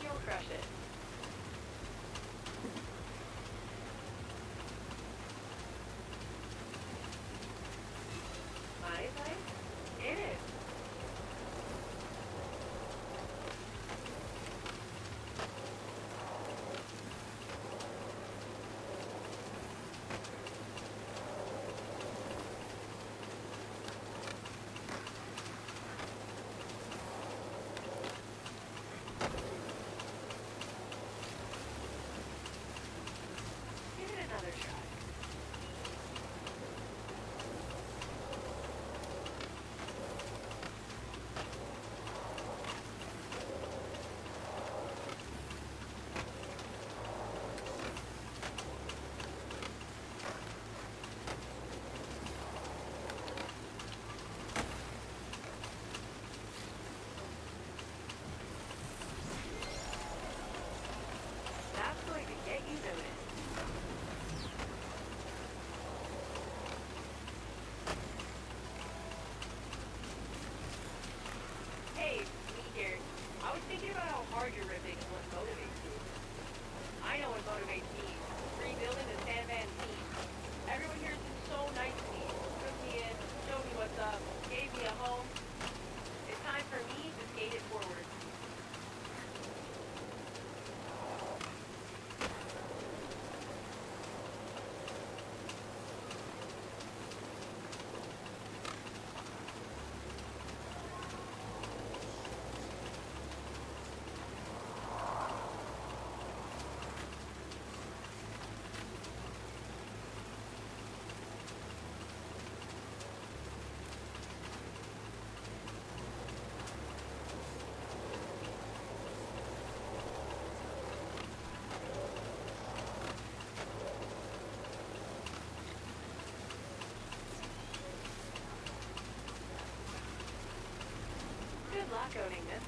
You'll crush it. My advice? It is. Give it another try. That's going to get you noticed. Hey, me here. I was thinking about how hard you're ripping and what motivates you. I know what motivates me. Rebuilding the Sandman team. Everyone here has been so nice to me. Took me in, showed me what's up, gave me a home. It's time for me to skate it forward. Good luck owning this.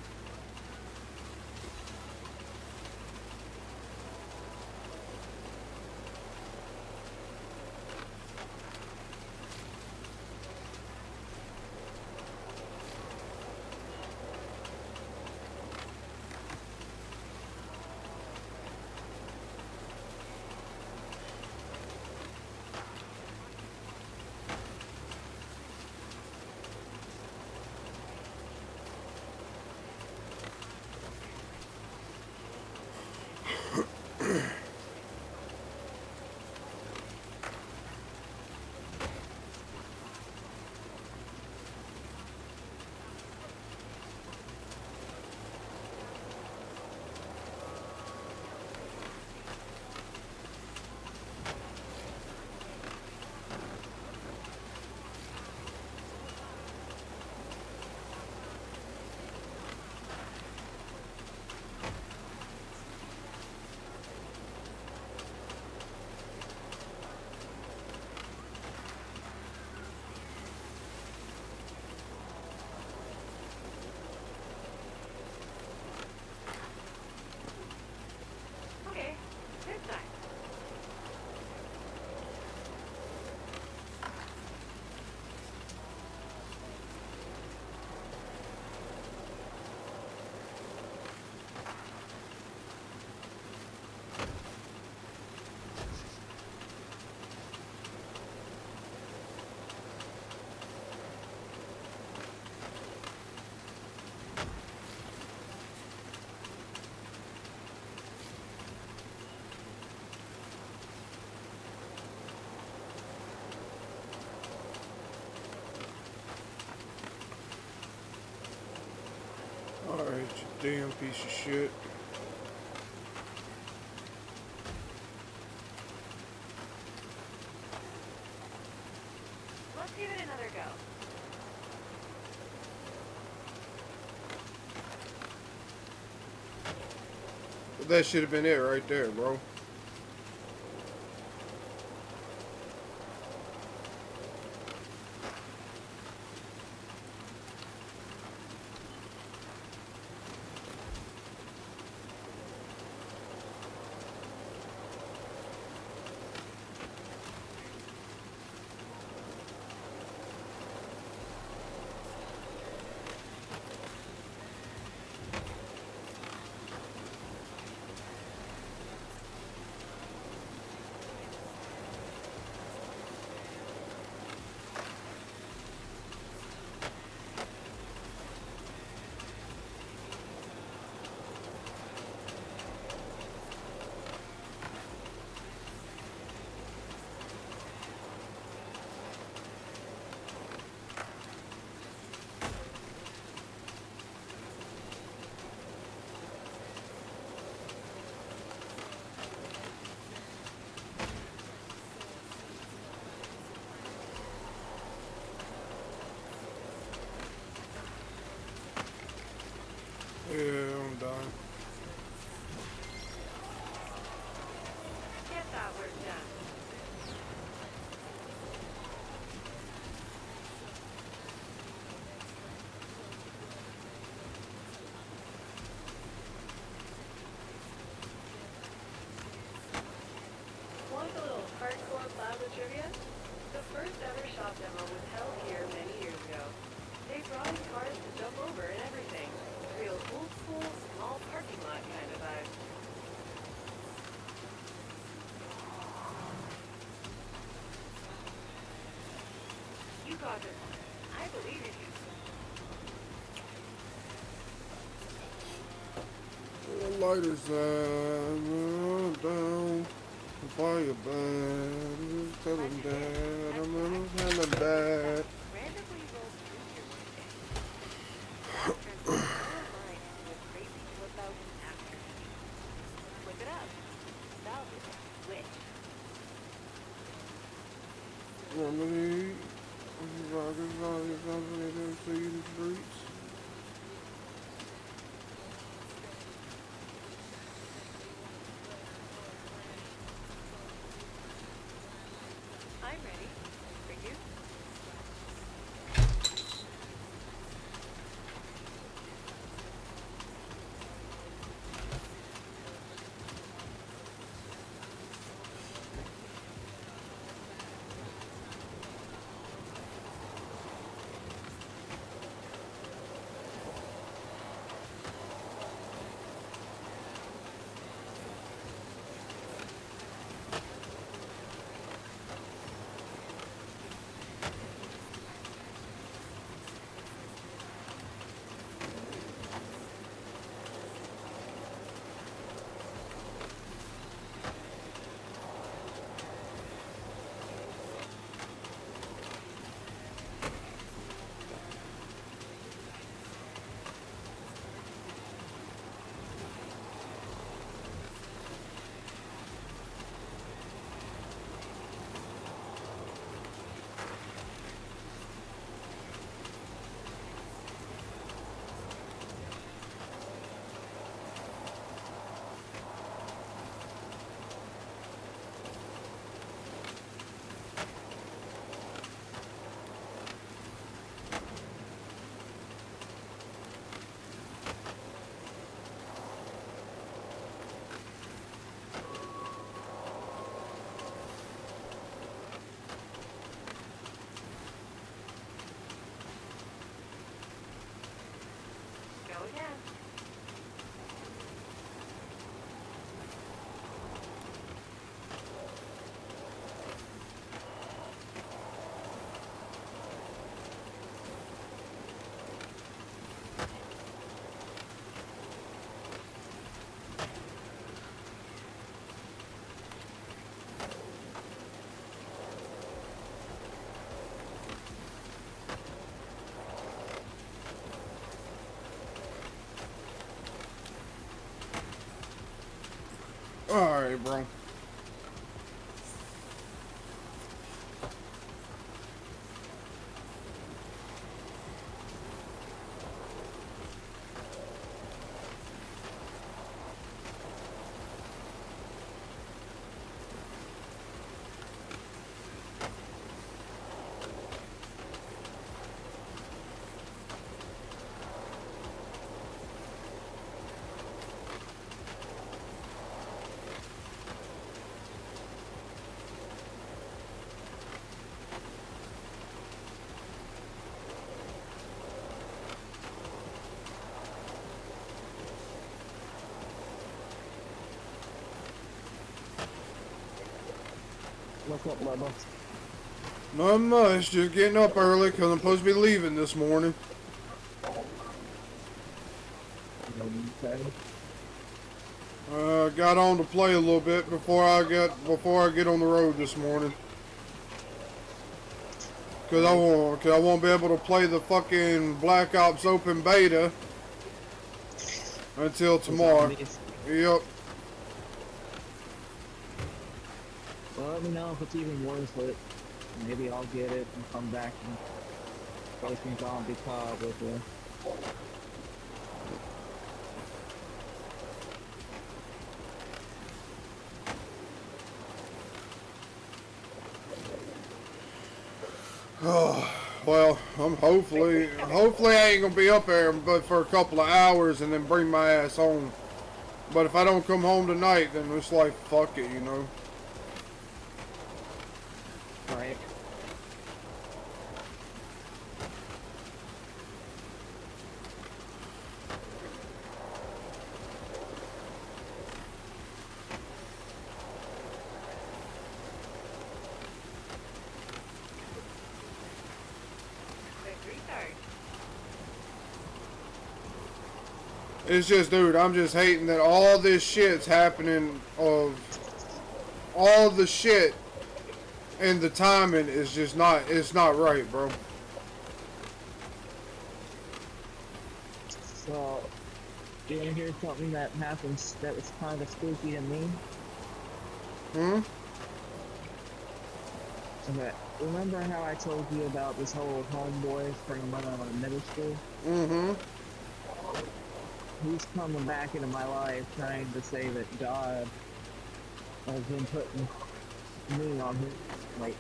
Okay, this time. Alright, you damn piece of shit. Let's give it another go. But that should have been it right there, bro. cop demo was held here many years ago. They brought in cars to jump over and everything. Real old school, small parking lot kind of vibe. You got it. I believe in you. The lighters down. Fire bad. Tell him that I'm gonna tell him that. Randomly rolled through here one day. Transformed our mind into a crazy flip out after. Flip it up. Salvage. Switch. Remedy. Rockers, something they see the streets. I'm ready. For you? Go again. Alright, bro. What's up, Bubba? Not much, just getting up early because I'm supposed to be leaving this morning. Okay. Got on to play a little bit before I get on the road this morning. Cause I won't be able to play the fucking Black Ops Open Beta until tomorrow. Yep. Well, let me know if it's even worth it. Maybe I'll get it and come back and play some zombie COD with you. Well, I'm hopefully I ain't gonna be up there but for a couple of hours and then bring my ass home. But if I don't come home tonight, then it's like fuck it, you know. Right. It's just, dude, I'm just hating that all this shit's happening. Of all the shit and the timing is just not. It's not right, bro. So, you wanna hear something that happens that was kind of spooky to me? Hmm. Okay. Remember how I told you about this whole homeboy from middle school? Mm-hmm. He's coming back into my life trying to say that God has been putting me on his, like,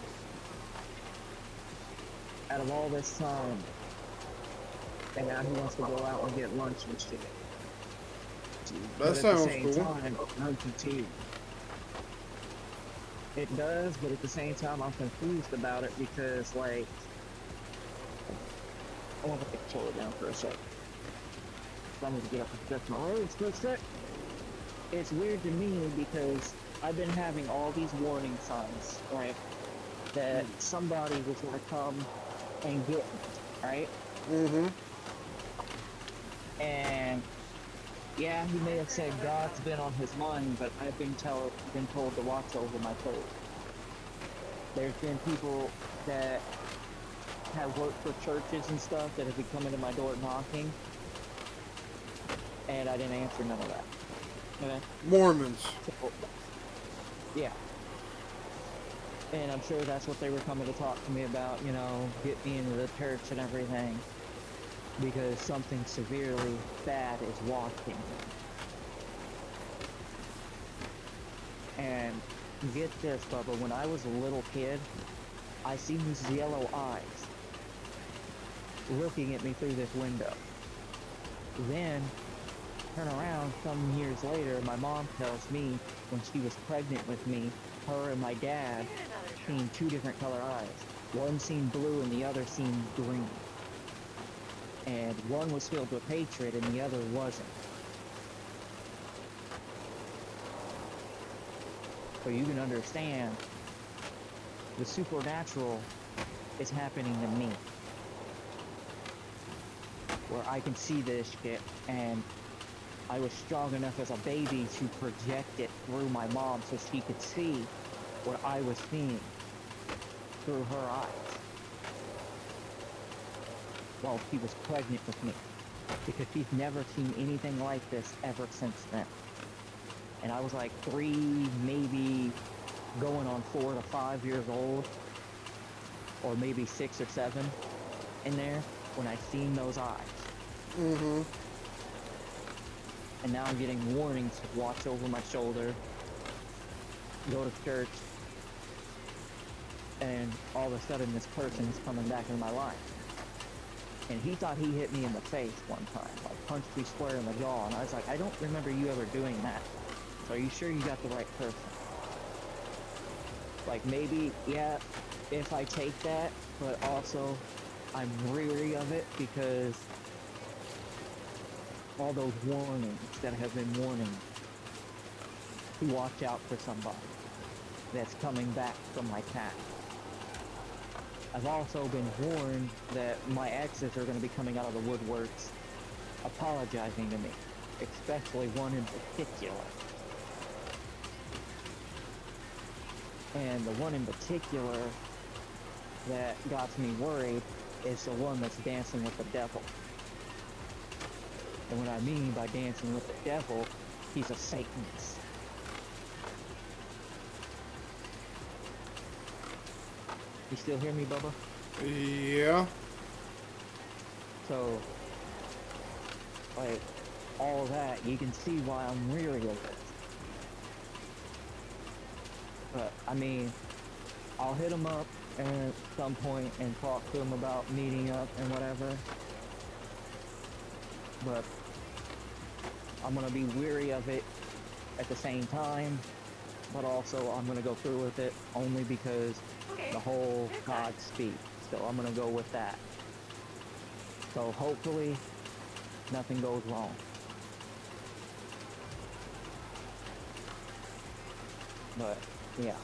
out of all this time, and now he wants to go out and get lunch and shit. But That at the sounds same cool. time, I'm confused. It does, but at the same time, I'm confused about it because, like, I want to put the controller down for a sec. So I'm going to get up and stretch my legs for a sec. It's weird to me because I've been having all these warning signs, right? That somebody was going to come and get me, right? Mm-hmm. And yeah, he may have said God's been on his mind, but I've been told to watch over my toes. There's been people that have worked for churches and stuff that have been coming to my door knocking, and I didn't answer none of that. Okay? Mormons. So, yeah. And I'm sure that's what they were coming to talk to me about, you know, get me into the church and everything. Because something severely bad is watching. And get this, Bubba, when I was a little kid, I seen these yellow eyes looking at me through this window. Then, turn around some years later, my mom tells me when she was pregnant with me, her and my dad seen two different color eyes. One seen blue and the other seen green. And one was filled with hatred and the other wasn't. So you can understand the supernatural is happening to me. Where I can see this shit, and I was strong enough as a baby to project it through my mom so she could see what I was seeing through her eyes. While she was pregnant with me, because she's never seen anything like this ever since then. And I was like 3, maybe going on 4 to 5 years old, or maybe 6 or 7 in there when I seen those eyes. Mm-hmm. And now I'm getting warnings to watch over my shoulder, go to church, and all of a sudden this person is coming back in my life. And he thought he hit me in the face one time, like punched me square in the jaw, and I was like, I don't remember you ever doing that. So are you sure you got the right person? Like maybe, yeah, if I take that, but also I'm weary of it because all those warnings that have been warning to watch out for somebody that's coming back from my past. I've also been warned that my exes are going to be coming out of the woodworks apologizing to me, especially one in particular. And the one in particular that got me worried is the one that's dancing with the devil. And what I mean by dancing with the devil, he's a Satanist. You still hear me, Bubba? Yeah. So, like, all that, you can see why I'm weary of it. But, I mean, I'll hit him up at some point and talk to him about meeting up and whatever. But I'm gonna be weary of it at the same time, but also I'm gonna go through with it only because the whole God speak. So I'm gonna go with that. So hopefully nothing goes wrong. But yeah,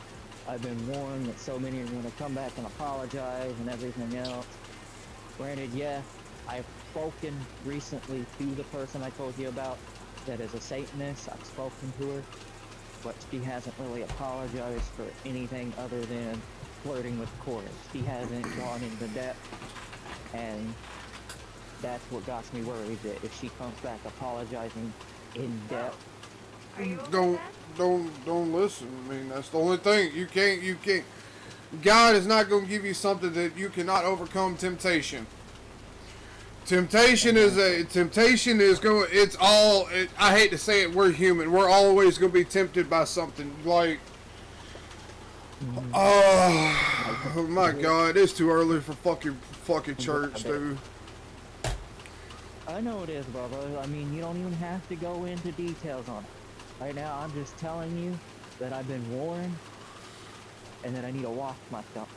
I've been warned that so many are gonna come back and apologize and everything else. Granted, yeah, I've spoken recently to the person I told you about that is a Satanist. I've spoken to her, but she hasn't really apologized for anything other than flirting with court. She hasn't gone into depth, and that's what got me worried, that if she comes back apologizing in depth, Are you okay Don't with that? don't listen. I mean, that's the only thing. You can't. God is not going to give you something that you cannot overcome temptation. Temptation is going. It's all. I hate to say it. We're human. We're always going to be tempted by something. Like, oh my God, it's too early for fucking church, dude. I know it is, brother. I mean, you don't even have to go into details on it. Right now, I'm just telling you that I've been warned and that I need to watch myself.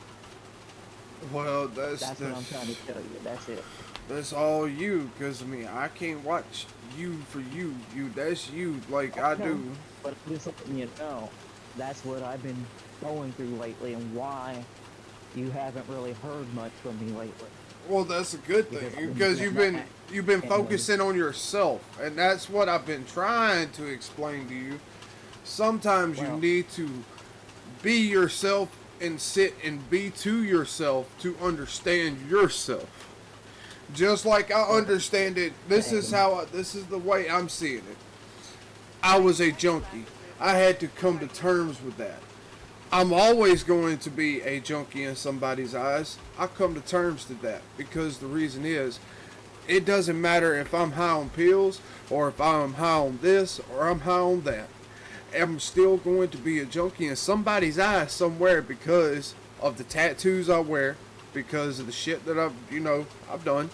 Well, That's what I'm trying to tell you. That's it. that's all you. Cause I mean, I can't watch you for you. That's you. Like I No, do. but I'm just letting you know, that's what I've been going through lately and why you haven't really heard much from me lately. Well, that's a good Because thing I've because been you've been and focusing on yourself, and that's what I've been trying to explain to you. Sometimes you well, need to be yourself and sit and be to yourself to understand yourself. Just like I understand it, this is this is the way I'm seeing it. I was a junkie. I had to come to terms with that. I'm always going to be a junkie in somebody's eyes. I come to terms to that because the reason is, it doesn't matter if I'm high on pills or if I'm high on this or I'm high on that. I'm still going to be a junkie in somebody's eyes somewhere because of the tattoos I wear, because of the shit that I've done,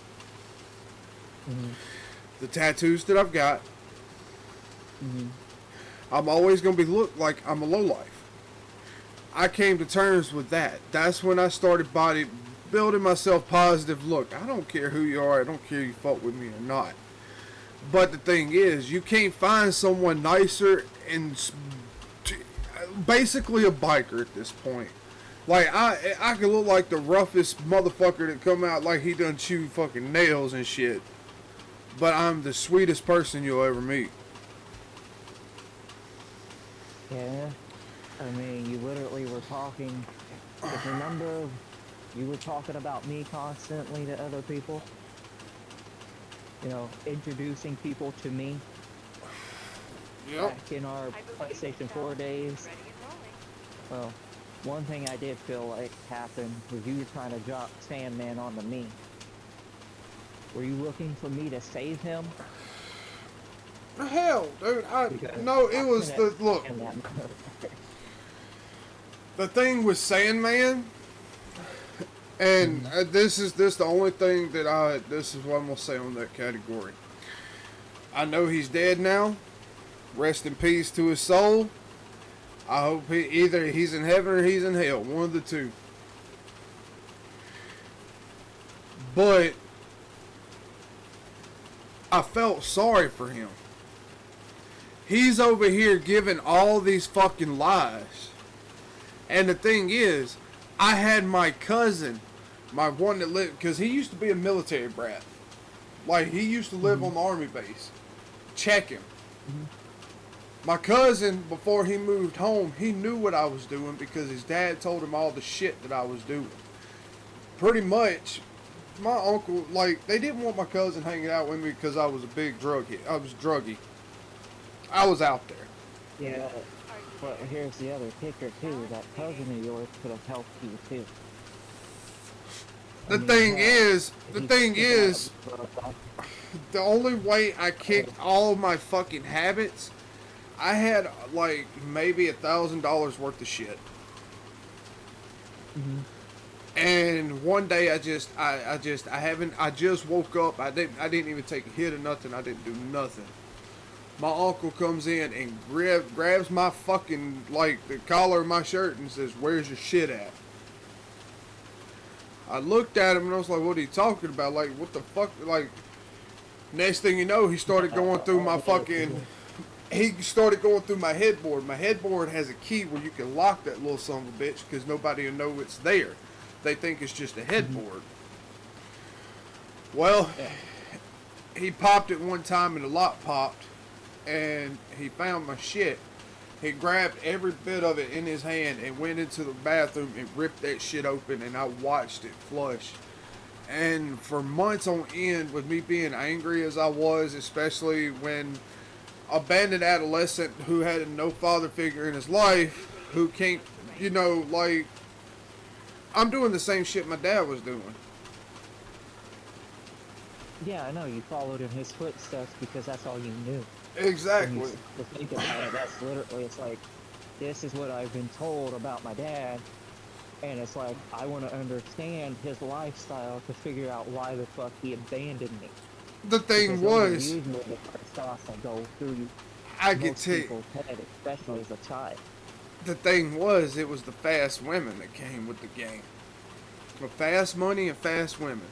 mhm, the tattoos that I've got. mhm. I'm always going to be looked like I'm a lowlife. I came to terms with that. That's when I started building myself positive look. I don't care who you are. I don't care if you fuck with me or not. But the thing is, you can't find someone nicer and basically a biker at this point. Like I could look like the roughest motherfucker that come out like he done chewed fucking nails and shit. But I'm the sweetest person you'll ever meet. Yeah. I mean, you literally were talking. If you remember, you were talking about me constantly to other people. You know, introducing people to me Yep. back in our I believe PlayStation so. 4 days. Ready and rolling. Well, one thing I did feel like happened was you were trying to drop Sandman onto me. Were you looking for me to save him? Hell, dude. Because No, it I was couldn't the look. stand that motherfucker. The thing with Sandman, and this is the only thing that this is what I'm gonna say on that category. I know he's dead now. Rest in peace to his soul. I hope either he's in heaven or he's in hell. One of the two. But I felt sorry for him. He's over here giving all these fucking lies. And the thing is, I had my cousin, my one that lived, because he used to be a military brat. Like, he used to live on the army base. Check him. My cousin, before he moved home, he knew what I was doing because his dad told him all the shit that I was doing. Pretty much, my uncle, like, they didn't want my cousin hanging out with me because I was a big druggie. I was druggy. I was out there. Yeah. But here's the other kicker too. That cousin of yours could have helped you too. The thing is, is, the only way I kicked all my fucking habits, I had like maybe $1,000 worth of shit. And one day I just woke up. I didn't even take a hit or nothing. I didn't do nothing. My uncle comes in and grabs my fucking, like, the collar of my shirt and says, "Where's your shit at?" I looked at him and I was like, "What are you talking about? Like, what the fuck?" Like, next thing you know, he started going through my fucking, he started going through my headboard. My headboard has a key where you can lock that little son of a bitch because nobody will know it's there. They think it's just a headboard. Well, Yeah. he popped it one time and the lock popped, and he found my shit. He grabbed every bit of it in his hand and went into the bathroom and ripped that shit open, and I watched it flush. And for months on end, with me being angry as I was, especially when abandoned adolescent who had no father figure in his life, who can't, like, I'm doing the same shit my dad was doing. Yeah, I know, you followed in his footsteps because that's all you knew. When you Exactly. think about it, that's literally, it's like, this is what I've been told about my dad, and it's like, I want to understand his lifestyle to figure out why the fuck he abandoned me. The thing Because those are was, usually the first thoughts that go through I could most tell. people's head, especially as a child. The thing was, it was the fast women that came with the game. With fast money and fast women.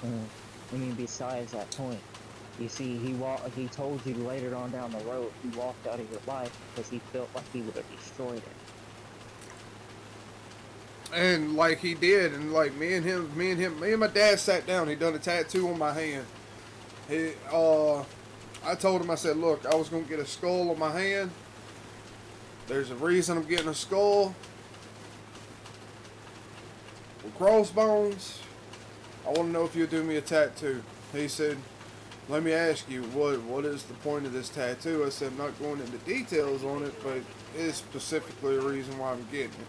I mean, besides that point, you see, he told you later on down the road, he walked out of your life because he felt like he would have destroyed it. And like he did, and like me and my dad sat down. He done a tattoo on my hand. I told him, I said, look, I was gonna get a skull on my hand. There's a reason I'm getting a skull with crossbones. I want to know if you'll do me a tattoo. He said, let me ask you, what is the point of this tattoo? I said, I'm not going into details on it, but it's specifically the reason why I'm getting it.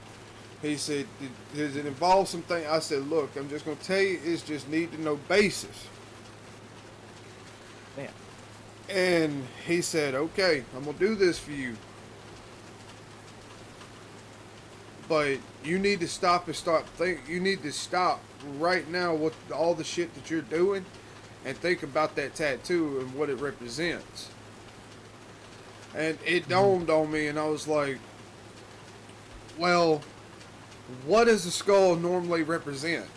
He said, does it involve something? I said, look, I'm just going to tell you, it's just need to know basis. Yeah. And he said, okay, I'm going to do this for you. But you need to stop and you need to stop right now with all the shit that you're doing and think about that tattoo and what it represents. And it dawned on me, and I was like, well, what does a skull normally represent?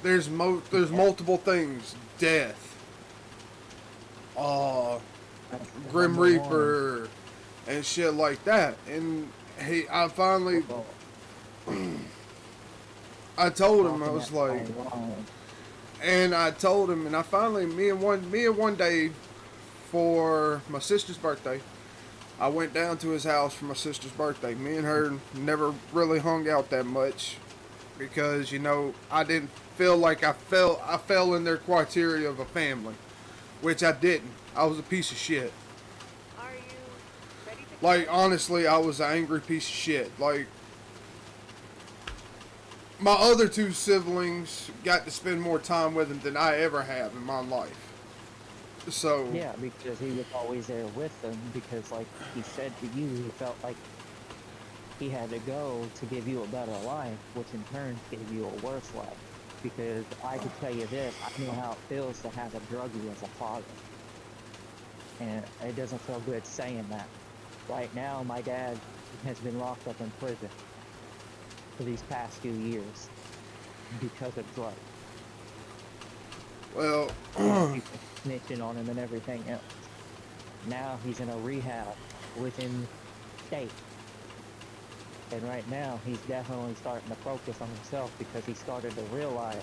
There's multiple things. Death. Grim Reaper. And shit like that. And I finally, I told him, I was like, and I told him, and I finally, me and one day for my sister's birthday, I went down to his house for my sister's birthday. Me and her never really hung out that much because, I didn't feel like I fell in their criteria of a family, which I didn't. I was a piece of shit. Are you ready to Like, honestly, I was an angry piece of shit. Like, my other two siblings got to spend more time with him than I ever have in my life. So, Yeah, because he was always there with them, because like he said to you, he felt like he had to go to give you a better life, which in turn gave you a worse life. Because I could tell you this, I know how it feels to have a druggie as a father. And it doesn't feel good saying that. Right now, my dad has been locked up in prison for these past few years because of drugs. well, People snitching on him and everything else. Now he's in a rehab within state. And right now he's definitely starting to focus on himself because he started to realize,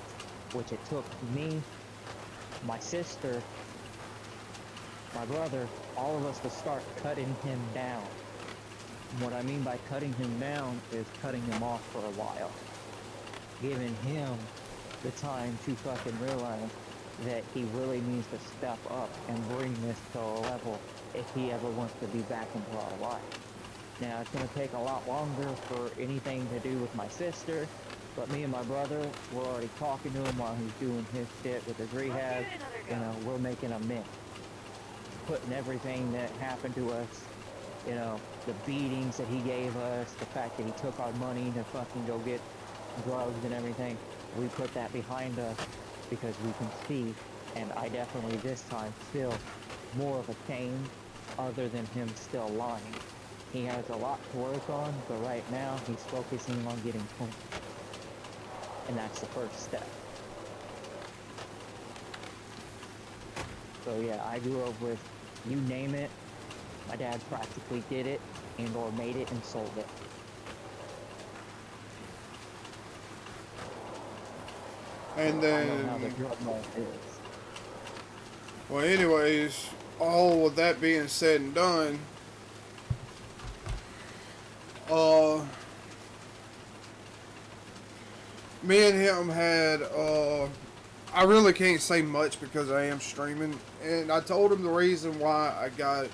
which it took me, my sister, my brother, all of us to start cutting him down. What I mean by cutting him down is cutting him off for a while. Giving him the time to fucking realize that he really needs to step up and bring this to a level if he ever wants to be back into our life. Now, it's going to take a lot longer for anything to do with my sister, but me and my brother, we're already talking to him while he's doing his shit with his rehab. We're making amends. Putting everything that happened to us, the beatings that he gave us, the fact that he took our money to fucking go get drugs and everything, we put that behind us because we can see, and I definitely this time feel more of a change other than him still lying. He has a lot to work on, but right now he's focusing on getting clean. And that's the first step. So yeah, I grew up with, you name it, my dad practically did it and or made it and sold it. And I know how the then, drug market is. well, anyways, all of that being said and done, uh, me and him had, I really can't say much because I am streaming, and I told him the reason why I got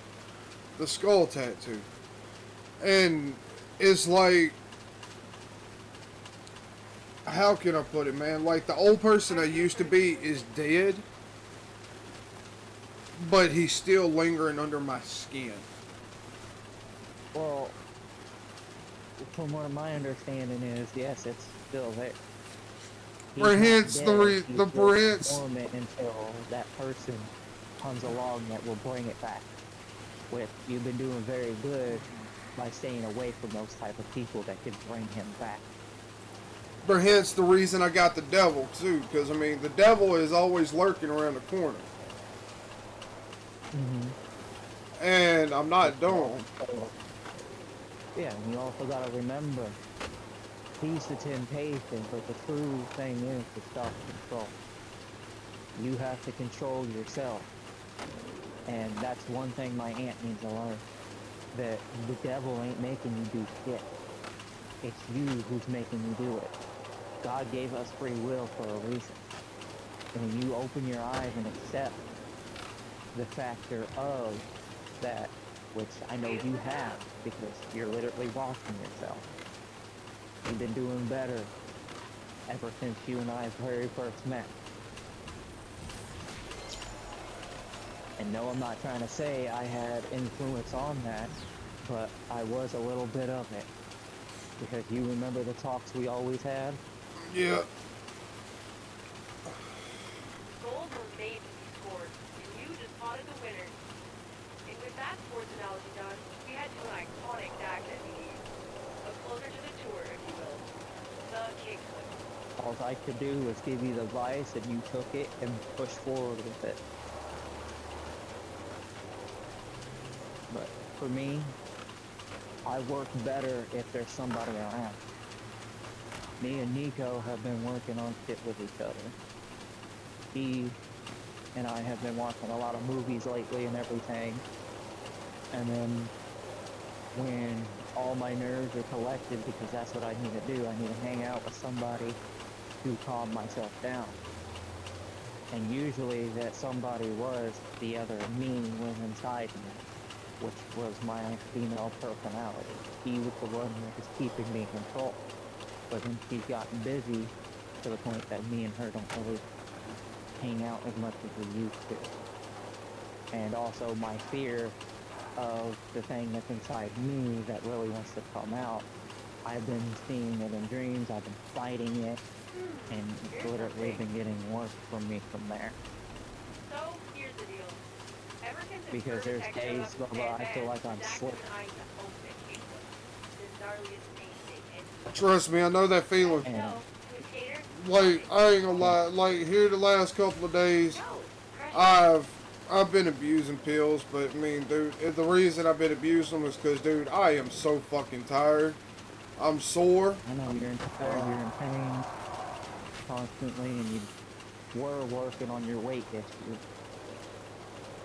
the skull tattoo. And it's like, how can I put it, man? Like, the old person I used to be is dead, but he's still lingering under my skin. Well, from what my understanding is, yes, it's still there. He's For not hence dead. the He's just prince. dormant until that person comes along that will bring it back. With you've been doing very good by staying away from those type of people that could bring him back. For hence the reason I got the devil too, because I mean the devil is always lurking around the corner, and I'm not dumb. Yeah, and you also gotta remember, he's the temptation, but the true thing is the self-control. You have to control yourself. And that's one thing my aunt needs to learn. That the devil ain't making you do shit. It's you who's making you do it. God gave us free will for a reason. And when you open your eyes and accept the factor of that, which I know you have, because you're literally watching yourself. You've been doing better ever since you and I very first met. And no, I'm not trying to say I had influence on that, but I was a little bit of it. Because you remember the talks we always had? Yeah. Goals were made to be scored, and you just spotted the winner. And with that sports analogy done, we head to an iconic DAC that we need. A closer to the tour, if you will. The kickflip. All I could do was give you the advice, and you took it and pushed forward with it. But for me, I work better if there's somebody around. Me and Nico have been working on shit with each other. He and I have been watching a lot of movies lately and everything. And then when all my nerves are collected, because that's what I need to do, I need to hang out with somebody to calm myself down. And usually that somebody was the other me was inside me, which was my female personality. He was the one that was keeping me in control. But then she's gotten busy to the point that me and her don't really hang out as much as we used to. And also my fear of the thing that's inside me that really wants to come out. I've been seeing it in dreams, I've been fighting it, and it's literally been getting worse for me from there. So, here's the deal. Ever since the Because first there's extra days up where I feel like I'm Zach slipping. designed the ultimate kickflip. The gnarliest mainstay and Trust me, I know that feeling. And so, to a skater, Like, I ain't gonna lie, like here the last couple of days, no, crush I've been abusing pills, but I mean, dude, the reason I've been abusing them is because, dude, I am so fucking tired. I'm sore. I know you're in pain constantly, and you were working on your weight issue.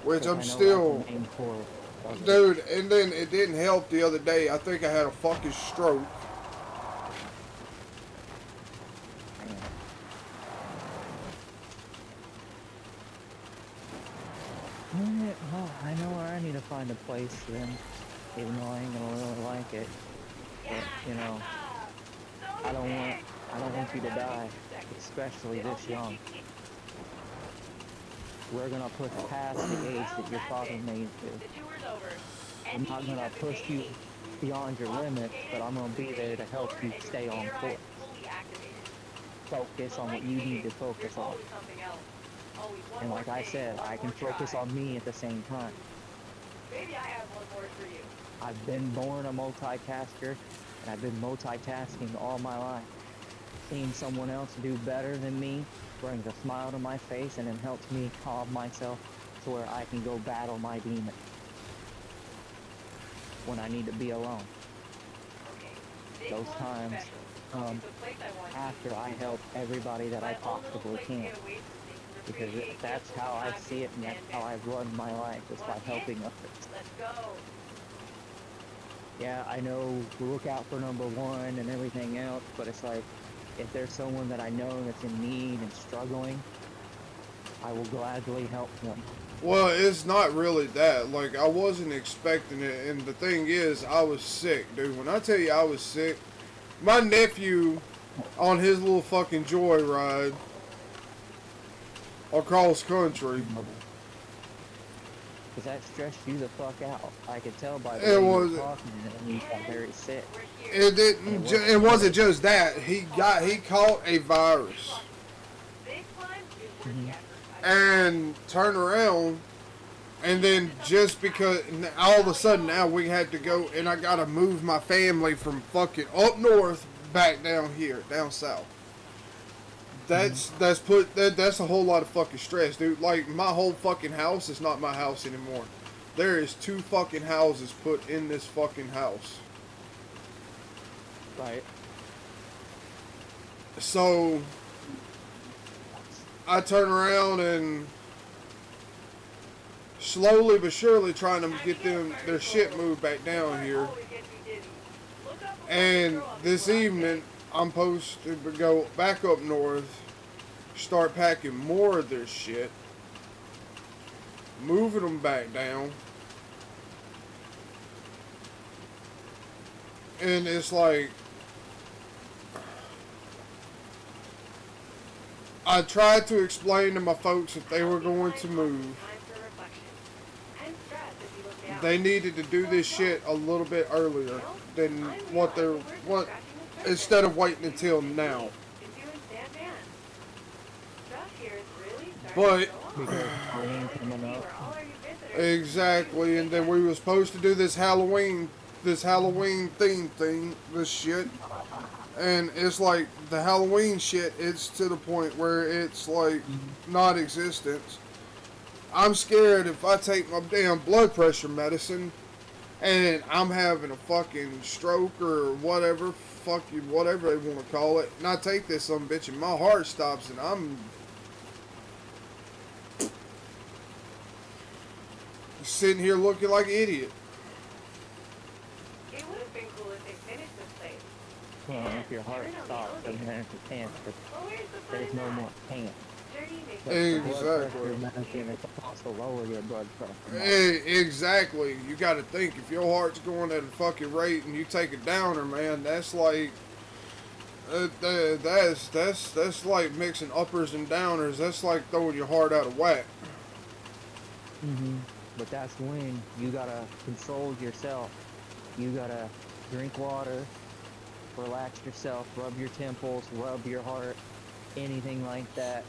Which I I'm know still, that's the main core of it. dude, and then it didn't help the other day. I think I had a fucking stroke. Yeah, well, I know where I need to find a place then, even though I ain't gonna really like it. But, you know, I don't want you to die, especially this young. We're gonna push past the age that your father made you. the tour's over. I'm not gonna push you beyond your limits, but I'm gonna be there to help you stay on course. Fully activated. Focus on what you need to focus on. Always something else. Always one And more like I thing, said, one I can more focus try. on me at the same time. Maybe I have one more for you. I've been born a multitasker, and I've been multitasking all my life. Seeing someone else do better than me brings a smile to my face, and it helps me calm myself to where I can go battle my demons when I need to be alone. Okay. This Those one's times special. um, It's a place I want to after I help everybody that I my own little possibly place to can. get away from things and Because appreciate that's just how what we I have see here it, and in that's San how Van. I've run my life, is by Want in? helping others. Let's go. Yeah, I know, look out for number one and everything else, but it's like, if there's someone that I know that's in need and struggling, I will gladly help them. Well, it's not really that. Like, I wasn't expecting it, and the thing is, I was sick, dude. When I tell you I was sick, my nephew, on his little fucking joyride across country, Because that stressed you the fuck out. I could tell by the it way you were was. talking and you got very sick. We're here. It didn't. It wasn't just that. He caught a virus This one is worth Mhm. the effort. and turned around, and then just because all of a sudden now we had to go, and I gotta move my family from fucking up north back down here, down south. That's a whole lot of fucking stress, dude. Like, my whole fucking house is not my house anymore. There is 2 fucking houses put in this fucking house. Right. So I turn around and slowly but surely trying to get them their shit moved back down here. Always gets me dizzy. Look up a And girl on this the rock evening I'm supposed to go back up north, start packing more of their shit, moving them back down. And it's like, I tried to explain to my folks that they were going to move. Time for reflection. I'm stressed if you look down. They needed to do this shit a little bit earlier than what they're what instead of waiting until now. But Because rain coming up. exactly, and then we were supposed to do this Halloween theme thing, this shit. And it's like the Halloween shit, it's to the point where it's like not existent. I'm scared if I take my damn blood pressure medicine and I'm having a fucking stroke or whatever, fuck you, whatever they want to call it, and I take this some bitch and my heart stops and I'm sitting here looking like an idiot. It would have been cool if they finished this place. Well, if your heart stops, then there's a chance that Well, where's the fun there's in no that? more pain. Journey makes But the blood Exactly. pressure medicine is supposed to lower your blood pressure. Exactly. You got to think, if your heart's going at a fucking rate and you take a downer, man, that's like that's like mixing uppers and downers. That's like throwing your heart out of whack. But that's when you gotta control yourself. You gotta drink water, relax yourself, rub your temples, rub your heart, anything like that.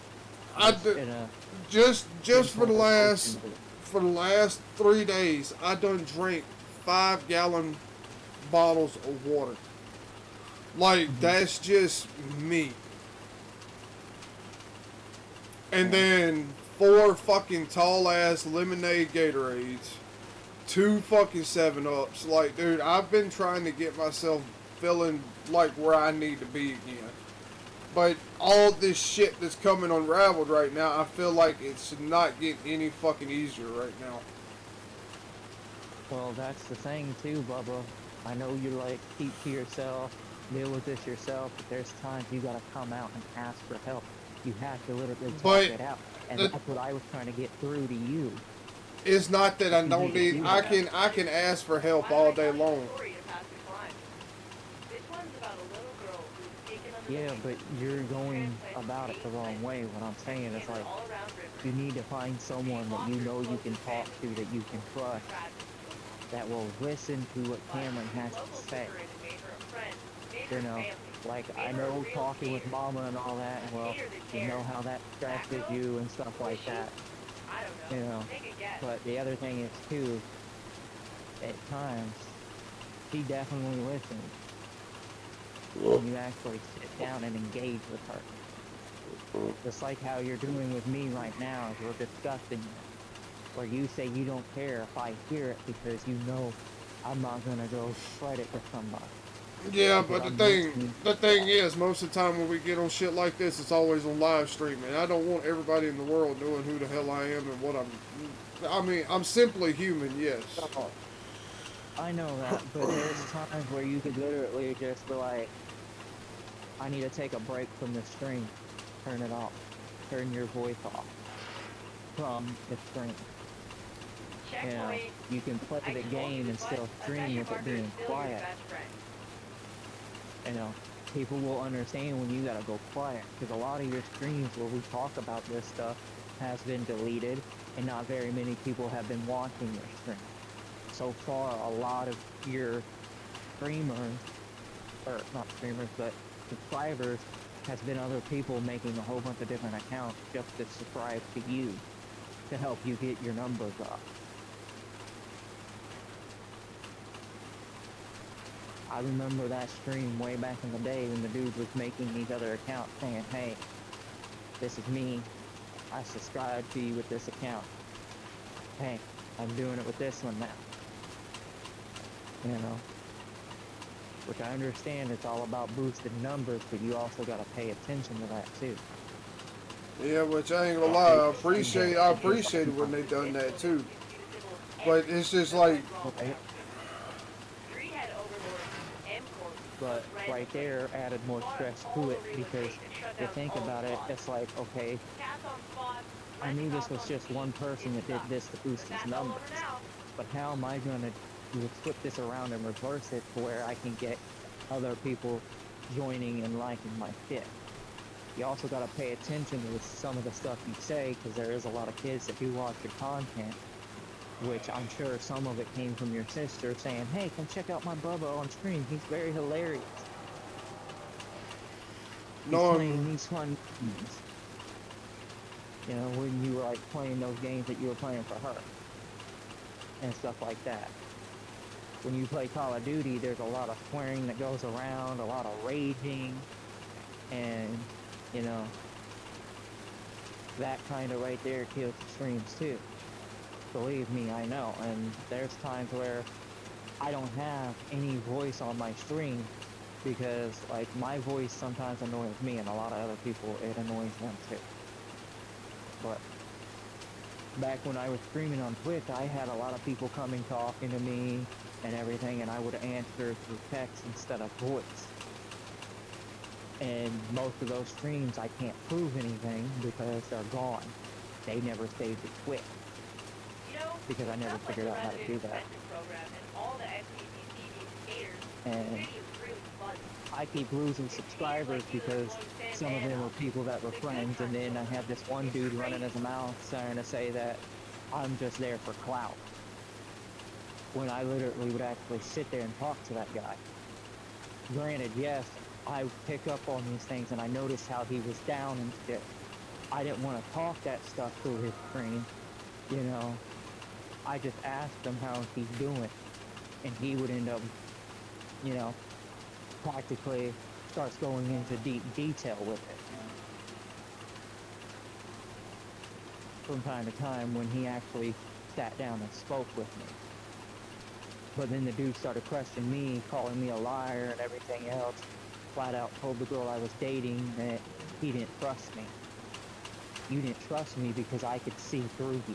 In a Just for the controlled last 3 days, I done drank 5-gallon bottles of water. Like, that's just me. And then 4 fucking tall ass lemonade Gatorades, 2 fucking 7-Ups. Like, dude, I've been trying to get myself feeling like where I need to be again. But all this shit that's coming unraveled right now, I feel like it's not getting any fucking easier right now. Well, that's the thing too, Bubba. I know you like keep to yourself, deal with this yourself, but there's times you gotta come out and ask for help. You have to literally talk But it out. And the- that's what I was trying to get through to you. It's not that I don't need. I can ask for help all day long. Yeah, but you're going about it the wrong way. What I'm saying is like, you need to find someone that you know you can talk to, that you can trust, that will listen to what Cameron has to say. You know, like, I know talking with Mama and all that, well, you know how that stresses you and stuff like that. You know, but the other thing is too, at times, she definitely listens. When you actually sit down and engage with her. Just like how you're doing with me right now, as we're discussing it. Where you say you don't care if I hear it because you know I'm not gonna go spread it to somebody. Yeah, because but I'm mostly the thing is, most of the time when we get on shit like this, it's always on live stream, and I don't want everybody in the world knowing who the hell I am and what I'm. I mean, I'm simply human, yes. oh, I know that, but there's times where you could literally just be like, I need to take a break from the stream. Turn it off. Turn your voice off from the stream. You know, Checkpoint. you can play I the told you game this and much. still A stream session with it marker is being still your quiet. best friend. You know, people will understand when you gotta go quiet because a lot of your streams where we talk about this stuff has been deleted and not very many people have been watching your stream. So far, a lot of your streamers, or not streamers, but subscribers, has been other people making a whole bunch of different accounts just to subscribe to you to help you get your numbers up. I remember that stream way back in the day when the dude was making these other accounts saying, hey, this is me. I subscribe to you with this account. Hey, I'm doing it with this one now. You know? Which I understand it's all about boosted numbers, but you also got to pay attention to that too. Yeah, which I ain't gonna lie, I appreciate it when they done that too. But it's just like, Right? Three head overlord, M-Corp, But right there added more stress to it because you think about it, it's like, okay, cats on spot, I knew this cops was on just one person that did this to boost his that's all over numbers. now. But how am I going to flip this around and reverse it to where I can get other people joining and liking my shit? You also got to pay attention to some of the stuff you say because there is a lot of kids that do watch your content, which I'm sure some of it came from your sister saying, hey, come check out my Bubba on stream. He's very hilarious. He's no, playing these fun games. You know, when you were like playing those games that you were playing for her and stuff like that. When you play Call of Duty, there's a lot of swearing that goes around, a lot of raging, and, you know, that kind of right there kills the streams too. Believe me, I know. And there's times where I don't have any voice on my stream because, like, my voice sometimes annoys me, and a lot of other people, it annoys them too. But back when I was streaming on Twitch, I had a lot of people coming talking to me and everything, and I would answer through text instead of voice. And most of those streams, I can't prove anything because they're gone. They never saved it quick You know, because I never stuff like figured the out how to do resident that. incentive program and all the SCTV skaters, And really is really fun. I keep losing subscribers because some of them were people that were friends, and then I have this one dude running his mouth trying to say that I'm just there for clout. When I literally would actually sit there and talk to that guy. Granted, yes, I pick up on these things and I noticed how he was down and shit. I didn't want to talk that stuff through his screen, you know. I just asked him how he's doing, and he would end up, you know, practically starts going into deep detail with it. From time to time when he actually sat down and spoke with me. But then the dude started questioning me, calling me a liar and everything else. Flat out told the girl I was dating that he didn't trust me. You didn't trust me because I could see through you.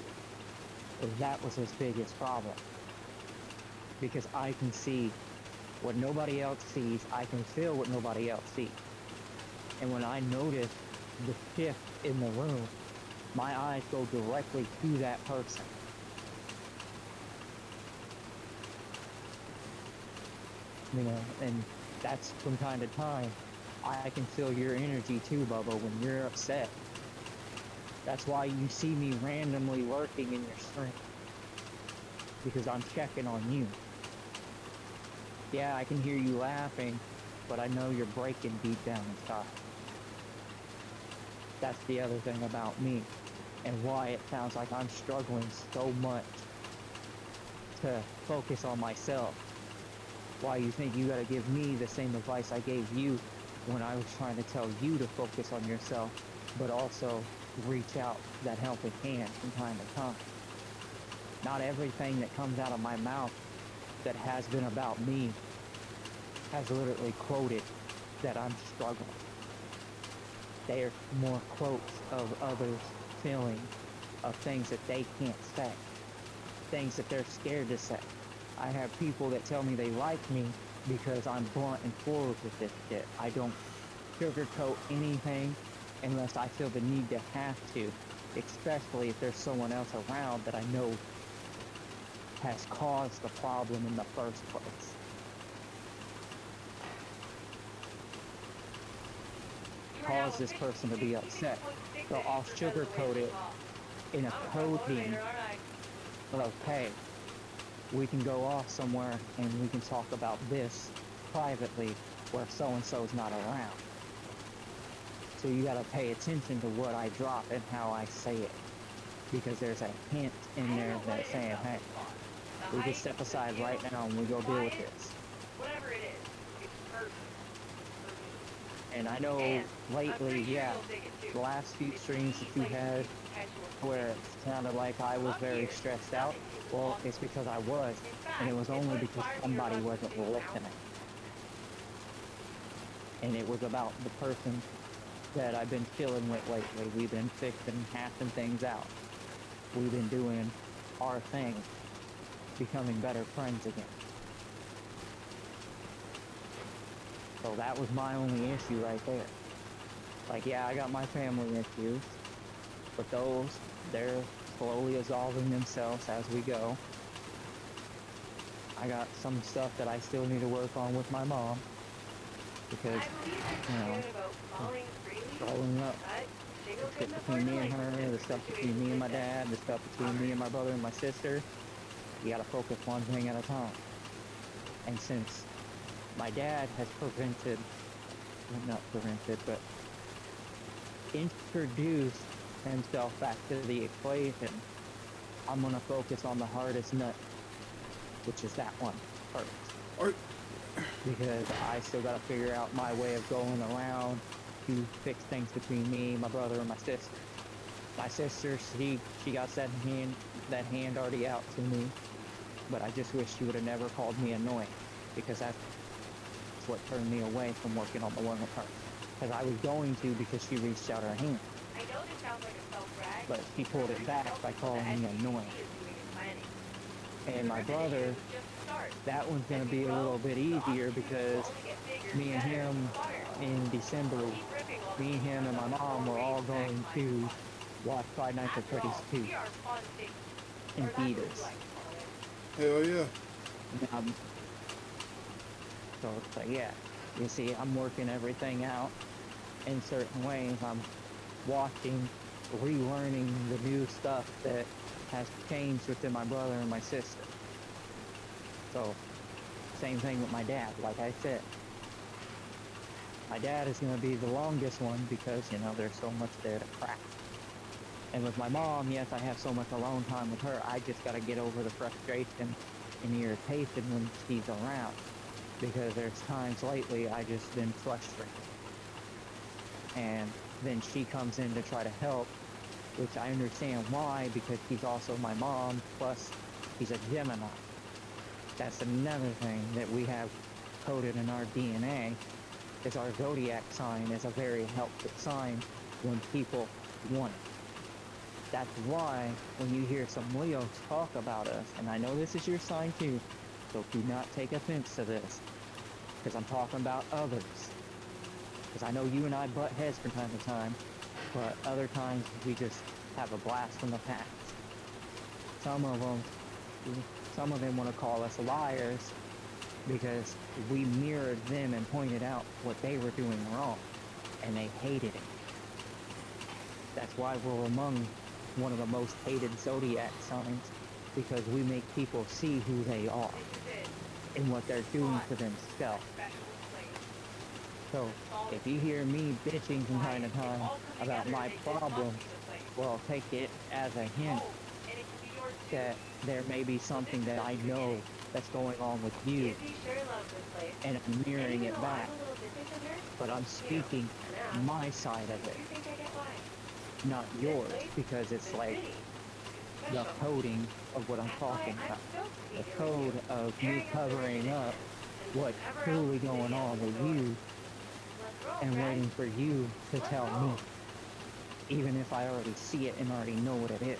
So that was his biggest problem. Because I can see what nobody else sees, I can feel what nobody else sees. And when I notice the shift in the room, my eyes go directly to that person. You know, and that's from time to time. I can feel your energy too, Bubba, when you're upset. That's why you see me randomly lurking in your stream. Because I'm checking on you. Yeah, I can hear you laughing, but I know you're breaking deep down inside. That's the other thing about me, and why it sounds like I'm struggling so much to focus on myself. Why you think you gotta give me the same advice I gave you when I was trying to tell you to focus on yourself, but also reach out that helping hand from time to time. Not everything that comes out of my mouth that has been about me has literally quoted that I'm struggling. They are more quotes of others' feelings, of things that they can't say, things that they're scared to say. I have people that tell me they like me because I'm blunt and forward with this shit. I don't sugarcoat anything unless I feel the need to have to, especially if there's someone else around that I know has caused the problem in the first place. Cause this person to be upset. So I'll sugarcoat it in a coding of, hey, we can go off somewhere and we can talk about this privately where so-and-so's not around. So you gotta pay attention to what I drop and how I say it. Because there's a hint in there that's saying, hey, we can step aside right now and we go deal with this. Whatever it is, it's perfect. And I know lately, yeah, the last few streams that you had where it sounded like I was very stressed out, well, it's because I was, and it was only because somebody wasn't listening. And it was about the person that I've been chilling with lately. We've been fixing, hashing things out. We've been doing our thing, becoming better friends again. So that was my only issue right there. Like, yeah, I got my family issues, but those, they're slowly absolving themselves as we go. I got some stuff that I still need to work on with my mom, because, you know, growing up, the shit between me and her, the stuff between me and my dad, the stuff between me and my brother and my sister, you gotta focus one thing at a time. And since my dad has prevented, well, not prevented, but introduced himself back to the equation, I'm gonna focus on the hardest nut, which is that one first. Because I still gotta figure out my way of going around to fix things between me, my brother, and my sister. My sister, she got that hand already out to me, but I just wish she would have never called me annoying, because that's what turned me away from working on the one with her. Because I was going to, because she reached out her hand. I know this sounds like a self-brag, But she pulled it back by calling me annoying. And my brother, that one's going to be a little bit easier, because me and him in December, me and him and my mom were all going to watch Five Nights at Freddy's 2 in theaters. Hell yeah. So it's like, yeah, you see, I'm working everything out in certain ways. I'm watching, relearning the new stuff that has changed within my brother and my sister. So, same thing with my dad. Like I said, my dad is going to be the longest one, because, you know, there's so much there to crack. And with my mom, yes, I have so much alone time with her. I just got to get over the frustration and irritation when she's around, because there's times lately I just been frustrated. And then she comes in to try to help, which I understand why, because she's also my mom, plus she's a Gemini. That's another thing that we have coded in our DNA, is our zodiac sign is a very helpful sign when people want it. That's why when you hear some Leos talk about us, and I know this is your sign too, so do not take offense to this, because I'm talking about others. Because I know you and I butt heads from time to time, but other times we just have a blast from the past. Some of them want to call us liars because we mirrored them and pointed out what they were doing wrong, and they hated it. That's why we're among one of the most hated zodiac signs, because we make people see who they are and what they're doing to themselves. So, if you hear me bitching from time to time about my problem, well, take it as a hint that there may be something that I know that's going on with you, and I'm mirroring it back. But I'm speaking my side of it, not yours, because it's like the coding of what I'm talking about. The code of me covering up what's Whenever truly else do going they on answer with the door? you Let's roll, and Fred. waiting for you to Let's tell me, roll. even if I already see it and already know what it is.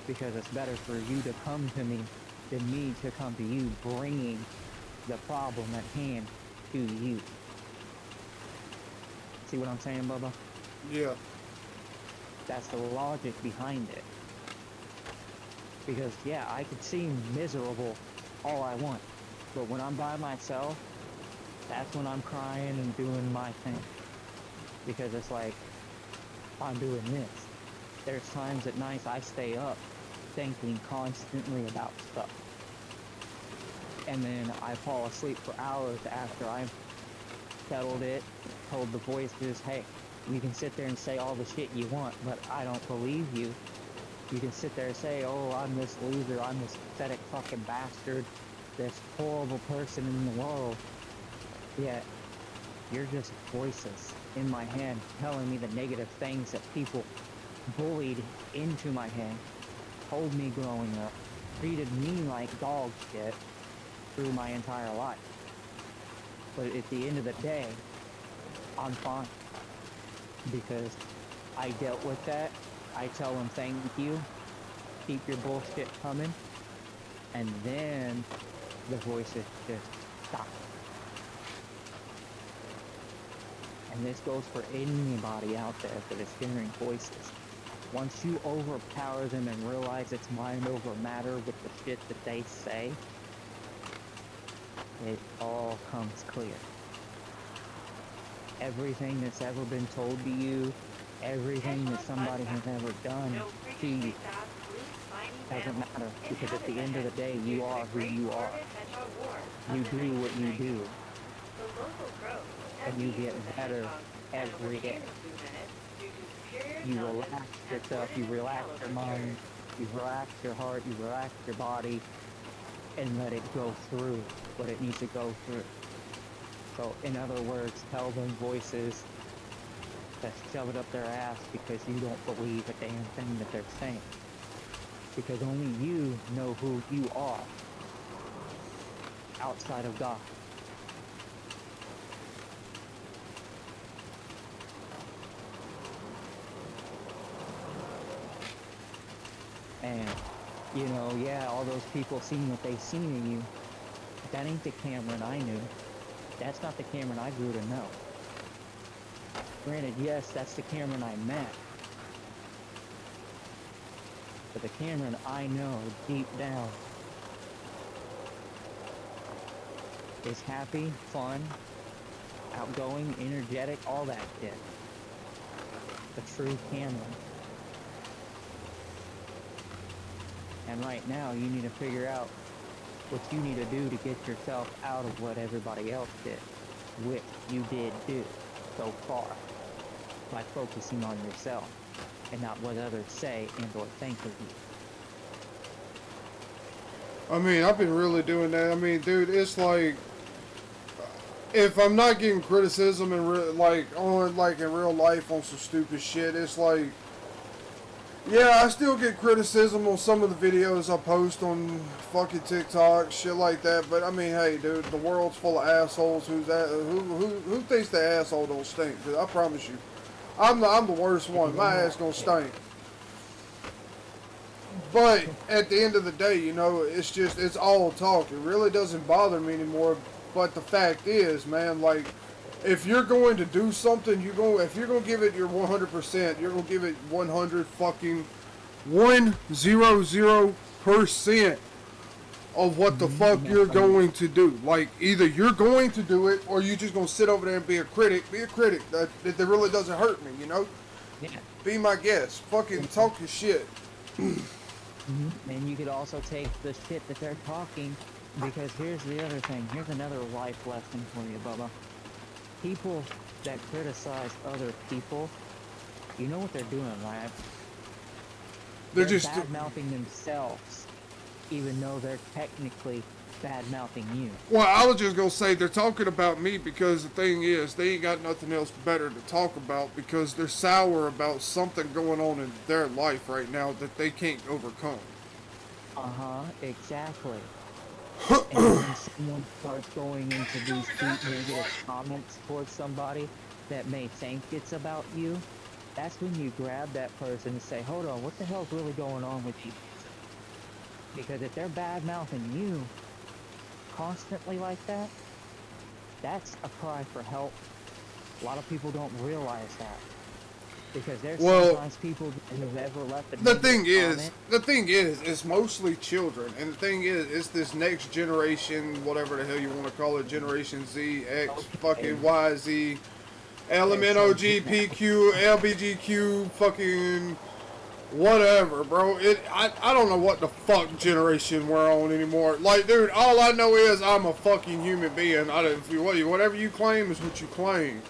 Because it's better for you to come to me than me to come to you bringing the problem at hand to you. See what I'm saying, Bubba? Yeah. That's the logic behind it. Because, yeah, I could seem miserable all I want. But when I'm by myself, that's when I'm crying and doing my thing. Because it's like, I'm doing this. There's times at night I stay up thinking constantly about stuff. And then I fall asleep for hours after I've settled it, told the voices, hey, you can sit there and say all the shit you want, but I don't believe you. You can sit there and say, oh, I'm this loser, I'm this pathetic fucking bastard, this horrible person in the world. Yet, you're just voices in my head telling me the negative things that people bullied into my head, told me growing up, treated me like dog shit through my entire life. But at the end of the day, I'm fine. Because I dealt with that. I tell them thank you, keep your bullshit coming, and then the voices just stop. And this goes for anybody out there that is hearing voices. Once you overpower them and realize it's mind over matter with the shit that they say, it all comes clear. Everything that's ever been told to you, everything that somebody has ever done to you, doesn't matter, because at the end of the day, you are who you are. You do what you do, and you get better every day. You relax yourself, you relax your mind, you relax your heart, you relax your body, and let it go through what it needs to go through. So, in other words, tell them voices that shove it up their ass because you don't believe a damn thing that they're saying. Because only you know who you are outside of God. And, you know, yeah, all those people seeing what they seen in you, that ain't the Cameron I knew. That's not the Cameron I grew to know. Granted, yes, that's the Cameron I met. But the Cameron I know deep down is happy, fun, outgoing, energetic, all that shit. The true Cameron. And right now, you need to figure out what you need to do to get yourself out of what everybody else did, which you did do so far, by focusing on yourself and not what others say and or think of you. I mean, I've been really doing that. I mean, dude, it's like, if I'm not getting criticism in like on like in real life on some stupid shit, it's like, yeah, I still get criticism on some of the videos I post on fucking TikTok, shit like that. But I mean, hey, dude, the world's full of assholes. Who thinks the asshole don't stink? 'Cause I promise you, I'm the worst one. My ass gonna stink. But at the end of the day, you know, it's all talk. It really doesn't bother me anymore. But the fact is, man, like, if you're going to do something, if you're going to give it your 100%, you're going to give it 100 fucking 100% of what the fuck you're going to do. Like, either you're going to do it or you're just going to sit over there and be a critic. Be a critic. That really doesn't hurt me, you know? Yeah. Be my guest. Fucking talk your shit. And you could also take the shit that they're talking, because here's the other thing. Here's another life lesson for you, Bubba. People that criticize other people, you know what they're doing, right? They're just bad-mouthing themselves, even though they're technically bad-mouthing you. Well, I was just gonna say they're talking about me because the thing is, they ain't got nothing else better to talk about because they're sour about something going on in their life right now that they can't overcome. Exactly. And when someone starts going into these deep negative comments towards somebody that may think it's about you, that's when you grab that person and say, hold on, what the hell's really going on with you? Because if they're bad mouthing you constantly like that, that's a cry for help. A lot of people don't realize that. Because there's sometimes people who've ever left a negative the thing is, it's mostly children, and the thing is, it's this next generation, whatever the hell you want to call it, Generation Z, X, fucking Y, Z, LMNOGPQ, LBGQ, fucking whatever, bro. I don't know what the fuck generation we're on anymore. Like, dude, all I know is I'm a fucking human being. Whatever you claim is what you claim.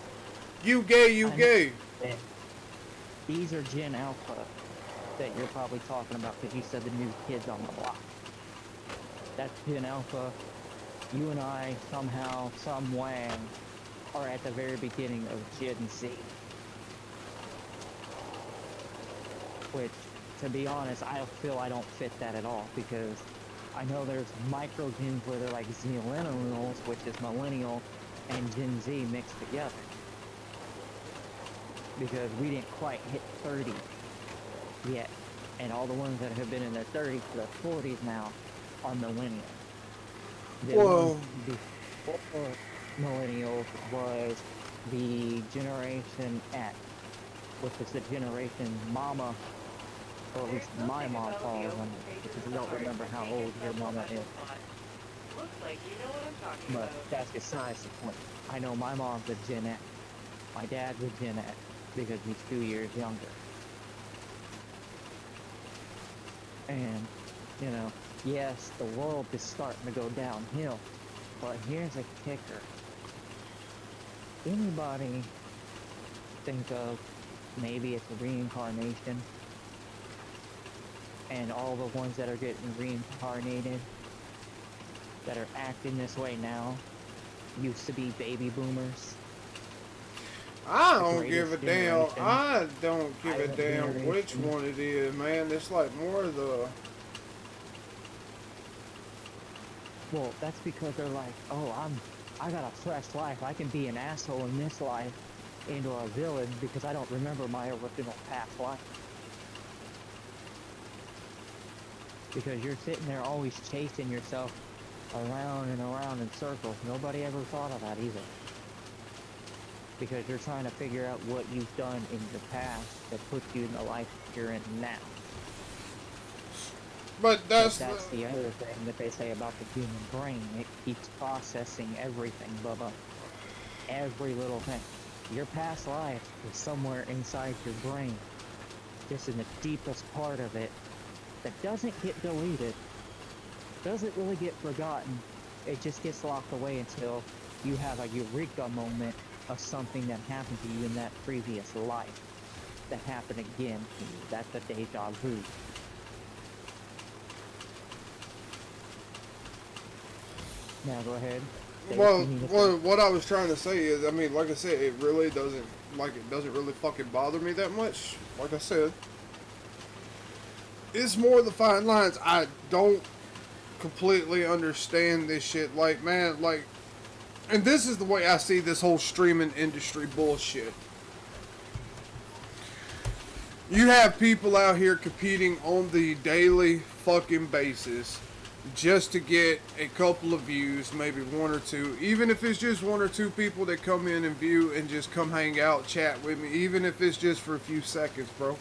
You gay, you gay. These are Gen Alpha that you're probably talking about because you said the new kids on the block. That's Gen Alpha. You and I, somehow, some way, are at the very beginning of Gen Z. Which, to be honest, I feel I don't fit that at all because I know there's micro gens where they're like Millennials, which is millennial, and Gen Z mixed together. Because we didn't quite hit 30 yet, and all the ones that have been in their 30s to their 40s now are millennials. The ones before millennials was the Generation X, which is the generation Mama, or at least my mom calls them, because we don't remember how old your mama is. Looks like you know what I'm talking But about. that's besides the point. I know my mom's a Gen X. My dad's a Gen X because he's 2 years younger. And, you know, yes, the world is starting to go downhill, but here's a kicker. Anybody think of maybe it's a reincarnation, and all the ones that are getting reincarnated, that are acting this way now, used to be baby boomers? I don't give a damn. Generation. I don't give a Silent damn which generation. one it is, man. It's like more of the. Well, that's because they're like, oh, I got a fresh life. I can be an asshole in this life and or a villain because I don't remember my original past life. Because you're sitting there always chasing yourself around and around in circles. Nobody ever thought of that either. Because you're trying to figure out what you've done in your past that puts you in the life you're in now. But That's the other thing that they say about the human brain. It keeps processing everything, Bubba. Every little thing. Your past life is somewhere inside your brain. Just in the deepest part of it. That doesn't get deleted. Doesn't really get forgotten. It just gets locked away until you have a eureka moment of something that happened to you in that previous life. That happened again to you. That's a deja vu. Now go ahead. Well, what I was trying to say is, I mean, like I said, it doesn't really fucking bother me that much. Like I said, it's more the fine lines. I don't completely understand this shit. Like, man, like, and this is the way I see this whole streaming industry bullshit. You have people out here competing on the daily fucking basis just to get a couple of views, maybe one or two, even if it's just one or two people that come in and view and just come hang out, chat with me, even if it's just for a few seconds, bro.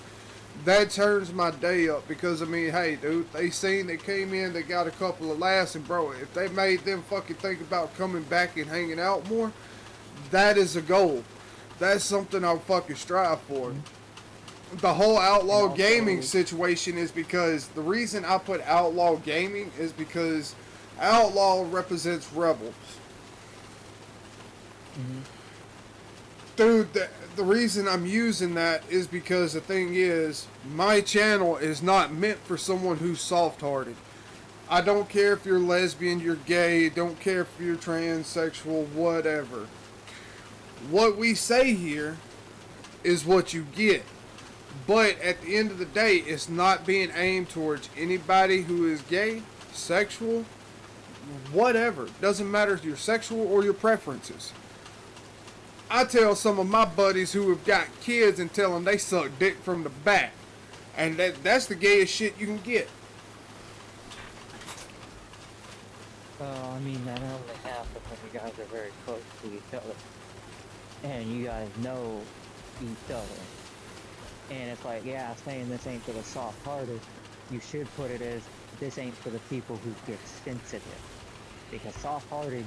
That turns my day up because, I mean, hey, dude, they came in, they got a couple of laughs, and bro, if they made them fucking think about coming back and hanging out more, that is a goal. That's something I'll fucking strive for. The whole outlaw gaming situation is because the reason I put outlaw gaming is because outlaw represents rebels. Dude, the reason I'm using that is because the thing is, my channel is not meant for someone who's soft-hearted. I don't care if you're lesbian, you're gay, don't care if you're transsexual, whatever. What we say here is what you get. But at the end of the day, it's not being aimed towards anybody who is gay, sexual, whatever. Doesn't matter your sexual or your preferences. I tell some of my buddies who have got kids and tell them they suck dick from the back. And that's the gayest shit you can get. Well, I mean, that only happens when you guys are very close to each other. And you guys know each other. And it's like, yeah, saying this ain't for the soft-hearted, you should put it as, this ain't for the people who get sensitive. Because soft-hearted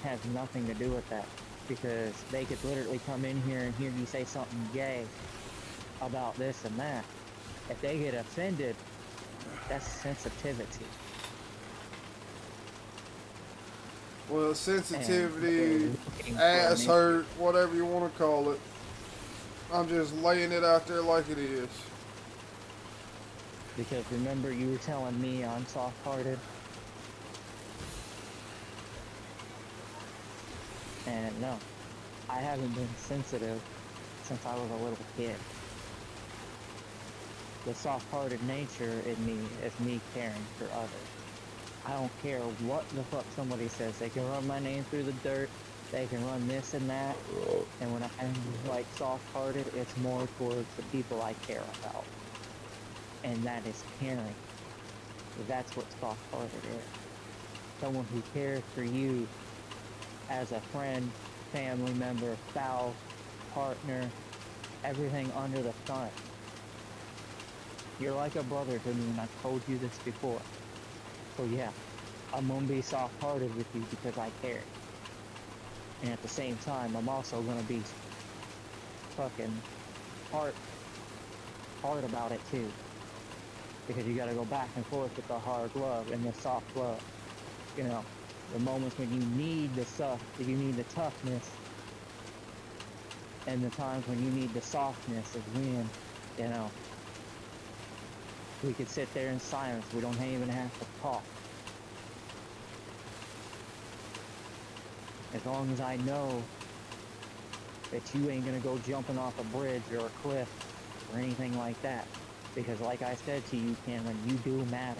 has nothing to do with that. Because they could literally come in here and hear you say something gay about this and that. If they get offended, that's sensitivity. Well, sensitivity, ass hurt, whatever you want to call it. I'm just laying it out there like it is. Because remember, you were telling me I'm soft-hearted. And no, I haven't been sensitive since I was a little kid. The soft-hearted nature in me is me caring for others. I don't care what the fuck somebody says. They can run my name through the dirt. They can run this and that. And when I'm like soft-hearted, it's more towards the people I care about. And that is caring. That's what soft-hearted is. Someone who cares for you as a friend, family member, spouse, partner, everything under the sun. You're like a brother to me, and I've told you this before. So yeah, I'm gonna be soft-hearted with you because I care. And at the same time, I'm also gonna be fucking hard about it too. Because you gotta go back and forth with the hard love and the soft love. You know, the moments when you need the stuff, you need the toughness, and the times when you need the softness is when, you know, we could sit there in silence. We don't even have to talk. As long as I know that you ain't gonna go jumping off a bridge or a cliff or anything like that. Because like I said to you, Cameron, you do matter.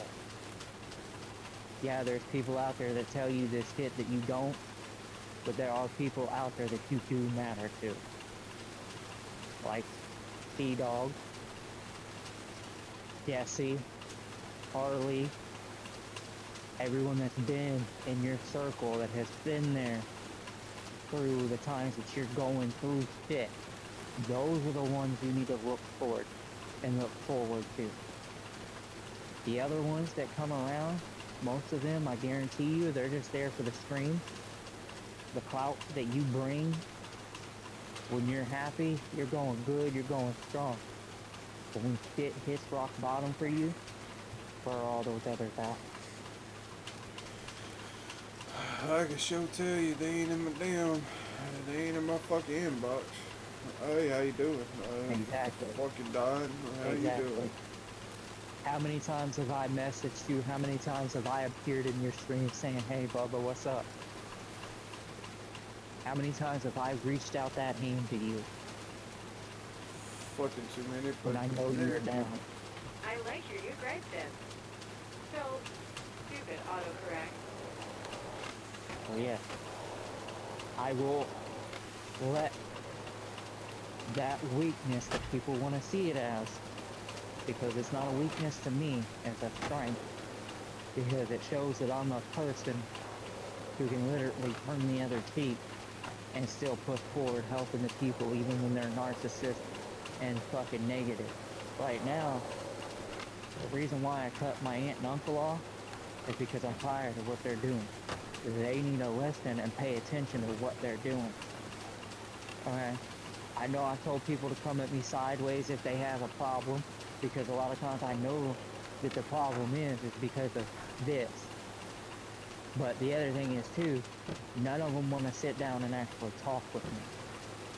Yeah, there's people out there that tell you this shit that you don't, but there are people out there that you do matter to. Like T-Dog, Jesse, Harley, everyone that's been in your circle, that has been there through the times that you're going through shit. Those are the ones you need to look forward and look forward to. The other ones that come around, most of them, I guarantee you, they're just there for the stream. The clout that you bring, when you're happy, you're going good, you're going strong. But when shit hits rock bottom for you, where are all those others at? I can sure tell you they ain't in my fucking inbox. Hey, how you doing? Exactly. Fucking dying. How Exactly. you doing? How many times have I messaged you? How many times have I appeared in your stream saying, hey, Bubba, what's up? How many times have I reached out that hand to you Fucking too many. when I know you're down? I like your new gripes then. So, stupid autocorrect. Oh yeah. I will let that weakness that people want to see it as, because it's not a weakness to me, it's a strength. Because it shows that I'm a person who can literally turn the other cheek and still push forward helping the people even when they're narcissistic and fucking negative. Right now, the reason why I cut my aunt and uncle off is because I'm tired of what they're doing. They need to listen and pay attention to what they're doing. Okay? I know I told people to come at me sideways if they have a problem, because a lot of times I know that the problem is because of this. But the other thing is too, none of them want to sit down and actually talk with me.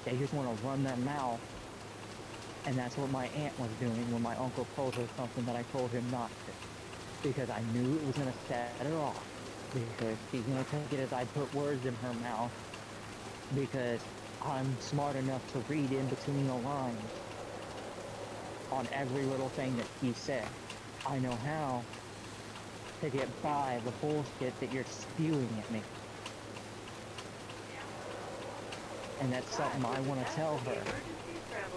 They just want to run their mouth. And that's what my aunt was doing when my uncle told her something that I told him not to. Because I knew it was going to set her off. Because she's going to take it as I put words in her mouth. Because I'm smart enough to read in between the lines on every little thing that he said. I know how to get by the bullshit that you're spewing at me. And that's something I want to tell her.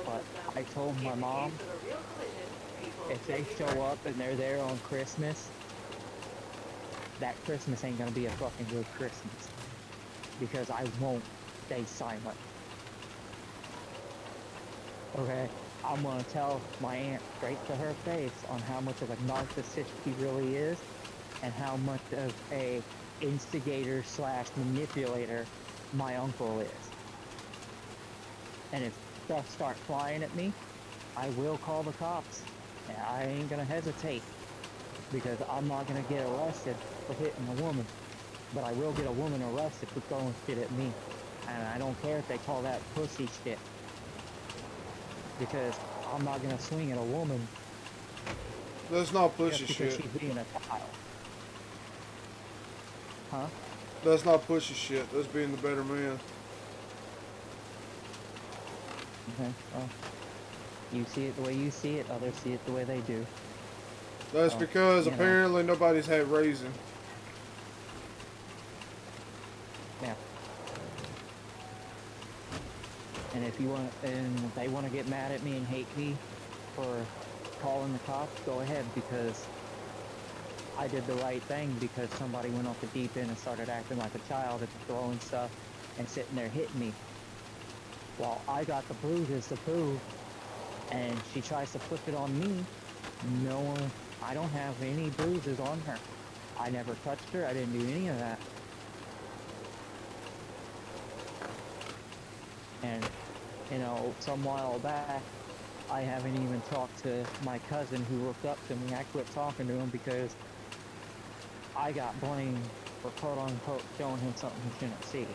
But I told my mom, if they show up and they're there on Christmas, that Christmas ain't gonna be a fucking good Christmas. Because I won't stay silent. Okay? I'm gonna tell my aunt straight to her face on how much of a narcissist she really is and how much of a instigator / manipulator my uncle is. And if stuff starts flying at me, I will call the cops. And I ain't gonna hesitate. Because I'm not gonna get arrested for hitting a woman. But I will get a woman arrested for throwing shit at me. And I don't care if they call that pussy shit. Because I'm not gonna swing at a woman That's not just pussy because shit. she's being a child. Huh? That's not pussy shit. That's being the better man. Okay, well, you see it the way you see it, others see it the way they do. That's Well, because you know. apparently nobody's had raising. Yeah. And if they want to get mad at me and hate me for calling the cops, go ahead, because I did the right thing, because somebody went off the deep end and started acting like a child and throwing stuff and sitting there hitting me. While I got the bruises to prove, and she tries to flip it on me, no, I don't have any bruises on her. I never touched her, I didn't do any of that. And, you know, some while back, I haven't even talked to my cousin who looked up to me. I quit talking to him because I got blamed for quote-unquote showing him something he shouldn't see.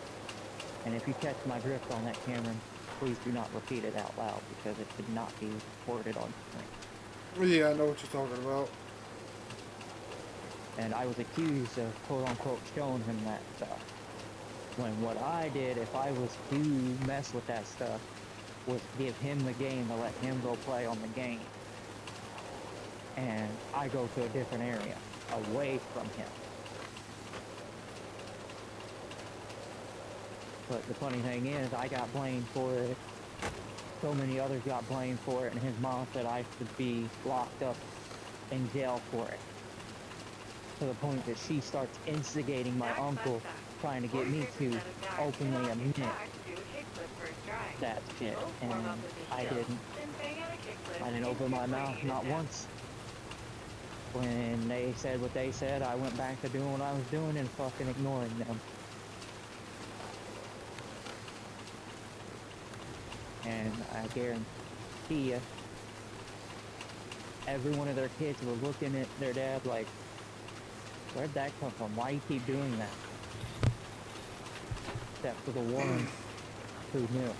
And if you catch my drift on that, Cameron, please do not repeat it out loud, because it should not be worded on screen. Yeah, I know what you're talking about. And I was accused of quote-unquote showing him that stuff. When what I did, if I was to mess with that stuff, was give him the game to let him go play on the game. And I go to a different area, away from him. But the funny thing is, I got blamed for it. So many others got blamed for it, and his mom said I should be locked up in jail for it. To the point that she starts instigating my uncle, trying to get me to openly admit that shit, and I didn't. I didn't open my mouth, not once. When they said what they said, I went back to doing what I was doing and fucking ignoring them. And I guarantee you, every one of their kids were looking at their dad like, where'd that come from? Why you keep doing that? Except for the one who knew.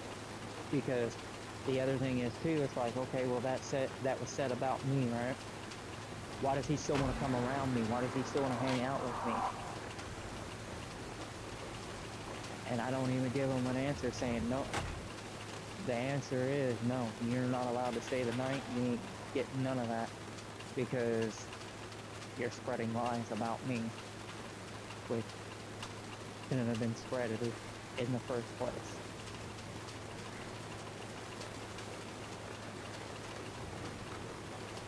Because the other thing is too, it's like, okay, well that was said about me, right? Why does he still want to come around me? Why does he still want to hang out with me? And I don't even give him an answer saying no. The answer is no. You're not allowed to stay the night. You ain't getting none of that, because you're spreading lies about me, which shouldn't have been spread in the first place.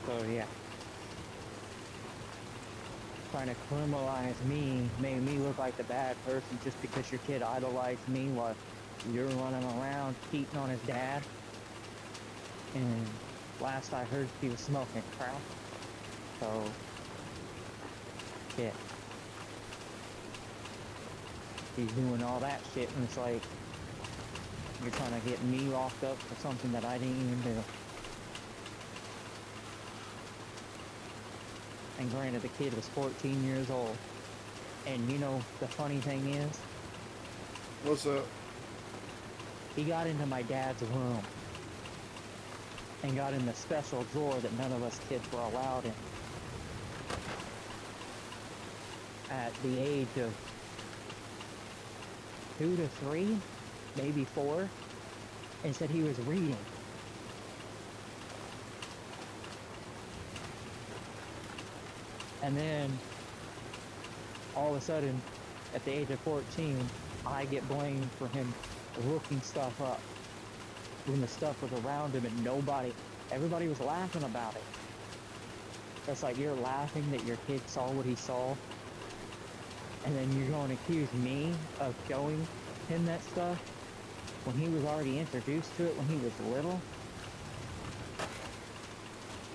So yeah. Trying to criminalize me made me look like the bad person just because your kid idolized me while you're running around cheating on his dad. And last I heard, he was smoking crack. So, shit. He's doing all that shit, and it's like, you're trying to get me locked up for something that I didn't even do. And granted, the kid was 14 years old. And you know, the funny thing is, What's up? he got into my dad's room and got in the special drawer that none of us kids were allowed in. At the age of 2 to 3, maybe 4, and said he was reading. And then all of a sudden, at the age of 14, I get blamed for him looking stuff up when the stuff was around him and everybody was laughing about it. It's like you're laughing that your kid saw what he saw, and then you're going to accuse me of showing him that stuff when he was already introduced to it when he was little.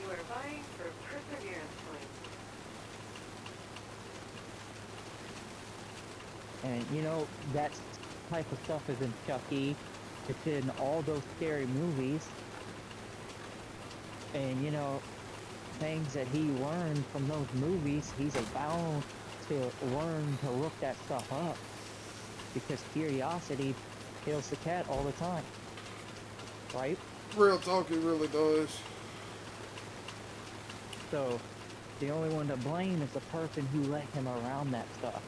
You are vying for perseverance points. And you know, that type of stuff is in Chucky. It's in all those scary movies. And you know, things that he learned from those movies, he's bound to learn to look that stuff up. Because curiosity kills the cat all the time. Right? Real talk, it really does. So, the only one to blame is the person who let him around that stuff.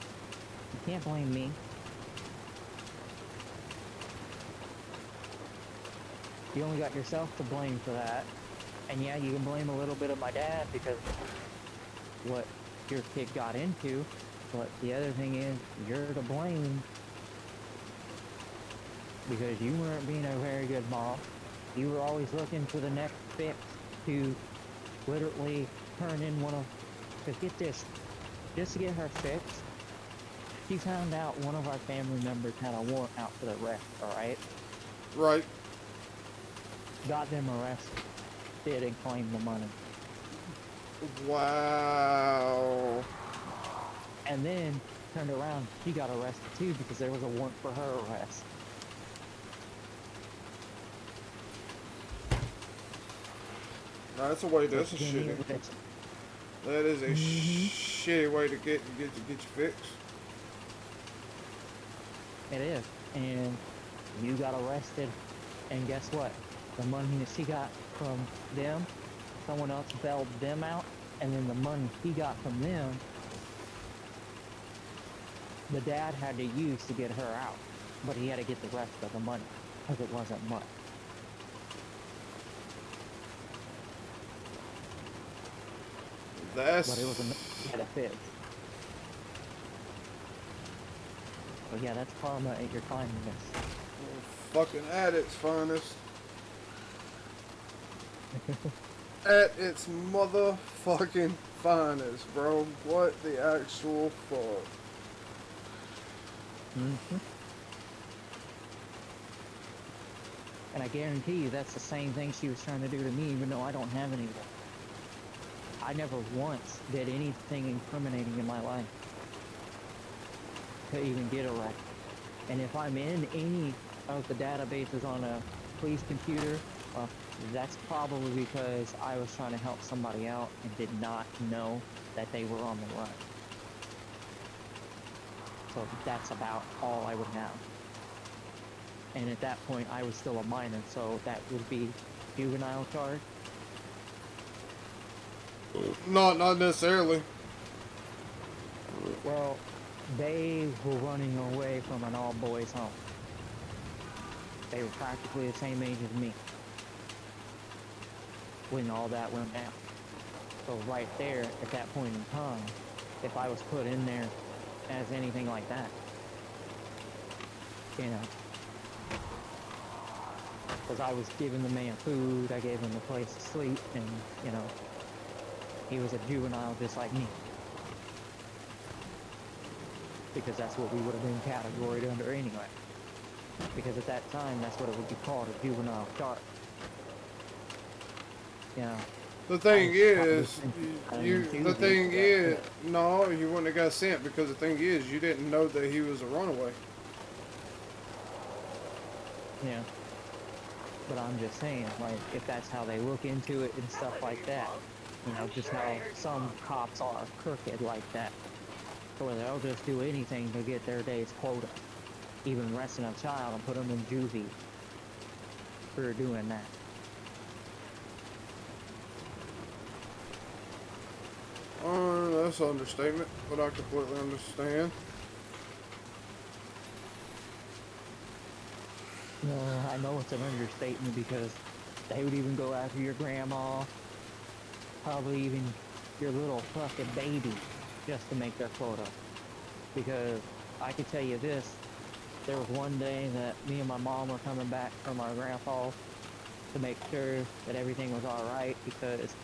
You can't blame me. You only got yourself to blame for that. And yeah, you can blame a little bit of my dad because what your kid got into, but the other thing is, you're to blame because you weren't being a very good mom. You were always looking for the next fix to literally turn in one of, because get this, just to get her fixed, she found out one of our family members had a warrant out for the arrest, alright? Right. Got them arrested, and claimed the money. Wow. And then turned around, she got arrested too because there was a warrant for her arrest. That's a way. That's a Then shitty. That is a shitty way to get you fixed. It is. And you got arrested, and guess what? The money that she got from them, someone else bailed them out, and then the money he got from them, the dad had to use to get her out. But he had to get the rest of the money, because it wasn't much. That's. But it was enough to get a fix. But yeah, that's karma at your kindness. Fucking at its finest. At its motherfucking finest, bro. What the actual fuck? And I guarantee you that's the same thing she was trying to do to me, even though I don't have any. I never once did anything incriminating in my life to even get arrested. And if I'm in any of the databases on a police computer, that's probably because I was trying to help somebody out and did not know that they were on the run. So that's about all I would have. And at that point, I was still a minor, so that would be juvenile charge. Not necessarily. Well, they were running away from an all-boys home. They were practically the same age as me when all that went down. So right there, at that point in time, if I was put in there as anything like that, you know, because I was giving the man food, I gave him a place to sleep, and, you know, he was a juvenile just like me. Because that's what we would have been categorized under anyway. Because at that time, that's what it would be called, a juvenile charge. You know. The thing is, no, you wouldn't have got sent because the thing is, you didn't know that he was a runaway. Yeah. But I'm just saying, like, if that's how they look into it and stuff like that, you know, just how some cops are crooked like that, where they'll just do anything to get their day's quota, even arresting a child and put them in juvie for doing that. That's an understatement, but I completely understand. I know it's an understatement because they would even go after your grandma, probably even your little fucking baby, just to make their quota. because I can tell you this, there was one day that me and my mom were coming back from our grandpa's to make sure that everything was alright, because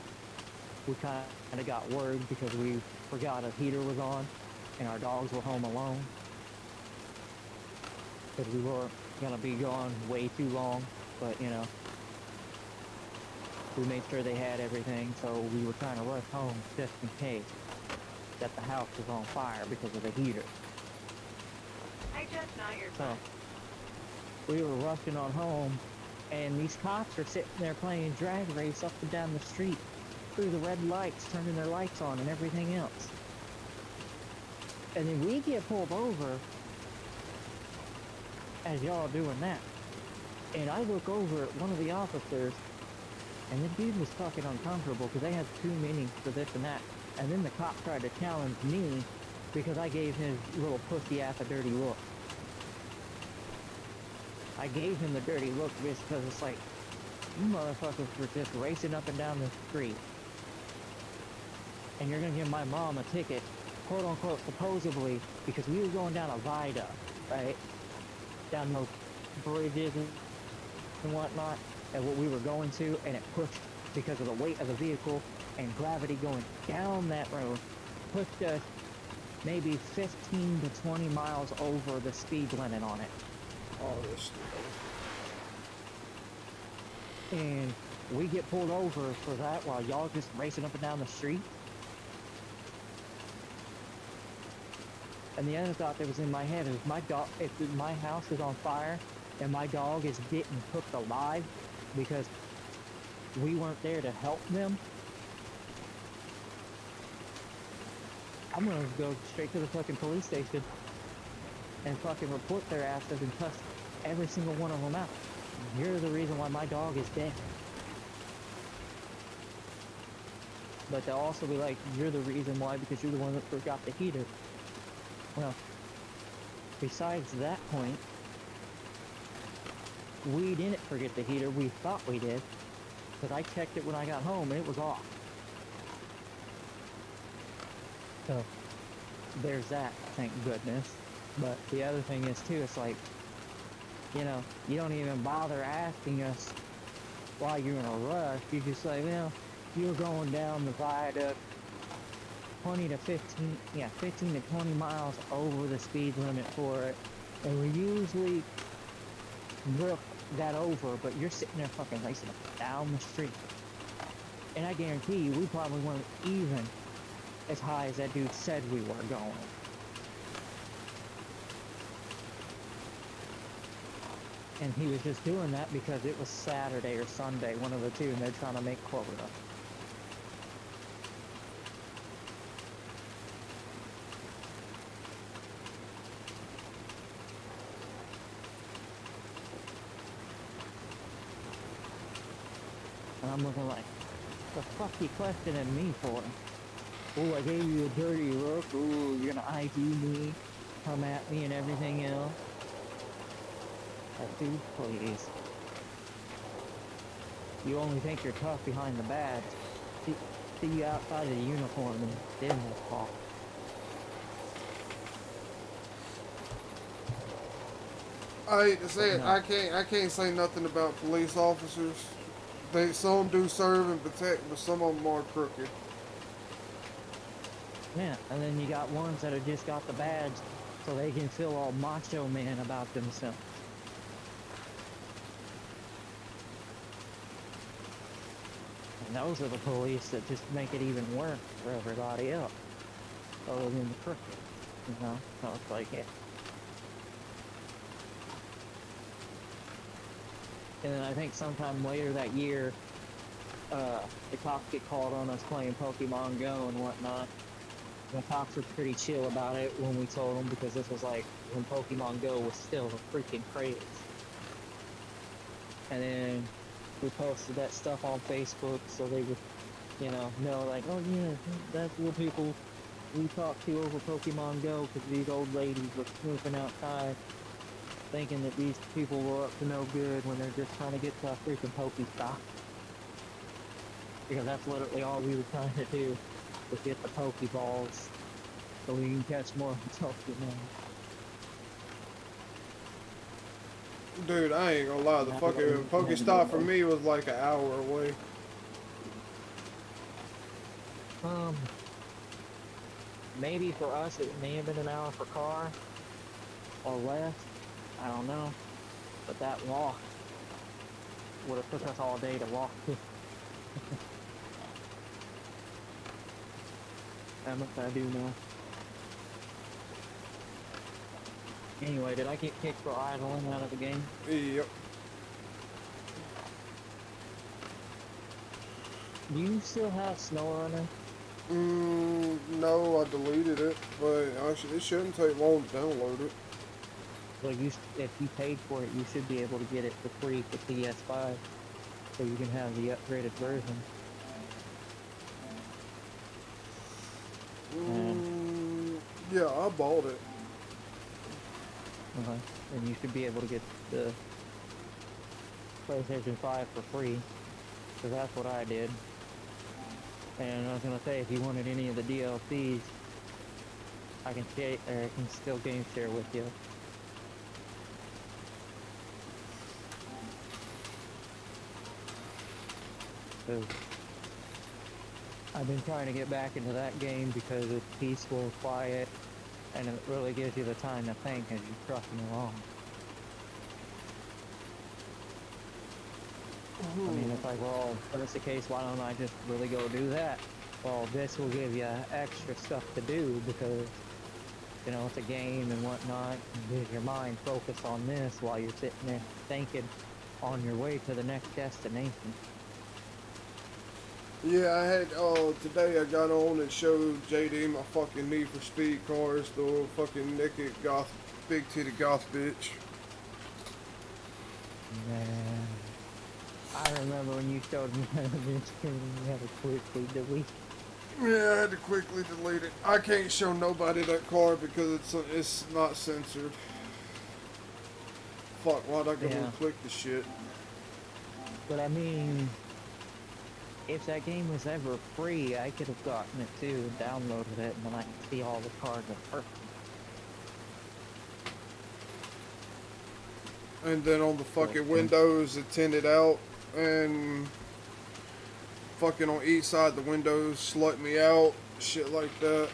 we kind of got worried because we forgot a heater was on and our dogs were home alone, because we were gonna be gone way too long, but you know, we made sure they had everything, so we were trying to rush home just in case that the house was on fire because of the heater. I just not your So we were rushing on home, and these cops are sitting there playing drag race up and down the street through the red lights, turning their lights on and everything else. And then we get pulled over as y'all doing that. And I look over at one of the officers, and the dude was fucking uncomfortable because they had too many for this and that. And then the cop tried to challenge me because I gave his little pussy ass a dirty look. I gave him the dirty look just because it's like, you motherfuckers were just racing up and down the street. And you're gonna give my mom a ticket, quote unquote, supposedly, because we were going down a viaduct, right? Down those bridges and whatnot, and what we were going to, and it pushed because of the weight of the vehicle and gravity going down that road, pushed us maybe 15 to 20 miles over the speed limit on it. All this stuff. And we get pulled over for that while y'all just racing up and down the street. And the other thought that was in my head is my dog, if my house is on fire and my dog is getting cooked alive because we weren't there to help them, I'm gonna go straight to the fucking police station and fucking report their asses and cuss every single one of them out. You're the reason why my dog is dead. But they'll also be like, you're the reason why because you're the one that forgot the heater. Well, besides that point, we didn't forget the heater. We thought we did, because I checked it when I got home and it was off. So, there's that, thank goodness. But the other thing is too, it's like, you know, you don't even bother asking us why you're in a rush. You just say, well, you're going down the viaduct 15 to 20 miles over the speed limit for it. And we usually look that over, but you're sitting there fucking racing up down the street. And I guarantee you, we probably weren't even as high as that dude said we were going. And he was just doing that because it was Saturday or Sunday, one of the two, and they're trying to make quota. And I'm looking like, the fuck you questioning me for? Oh, I gave you a dirty look. Oh, you're gonna ID me, come at me and everything else. Like, dude, please. You only think you're tough behind the badge. See you outside of the uniform and then we'll talk. I hate to say it, No. I can't say nothing about police officers. Some do serve and protect, but some of them are crooked. Yeah, and then you got ones that have just got the badge so they can feel all macho man about themselves. And those are the police that just make it even worse for everybody else, other than the crooked, you know? So it's like, yeah. And then I think sometime later that year, the cops get called on us playing Pokemon Go and whatnot. The cops were pretty chill about it when we told them, because this was like when Pokemon Go was still a freaking craze. And then we posted that stuff on Facebook so they would, you know like, oh yeah, that's what people we talked to over Pokemon Go, because these old ladies were snooping outside thinking that these people were up to no good when they're just trying to get to a freaking Pokestop. Because that's literally all we were trying to do, was get the Pokeballs. so we can catch more Tokyo Dude, I ain't gonna lie. The fucking Pokestop for me was like an hour away. Maybe for us it may have been an hour for car or less. I don't know. But that walk would have took us all day to walk. How much I do know. Anyway, did I get kicked for idling out of the game? Yep. Do you still have SnowRunner? No, I deleted it, but it shouldn't take long to download it. Well, if you paid for it, you should be able to get it for free for PS5, so you can have the upgraded version. Yeah, I bought it. And you should be able to get the PlayStation 5 for free, because that's what I did. And I was gonna say, if you wanted any of the DLCs, I can still game share with you. So I've been trying to get back into that game because it's peaceful, quiet, and it really gives you the time to think as you're trucking along. I mean, it's like, well, if that's the case, why don't I just really go do that? Well, this will give you extra stuff to do because, you know, it's a game and whatnot. And gives your mind focus on this while you're sitting there thinking on your way to the next destination. Yeah, I had, today I got on and showed JD my fucking Need for Speed cars, the old fucking naked goth, big titty goth bitch. Man, I remember when you showed me that screen, you had to quickly delete. Yeah, I had to quickly delete it. I can't show nobody that car because it's not censored. Fuck, why'd I go and click the shit? But I mean, if that game was ever free, I could have gotten it too and downloaded it, and then I could see all the cars in person. And then on the fucking windows, it tinted out, and fucking on each side of the windows, slut me out, shit like that.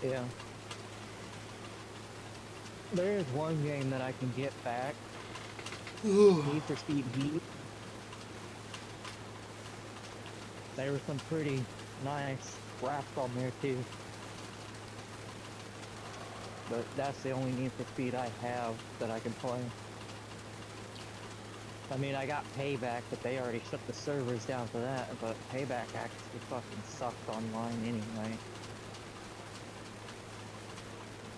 Yeah. There is one game that I can get back. Need for Speed Heat. There were some pretty nice raps on there too. But that's the only Need for Speed I have that I can play. I mean, I got Payback, but they already shut the servers down for that, but Payback actually fucking sucked online anyway.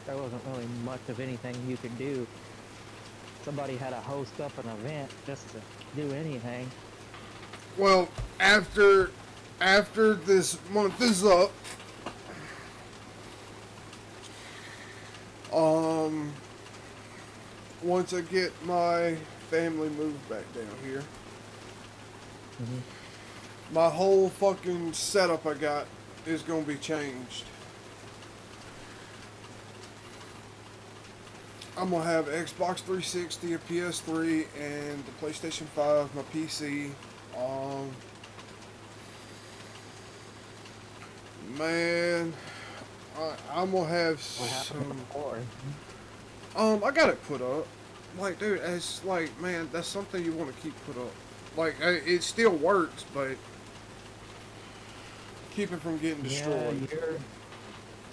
There wasn't really much of anything you could do. Somebody had to host up an event just to do anything. Well, after this month is up, once I get my family moved back down here, my whole fucking setup I got is gonna be changed. I'm gonna have Xbox 360, a PS3, and the PlayStation 5, my PC. Man, I'm gonna have some. I got it put up. Like, dude, it's like, man, that's something you want to keep put up. Like, it still works, but keep it from getting destroyed. Yeah,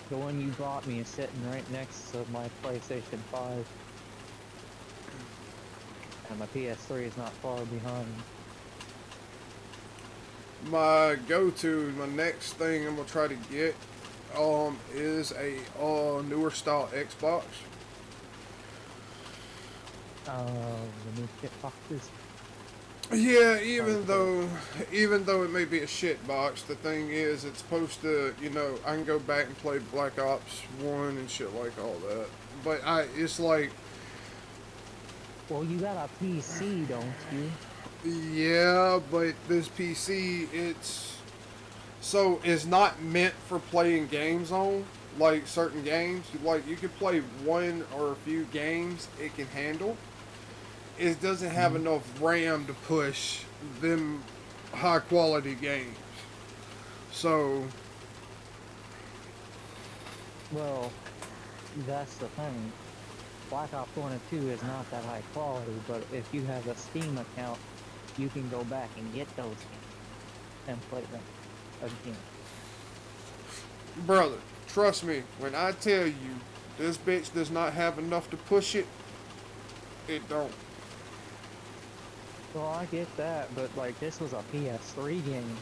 the one you bought me is sitting right next to my PlayStation 5. And my PS3 is not far behind. My go-to, my next thing I'm gonna try to get, is a newer style Xbox. The new shit boxes. Yeah, even though it may be a shit box, the thing is, it's supposed to, you know, I can go back and play Black Ops 1 and shit like all that. But it's like... Well, you got a PC, don't you? Yeah, but this PC, it's So it's not meant for playing games on, like certain games. Like you could play one or a few games it can handle. It doesn't have Mhm. enough RAM to push them high quality games. So Well, that's the thing. Black Ops 1 and 2 is not that high quality, but if you have a Steam account, you can go back and get those games and play them again. brother, trust me, when I tell you this bitch does not have enough to push it, it don't. Well, I get that, but like this was a PS3 game.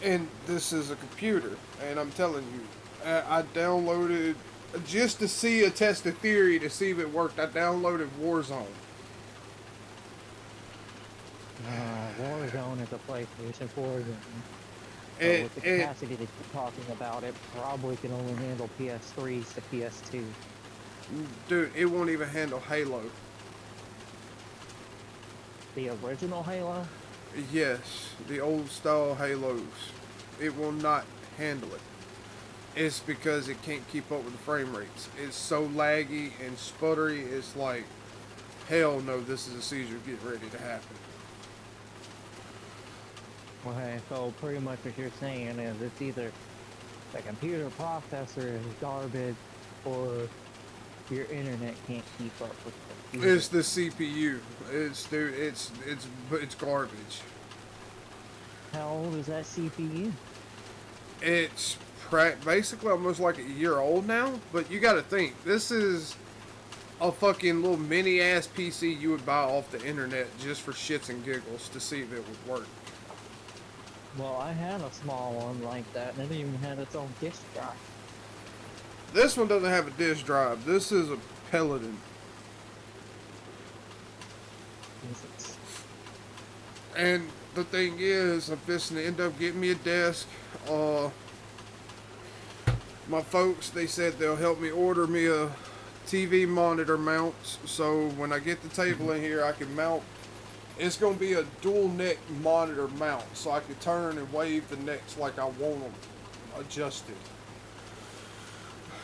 And this is a computer, and I'm telling you, I downloaded just to see a test of theory to see if it worked. I downloaded Warzone. Warzone is a PlayStation 4 game. So And, with the and capacity that you're talking about, it probably can only handle PS3s to PS2. dude, it won't even handle Halo. The original Halo? Yes, the old style Halos. It will not handle it. It's because it can't keep up with the frame rates. It's so laggy and sputtery. It's like, hell no, this is a seizure getting ready to happen. Okay, so pretty much what you're saying is it's either the computer processor is garbage or your internet can't keep up with the computer. It's the CPU. It's dude. It's garbage. How old is that CPU? It's basically almost like a year old now. But you got to think, this is a fucking little mini ass PC you would buy off the internet just for shits and giggles to see if it would work. Well, I had a small one like that, and it even had its own disk drive. This one doesn't have a disk drive. This is a Peloton. It's- And the thing is, I'm just gonna end up getting me a desk. My folks, they said they'll help me order me a TV monitor mount. So when I get the table in here, I can mount. It's gonna be a dual neck monitor mount, so I can turn and wave the necks like I want them adjusted.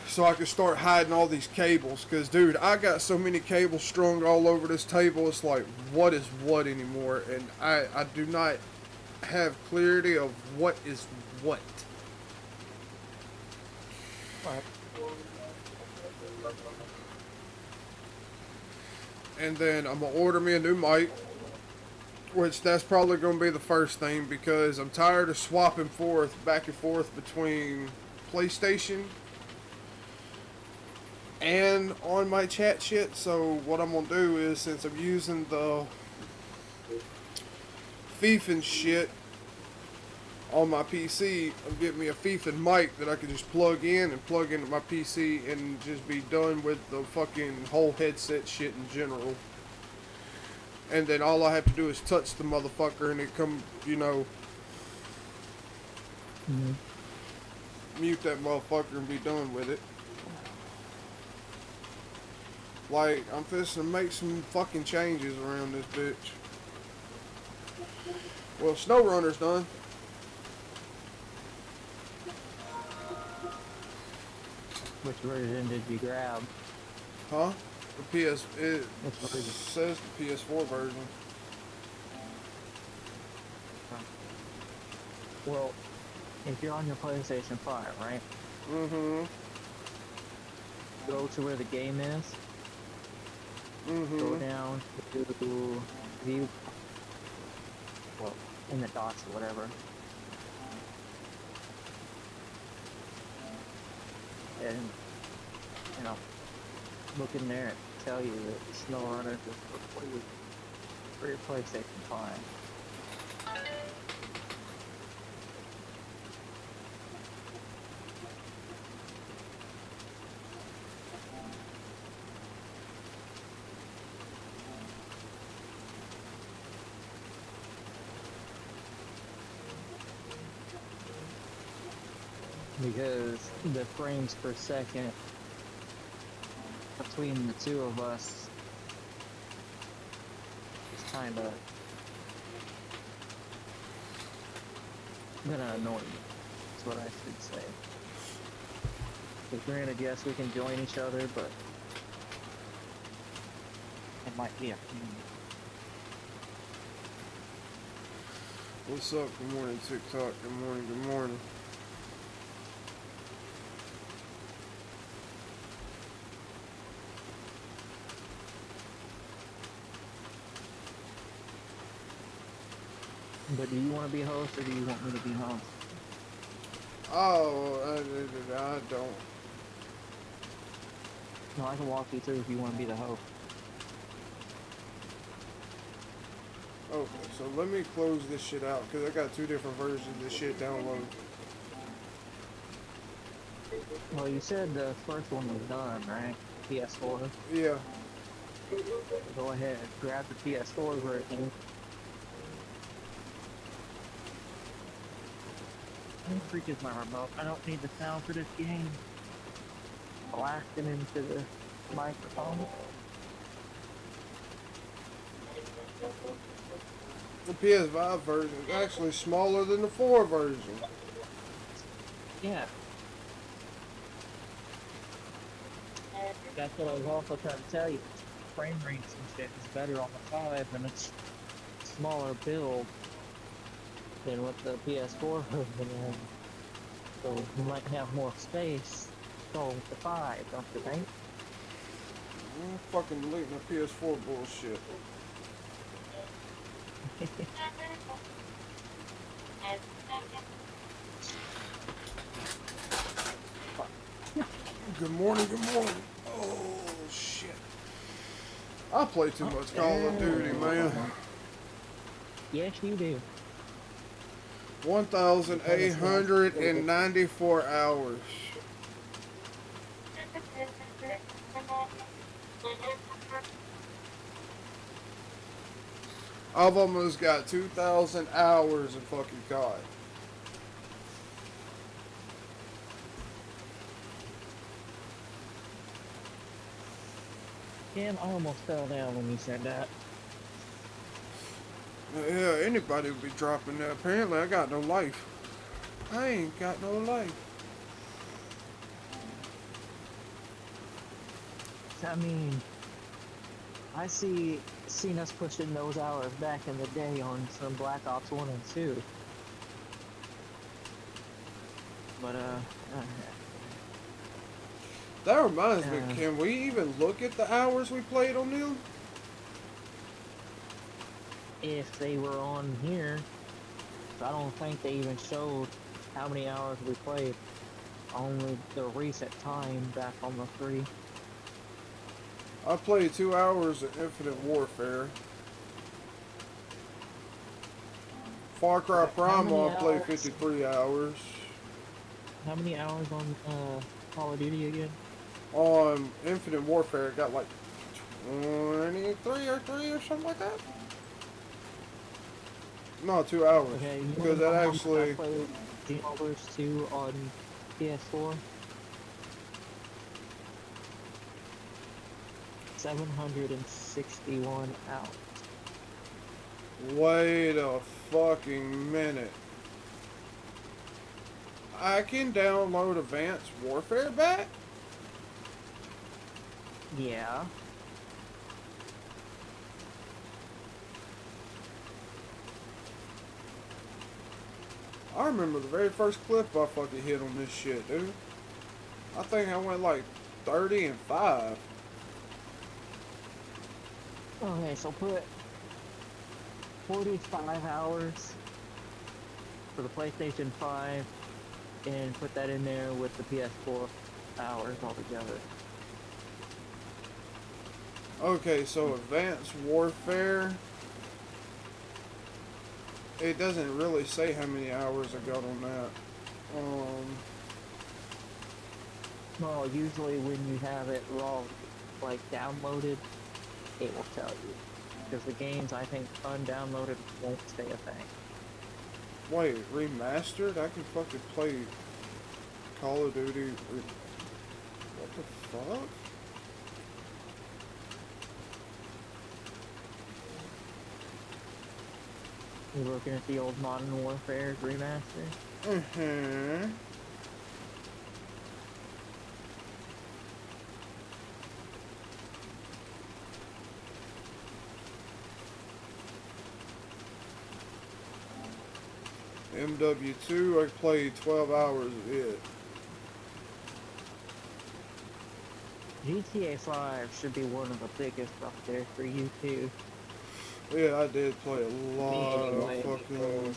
So I can start hiding all these cables. Cause dude, I got so many cables strung all over this table. It's like, what is what anymore? And I do not have clarity of what is what. But And then I'm gonna order me a new mic, which that's probably gonna be the first thing because I'm tired of swapping back and forth between PlayStation and on my chat shit. So what I'm gonna do is, since I'm using the FIFA and shit on my PC, I'm getting me a FIFA mic that I can just plug in and plug into my PC and just be done with the fucking whole headset shit in general. And then all I have to do is touch the motherfucker and it come, mute that motherfucker and be done with it. Like, I'm fixing to make some fucking changes around this bitch. Well, SnowRunner's done. which version did you grab? Huh? The PS, it Which version? says the PS4 version. Well, if you're on your PlayStation 5, right? Mm-hmm. Go to where the game is. Go Mm-hmm. down to view, well, in the dots or whatever. And, look in there and tell you that SnowRunner is for your PlayStation 5. Because the frames per second between the two of us is kind of gonna annoy me. That's what I should say. Because granted, yes, we can join each other, but it might be a pain. What's up? Good morning, TikTok. Good morning, good morning. But do you want to be host or do you want me to be host? Oh, I don't. No, I can walk you through if you want to be the host. Okay, so let me close this shit out because I got two different versions of this shit downloaded. Well, you said the first one was done, right? PS4. Yeah. Go ahead, grab the PS4 version. How freak is my remote? I don't need the sound for this game. Blasting into the microphone. The PS5 version is actually smaller than the 4 version. Yeah. That's what I was also trying to tell you. Frame rates and shit is better on the 5 and it's smaller build than what the PS4 version is. So you might have more space going with the 5, don't you think? I'm fucking deleting the PS4 bullshit. Good morning, good morning. Oh, shit. I play too much Call of Duty, man. Yes, you do. 1,894 hours. I've almost got 2,000 hours of fucking COD. Damn, I almost fell down when you said that. Yeah, anybody would be dropping that. Apparently, I got no life. I ain't got no life. I mean, I seen us pushing those hours back in the day on some Black Ops 1 and 2. But, That reminds me, can we even look at the hours we played on them? if they were on here, I don't think they even showed how many hours we played. Only the recent time back on the 3. I played 2 hours of Infinite Warfare. Far Cry Primal, I played 53 hours. How many hours on Call of Duty again? On Infinite Warfare, it got like 23 or 3 or something like that. No, 2 hours. Okay, Because that actually... I played Xenoverse 2 on PS4. 761 hours. Wait a fucking minute. I can download Advanced Warfare back? Yeah. I remember the very first clip I fucking hit on this shit, dude. I think I went like 30 and 5. Okay, so put 45 hours for the PlayStation 5 and put that in there with the PS4 hours altogether. Okay, so Advanced Warfare, it doesn't really say how many hours I got on that. Well, usually when you have it raw, like downloaded, it will tell you. Because the games, I think, undownloaded won't stay a thing. Wait, remastered? I can fucking play Call of Duty. What the fuck? You're looking at the old Modern Warfare remaster? Mm-hmm. MW2, I played 12 hours of it. GTA 5 should be one of the biggest up there for you too. Yeah, I did play a lot of Anyway, fucking...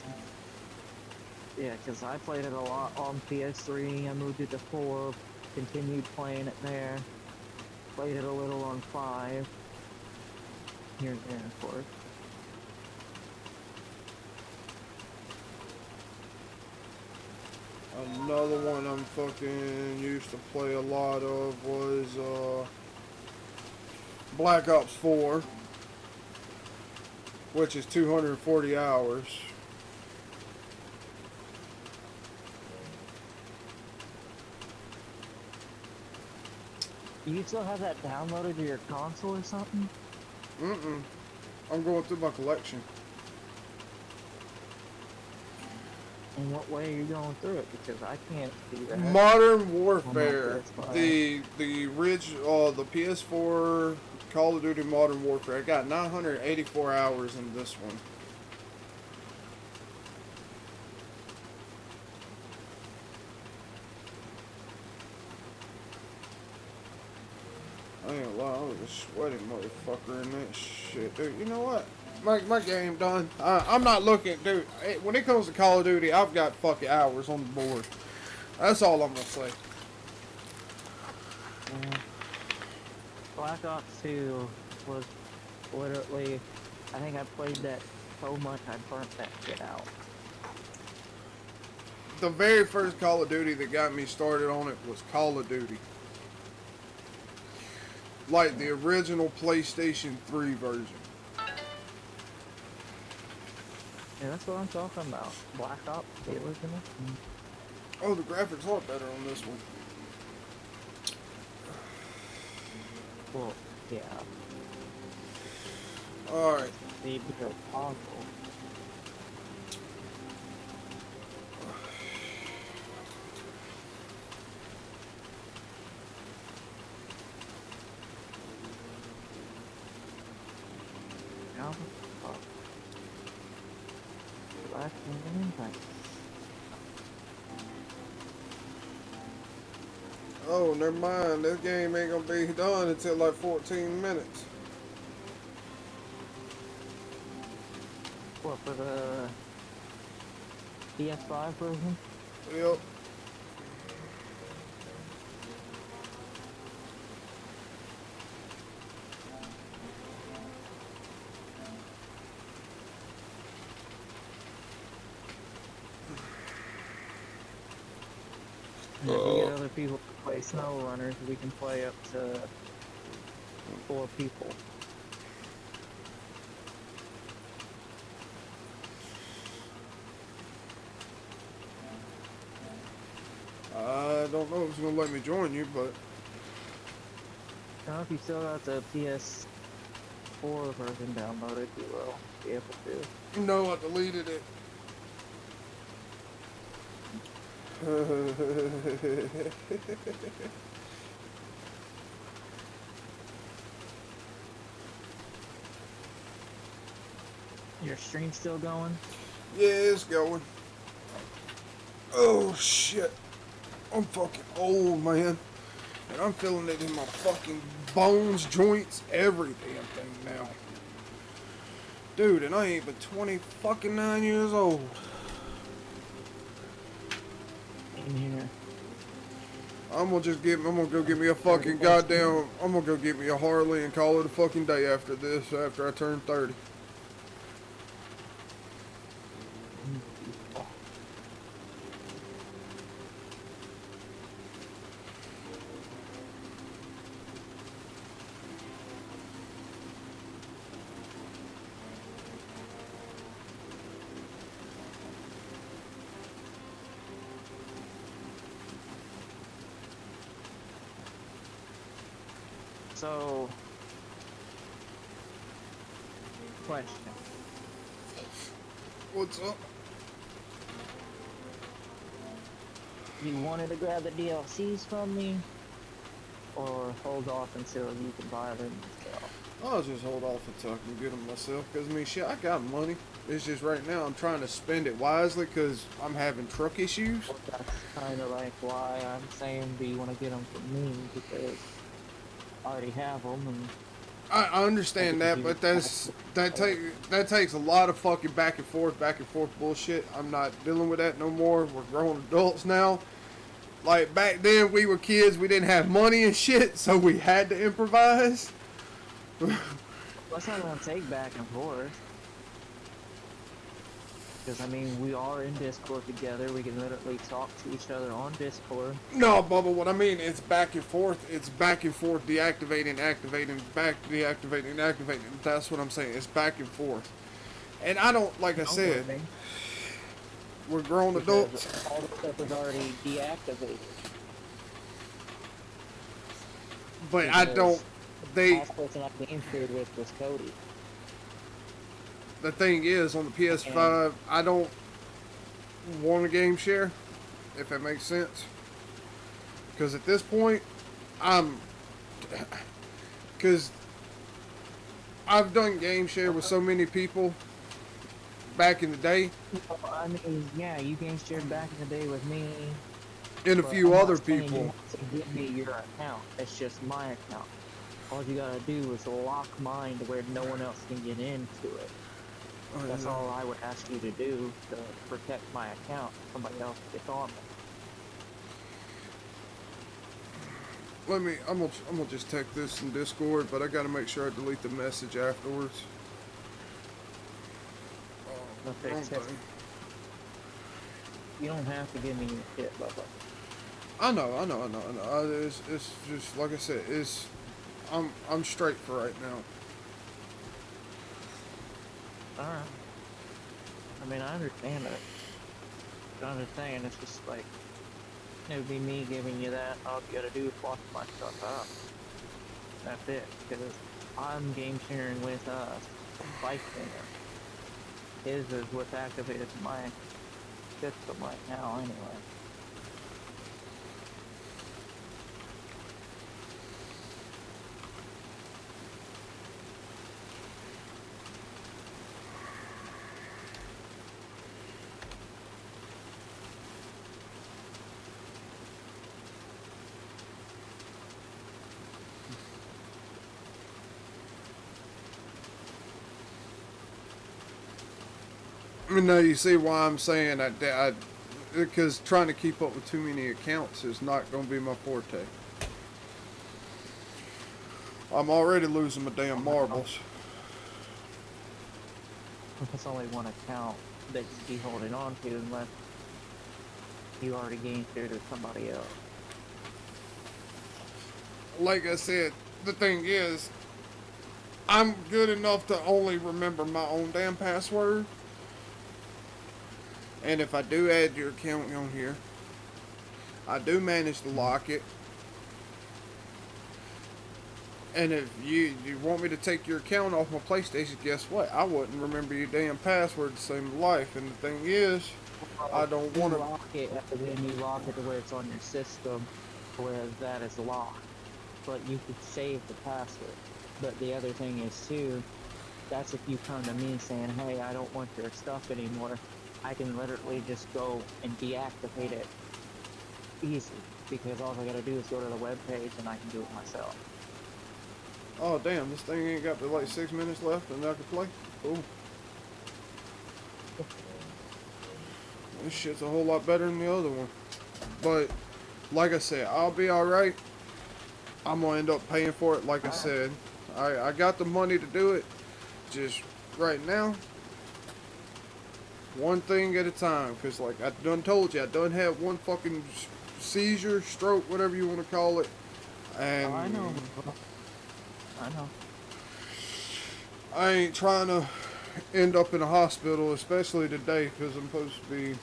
yeah, because I played it a lot on PS3, I moved it to 4, continued playing it there, played it a little on 5, here and there, of course. Another one I'm fucking used to play a lot of was Black Ops 4, which is 240 hours. Do you still have that downloaded to your console or something? Mm-mm. I'm going through my collection. In what way are you going through it? Because I can't see that. Modern Warfare, PS5. the original, the PS4 Call of Duty Modern Warfare. I got 984 hours in this one. I ain't gonna lie, I was a sweaty motherfucker in that shit, dude. You know what? My game done. I'm not looking, dude. When it comes to Call of Duty, I've got fucking hours on the board. That's all I'm gonna say. Black Ops 2 was literally, I think I played that so much I burnt that shit out. The very first Call of Duty that got me started on it was Call of Duty. Like the original PlayStation 3 version. Yeah, that's what I'm talking about. Black Ops, the original. Oh, the graphics are better on this one. Well, yeah. Alright. The bigger console. Now, Black Impact. Oh, never mind. This game ain't gonna be done until like 14 minutes. What, for the PS5 version? Yep. And if we get other people to play Snow Runners, we can play up to 4 people. I don't know if it's gonna let me join you, but Now, if you still got the PS4 version downloaded, you will be able to. no, I deleted it. Your stream still going? Yeah, it's going. Oh shit. I'm fucking old, man. And I'm feeling it in my fucking bones, joints, every damn thing now. Dude, and I ain't but 29 years old. In here. I'm gonna go get me a fucking goddamn, I'm gonna go get me a Harley and call it a fucking day after this, after I turn 30. So, question. What's up? You wanted to grab the DLCs from me, or hold off until you can buy them yourself? I'll just hold off until I can get them myself. Because, I mean, shit, I got money. It's just right now I'm trying to spend it wisely because I'm having truck issues. Well, that's kind of like why I'm saying, do you want to get them from me? Because I already have them, and I understand that, but that takes a lot of fucking back and forth bullshit. I'm not dealing with that no more. We're grown adults now. Like back then, we were kids. We didn't have money and shit, so we had to improvise. let's not gonna take back and forth. Because, I mean, we are in Discord together. We can literally talk to each other on Discord. No, Bubba, what I mean, it's back and forth. It's back and forth, deactivating, activating, back, deactivating, activating. That's what I'm saying. It's back and forth. And I don't, like I said, we're grown adults. All the stuff is already deactivated. But I don't, The last person I game shared with was Cody. the thing is, on the PS5, I don't want a game share, if that makes sense. Because at this point, because I've done game share with so many people back in the day, I mean, yeah, you game shared back in the day with me. and a but few I'm other not saying people. You have to give me your account. It's just my account. All you gotta do is lock mine to where no one else can get into it. That's all I would ask you to do to protect my account. Somebody else gets on it. I'm gonna just text this in Discord, but I gotta make sure I delete the message afterwards. Okay, Wrong text. thing. You don't have to give me your shit, Bubba. I know. It's just like I said. I'm straight for right now. Alright. I mean, I understand it. But I'm just saying, it's just like, it would be me giving you that. All you gotta do is watch my stuff up. That's it. Because I'm game sharing with Bystander. His is what's activated to my system right now, anyway. Now you see why I'm saying because trying to keep up with too many accounts is not going to be my forte. I'm already losing my damn marbles. That's only one account that you'd be holding on to unless you already game shared with somebody else. Like I said, the thing is, I'm good enough to only remember my own damn password. And if I do add your account on here, I do manage to lock it. And if you want me to take your account off my PlayStation, guess what? I wouldn't remember your damn password to save my life. And the thing is, I don't want to lock it, and then you lock it to where it's on your system, where that is locked. But you could save the password. But the other thing is too, that's if you come to me saying, hey, I don't want your stuff anymore. I can literally just go and deactivate it easy, because all I gotta do is go to the web page and I can do it myself. Oh damn, this thing ain't got but like 6 minutes left and I can play? Cool. This shit's a whole lot better than the other one. But, like I said, I'll be alright. I'm gonna end up paying for it, like I said. I got the money to do it. Just, right now, one thing at a time. Because, like I done told you, I done had one fucking seizure, stroke, whatever you want to call it. And I know. I know. I ain't trying to end up in a hospital, especially today, because I'm supposed to be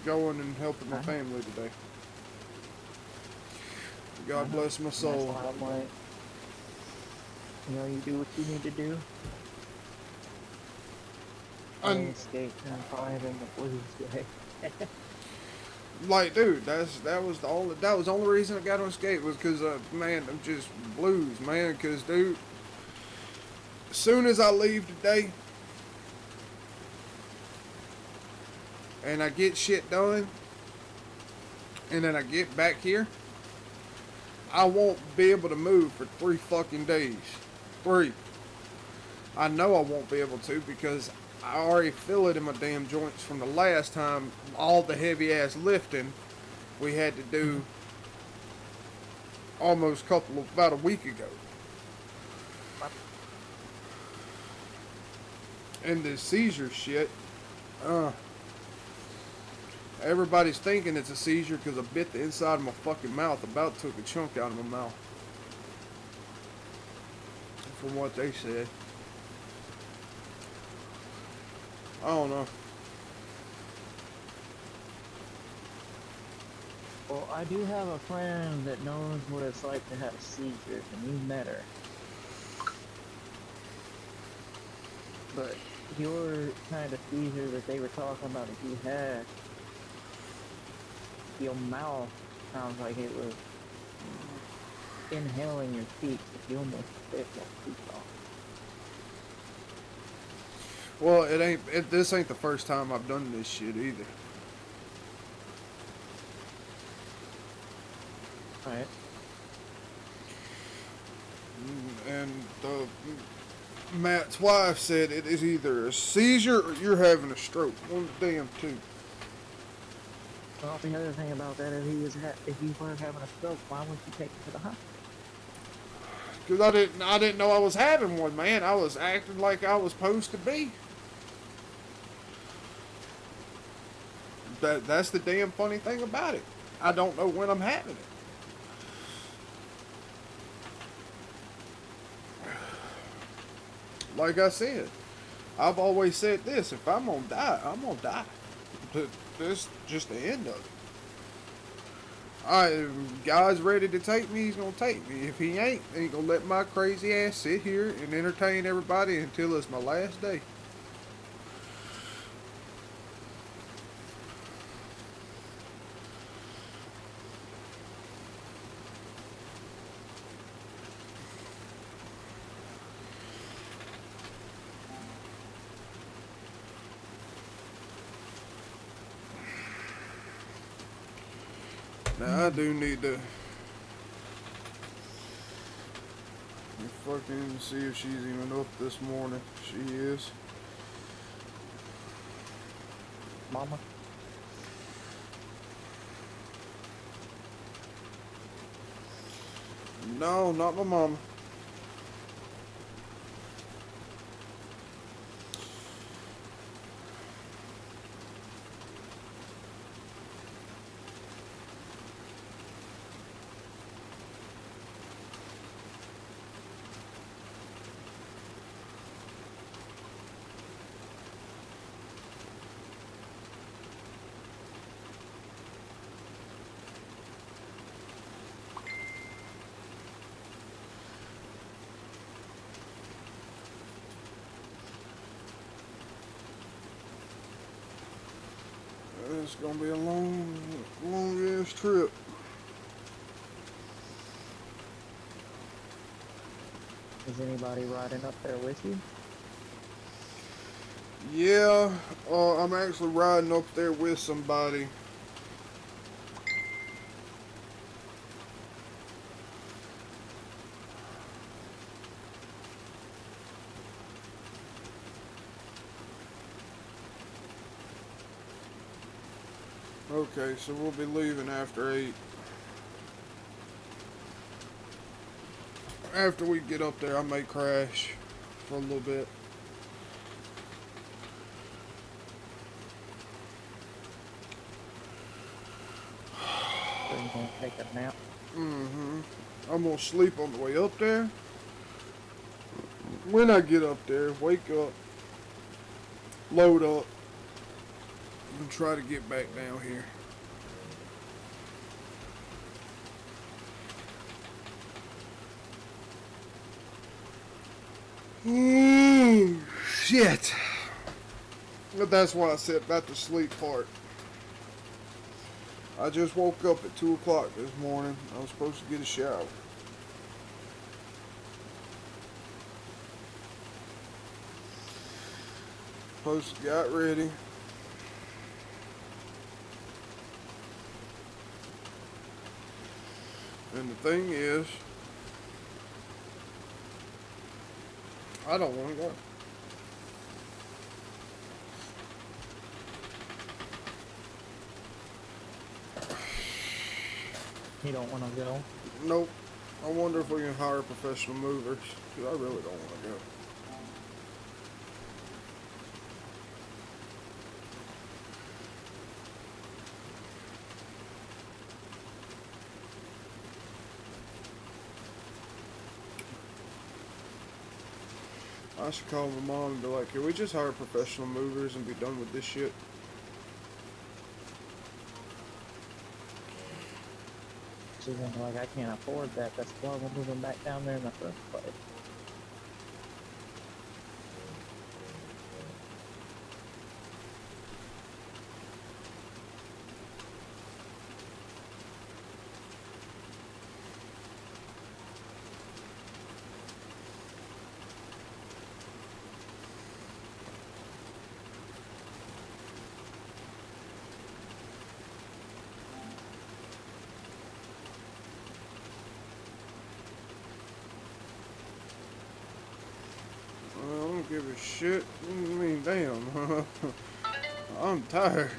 going and helping my family today. God bless my soul. That's why I'm like, you know, you do what you need to do. I And escaped turn 5 in the blues way. like, dude, that was the only reason I got on skate was because man, I'm just blues, man. Because dude, as soon as I leave today and I get shit done, and then I get back here, I won't be able to move for 3 fucking days. 3. I know I won't be able to because I already feel it in my damn joints from the last time, all the heavy ass lifting we had to do almost about a week ago. And the seizure shit, everybody's thinking it's a seizure because I bit the inside of my fucking mouth, about took a chunk out of my mouth. From what they said. I don't know. Well, I do have a friend that knows what it's like to have seizures, and you met her. But your kind of seizure that they were talking about that you had, your mouth sounds like it was inhaling your cheeks if you almost spit your teeth off. Well, this ain't the first time I've done this shit either. Right. And Matt's wife said it is either a seizure or you're having a stroke. One of the damn two. Well, the other thing about that is if you were having a stroke, why would you take it to the hospital? Because I didn't know I was having one, man. I was acting like I was supposed to be. That's the damn funny thing about it. I don't know when I'm having it. Like I said, I've always said this: if I'm gonna die, I'm gonna die. This just the end of it. Alright, if guy's ready to take me, he's gonna take me. If he ain't gonna let my crazy ass sit here and entertain everybody until it's my last day. Now I do need to fucking see if she's even up this morning. She is. Mama? No, not my mama. It's gonna be a long ass trip. Is anybody riding up there with you? Yeah, I'm actually riding up there with somebody. Okay, so we'll be leaving after 8. After we get up there, I may crash for a little bit. Or are you gonna take a nap? I'm gonna sleep on the way up there. When I get up there, wake up, load up, and try to get back down here. Shit. But that's what I said about the sleep part. I just woke up at 2 o'clock this morning. I was supposed to get a shower. Supposed to got ready. And the thing is, I don't want to go. You don't want to go? Nope. I wonder if we can hire professional movers. Because I really don't want to go. I should call my mom and be like, can we just hire professional movers and be done with this shit? She's gonna be like, I can't afford that. That's why we're moving back down there in the first place. I don't give a shit. I mean, damn. I'm tired.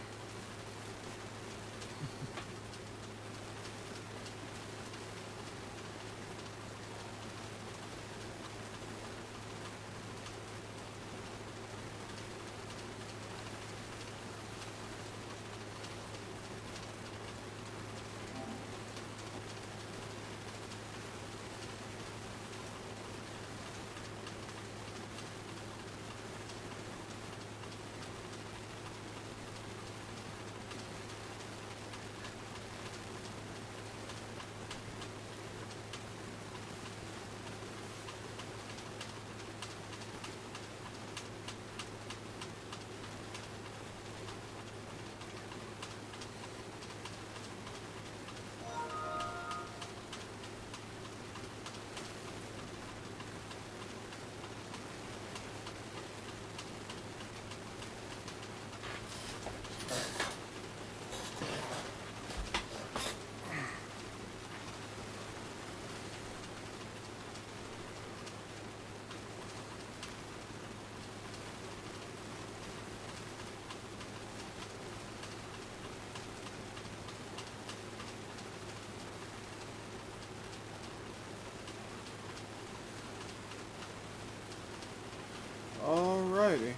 Alrighty.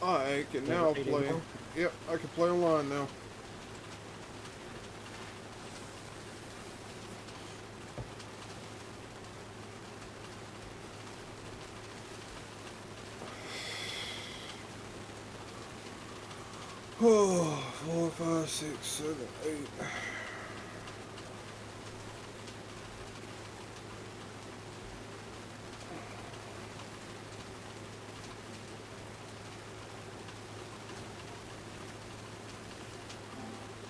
I can now play. Yep, I can play online now. Oh, 4, 5, 6, 7, 8.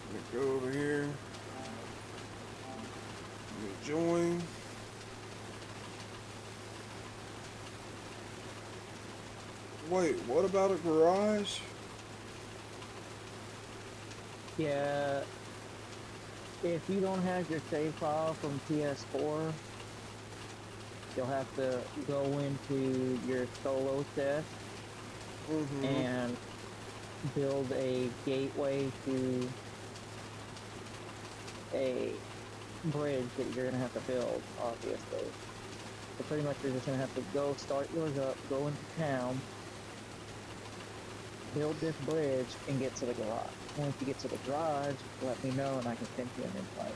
Let me go over here. Let me join. Wait, what about a garage? Yeah, if you don't have your save file from PS4, you'll have to go into your solo test and build a gateway to a bridge that you're going to have to build, obviously. So pretty much you're just going to have to go start yours up, go into town, build this bridge, and get to the garage. Once you get to the garage, let me know and I can send you an invite.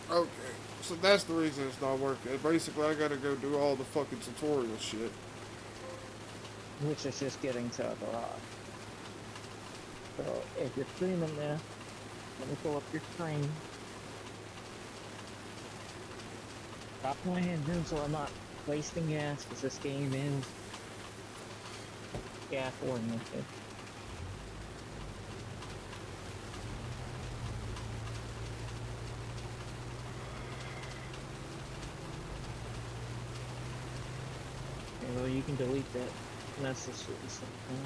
Okay, so that's the reason it's not working. Basically, I gotta go do all the fucking tutorial shit. which is just getting to a garage. So if you're streaming this, let me pull up your screen. Stop playing Zoom so I'm not wasting gas, because this game is gas oriented. Okay, well, you can delete that message that you sent me.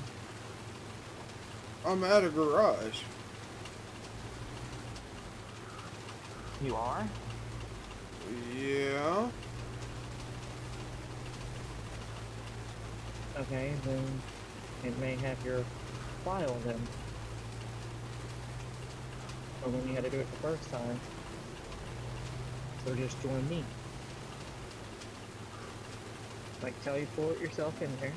I'm at a garage. You are? Yeah. Okay, then it may have your file then. Or when you had to do it the first time. So just join me. Like, teleport yourself in there.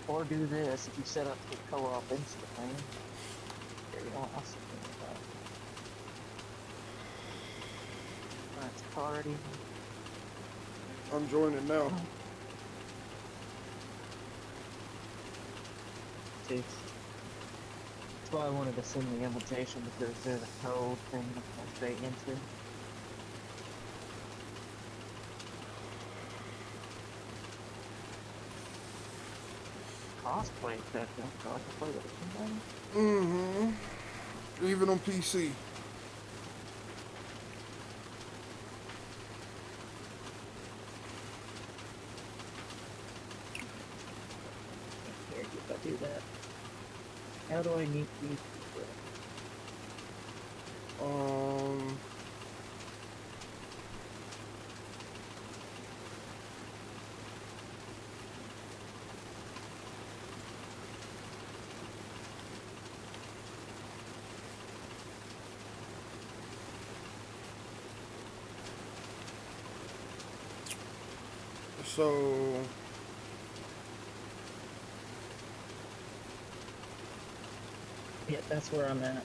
Or do this if you set up the co-op instantly. There you go, I'll set it up. That's party. I'm joining now. See, that's why I wanted to send the invitation, because there's a code thing that I say into. Crossplay session, so I can play with somebody. Even on PC. Here, if I do that. How do I meet these people? So Yeah, that's where I'm at.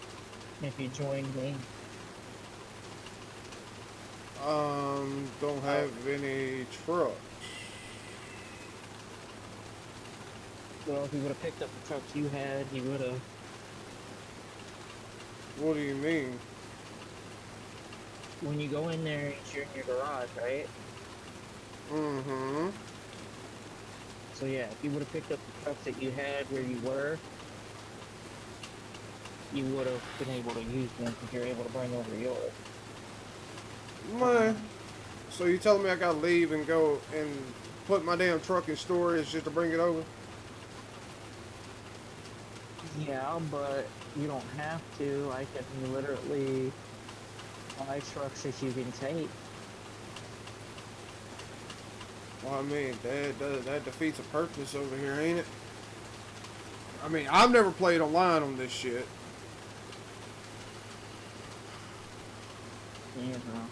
If you join me. don't have any trucks. Well, if you would have picked up the trucks you had, you would have. What do you mean? When you go in there, you're in your garage, right? So yeah, if you would have picked up the trucks that you had where you were, you would have been able to use them because you're able to bring over yours. Man. So you telling me I gotta leave and go and put my damn truck in storage just to bring it over? Yeah, but you don't have to. I can literally buy trucks that you can take. Well, I mean, that defeats a purpose over here, ain't it? I mean, I've never played online on this shit. You know.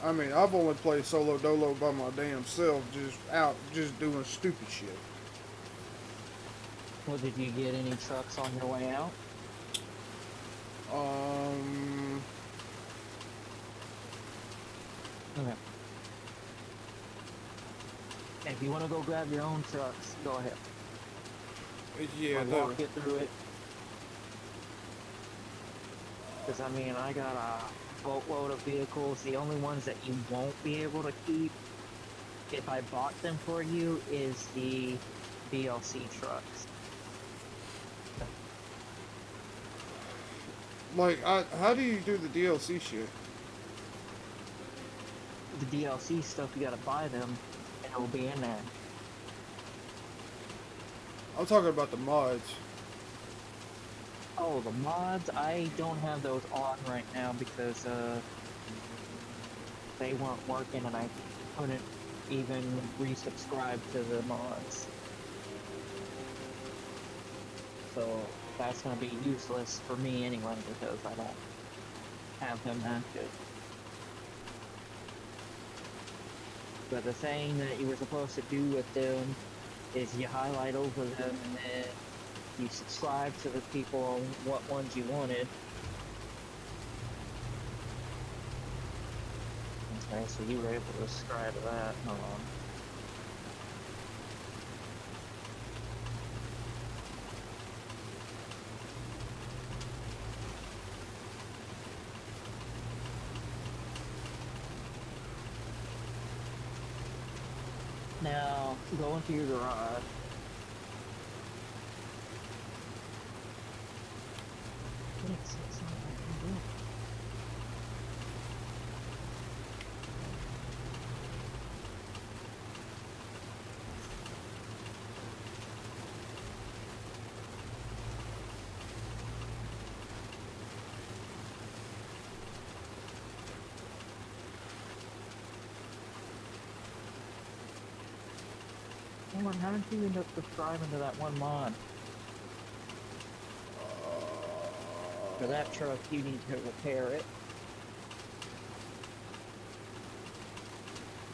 I mean, I've only played solo dolo by my damn self, just doing stupid shit. Well, did you get any trucks on your way out? Okay. If you want to go grab your own trucks, go ahead. Yeah, I'll walk you through it. Because, I mean, I got a boatload of vehicles. The only ones that you won't be able to keep, if I bought them for you, is the DLC trucks. Like, how do you do the DLC shit? The DLC stuff, you gotta buy them, and it'll be in there. I'm talking about the mods. Oh, the mods, I don't have those on right now because they weren't working and I couldn't even resubscribe to the mods. So that's gonna be useless for me anyway because I don't have them active. But the thing that you were supposed to do with them is you highlight over them and then You subscribe to the people on what ones you wanted. Okay, so you were able to subscribe to that. Hold on. Now, go into your garage. It's not like Cameron, how did you end up subscribing to that one mod? For that truck, you need to repair it.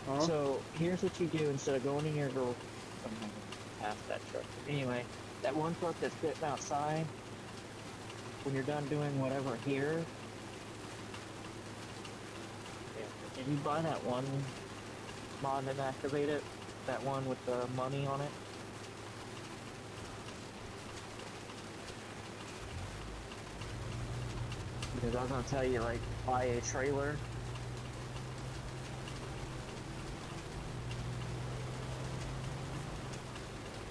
Huh? So, here's what you do instead of going in your girl. I'm not gonna pass that truck. Anyway, that one truck that's sitting outside, when you're done doing whatever here, did you buy that one mod and activate it? That one with the money on it? Because I was gonna tell you, like, buy a trailer.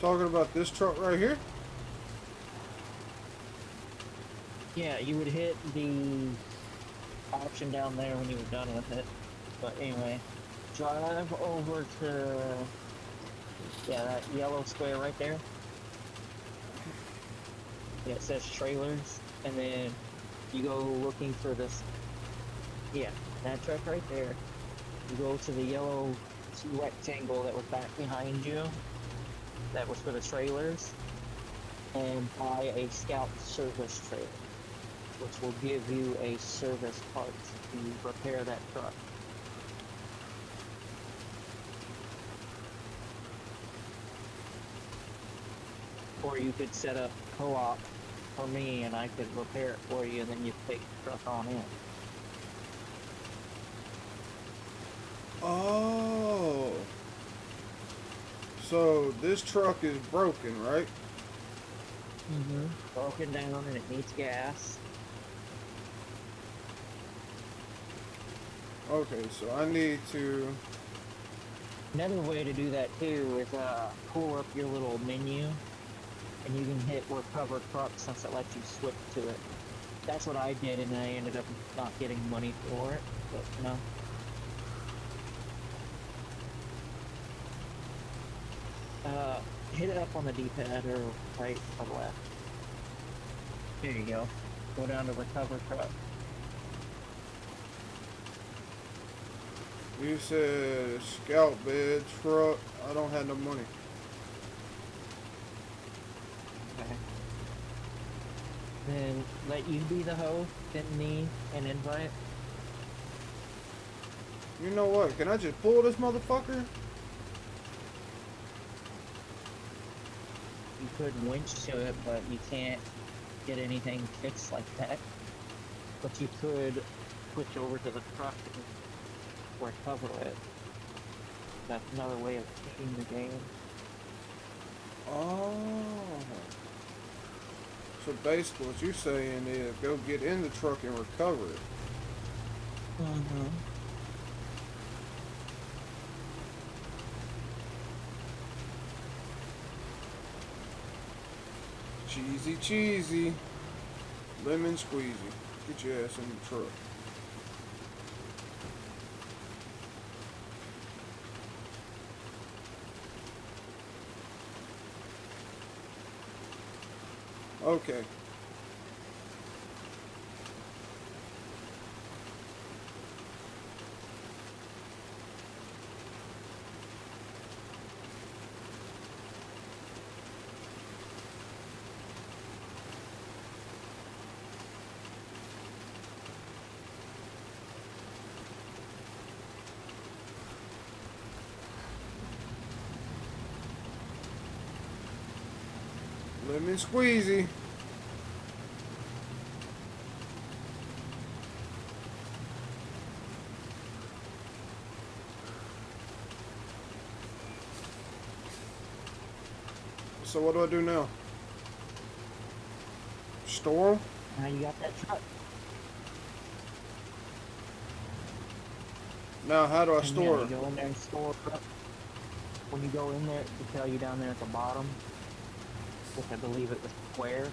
Talking about this truck right here? Yeah, you would hit the option down there when you were done with it. But anyway, drive over to, yeah, that yellow square right there. Yeah, it says trailers, and then you go looking for this, yeah, that truck right there. You go to the yellow rectangle that was back behind you, that was for the trailers, and buy a Scout service trailer, which will give you a service part to repair that truck. Or you could set up co-op for me and I could repair it for you and then you take the truck on in. Oh. So this truck is broken, right? Mm-hmm. Broken down and it needs gas. Okay, so I need to... Another way to do that too is pull up your little menu and you can hit recover truck since it lets you switch to it. That's what I did and I ended up not getting money for it, but you know. Hit it up on the D-pad or right or left. There you go. Go down to recover truck. You said scout bed truck. I don't have no money. Okay. Then let you be the host, send me an invite. You know what? Can I just pull this motherfucker? You could winch to it, but you can't get anything fixed like that. But you could switch over to the truck and recover it. That's another way of playing the game. Oh. So basically what you're saying is go get in the truck and recover it. Mm-hmm. Cheesy, cheesy. Lemon squeezy. Get your ass in the truck. Okay. Lemon squeezy. So what do I do now? Store 'em? Now you got that truck. Now how do I And yeah, store you it? go in there and store it up. When you go in there, it will tell you down there at the bottom, which I believe it was square.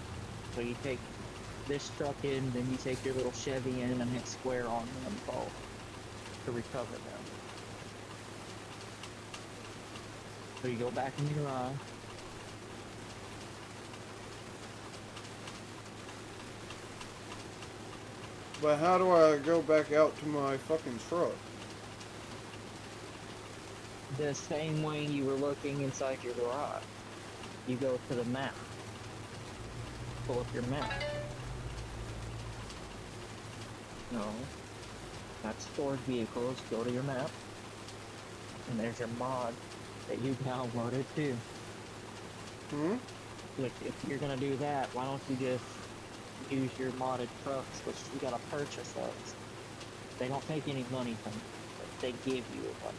So you take this truck in, then you take your little Chevy in and hit square on the info to recover them. So you go back in your garage. But how do I go back out to my fucking truck? The same way you were looking inside your garage. You go to the map. Pull up your map. No. That's stored vehicles. Go to your map. And there's your mod that you downloaded too. Hmm? Which, if you're gonna do that, why don't you just use your modded trucks, which you gotta purchase those. They don't take any money from you, but they give you a bunch.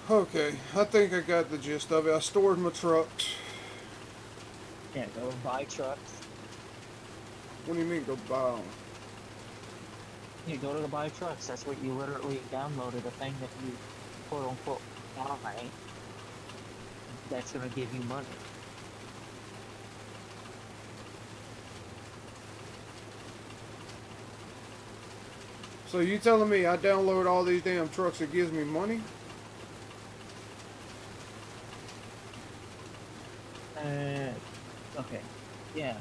Okay, I think I got the gist of it. I stored my trucks. Yeah, go buy trucks. What do you mean go buy them? You go to the buy trucks. That's what you literally downloaded, a thing that you quote unquote buy. That's gonna give you money. So you telling me I download all these damn trucks, it gives me money? Okay. Yeah.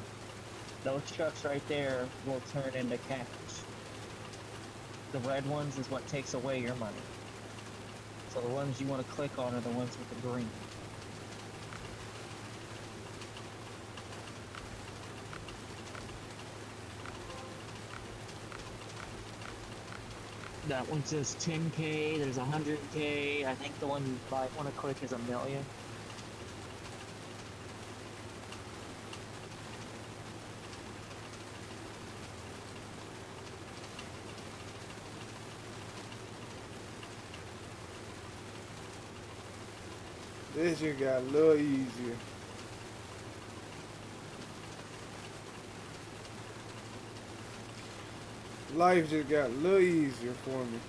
Those trucks right there will turn into cash. The red ones is what takes away your money. So the ones you want to click on are the ones with the green. That one says 10K, there's 100K. I think the one you might want to click is 1,000,000. This just got a little easier. Life just got a little easier for me.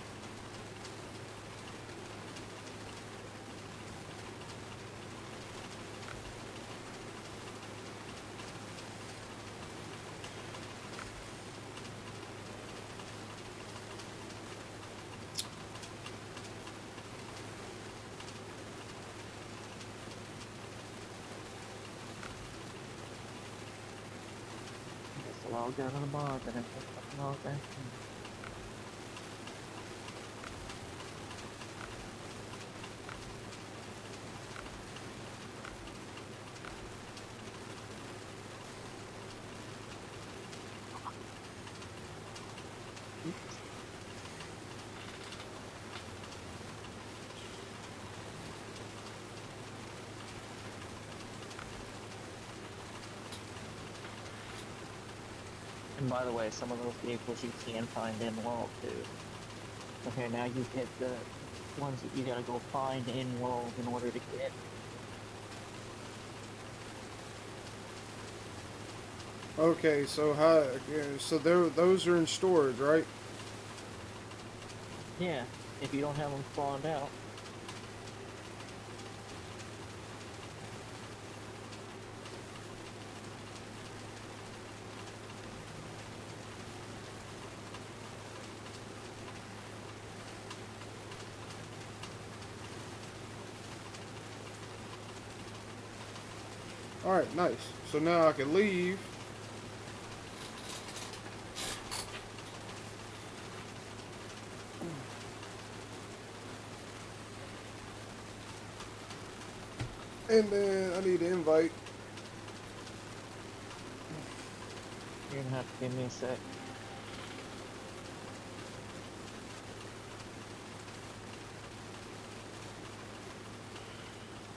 Just log down on the mod, and I just log back in. And by the way, some of those vehicles you can find in world too. Okay, now you hit the ones that you gotta go find in world in order to get. Okay, so how? So those are in storage, right? Yeah, if you don't have them spawned out. All right, nice. So now I can leave. And then I need to invite. You're gonna have to give me a sec.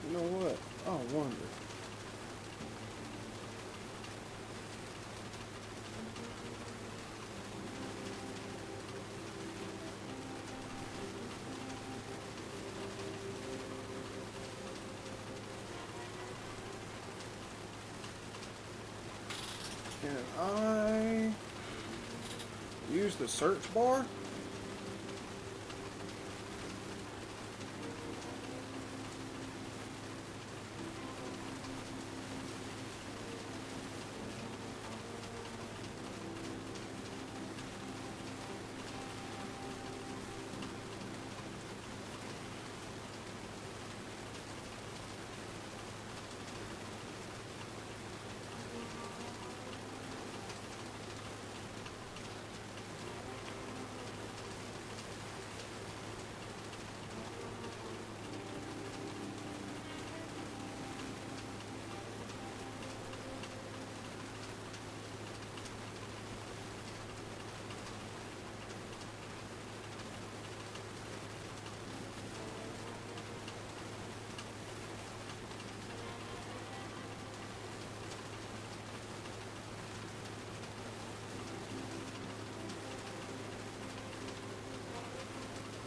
You know what? I wonder. Can I use the search bar?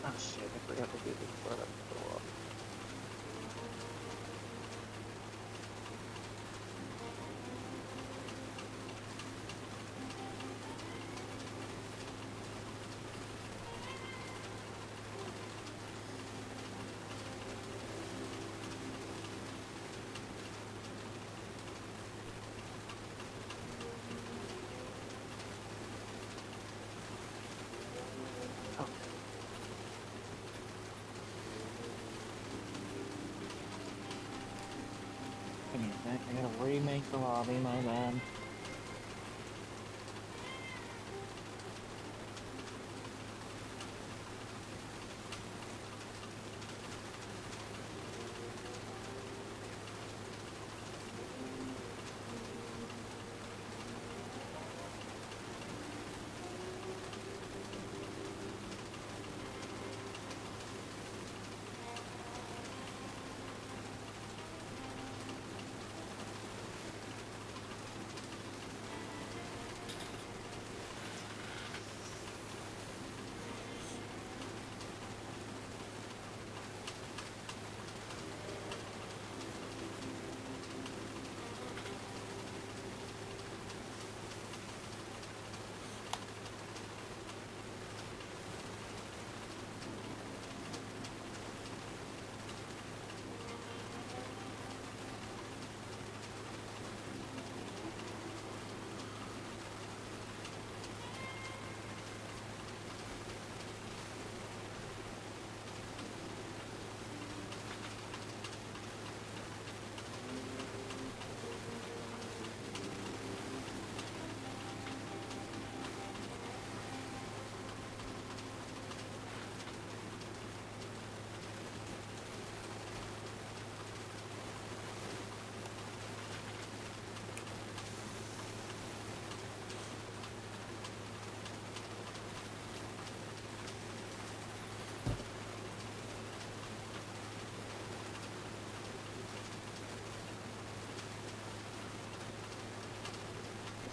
Oh shit, I forgot to do this product co-op. Oh, give me a sec, I gotta remake the lobby, my bad.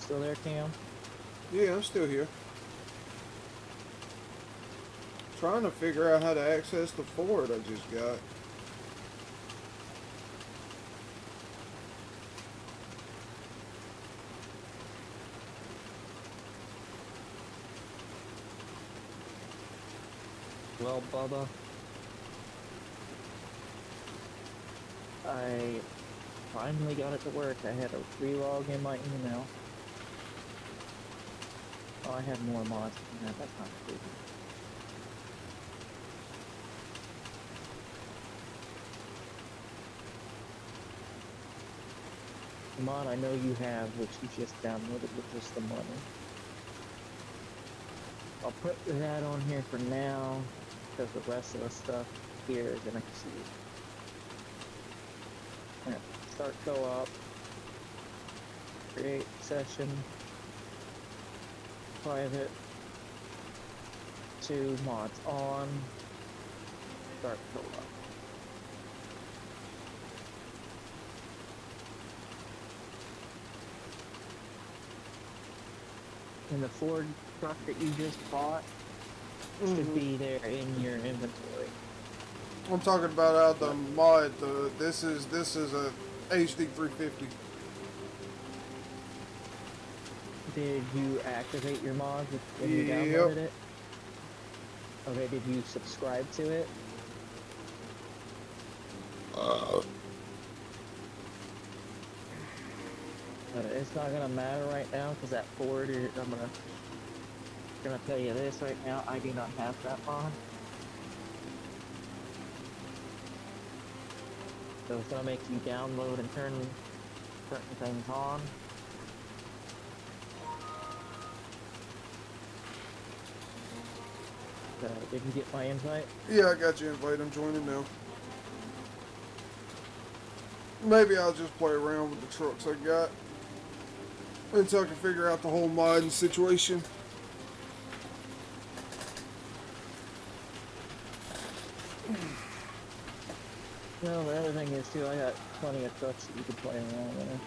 Still there, Cam? Yeah, I'm still here. Trying to figure out how to access the Ford I just got. Well, Bubba, I finally got it to work. I had to relog in my email. Oh, I have more mods than that. That's not creepy. The mod I know you have, which you just downloaded with just the money. I'll put that on here for now, because the rest of the stuff here is gonna see. Alright, start co-op, create session, private, 2 mods on, start co-op. And the Ford truck that you just bought should be there in your inventory. I'm talking about out the mod. This is a HD 350. Did you activate your mods when you Yep. downloaded it? Okay, did you subscribe to it? It's not gonna matter right now because that Ford. I'm gonna tell you this right now. I do not have that mod, so it's gonna make you download and turn certain things on. Did you get my invite? Yeah, I got your invite. I'm joining now. Maybe I'll just play around with the trucks I got until I can figure out the whole modding situation. Well, the other thing is too, I got plenty of trucks that you could play around with.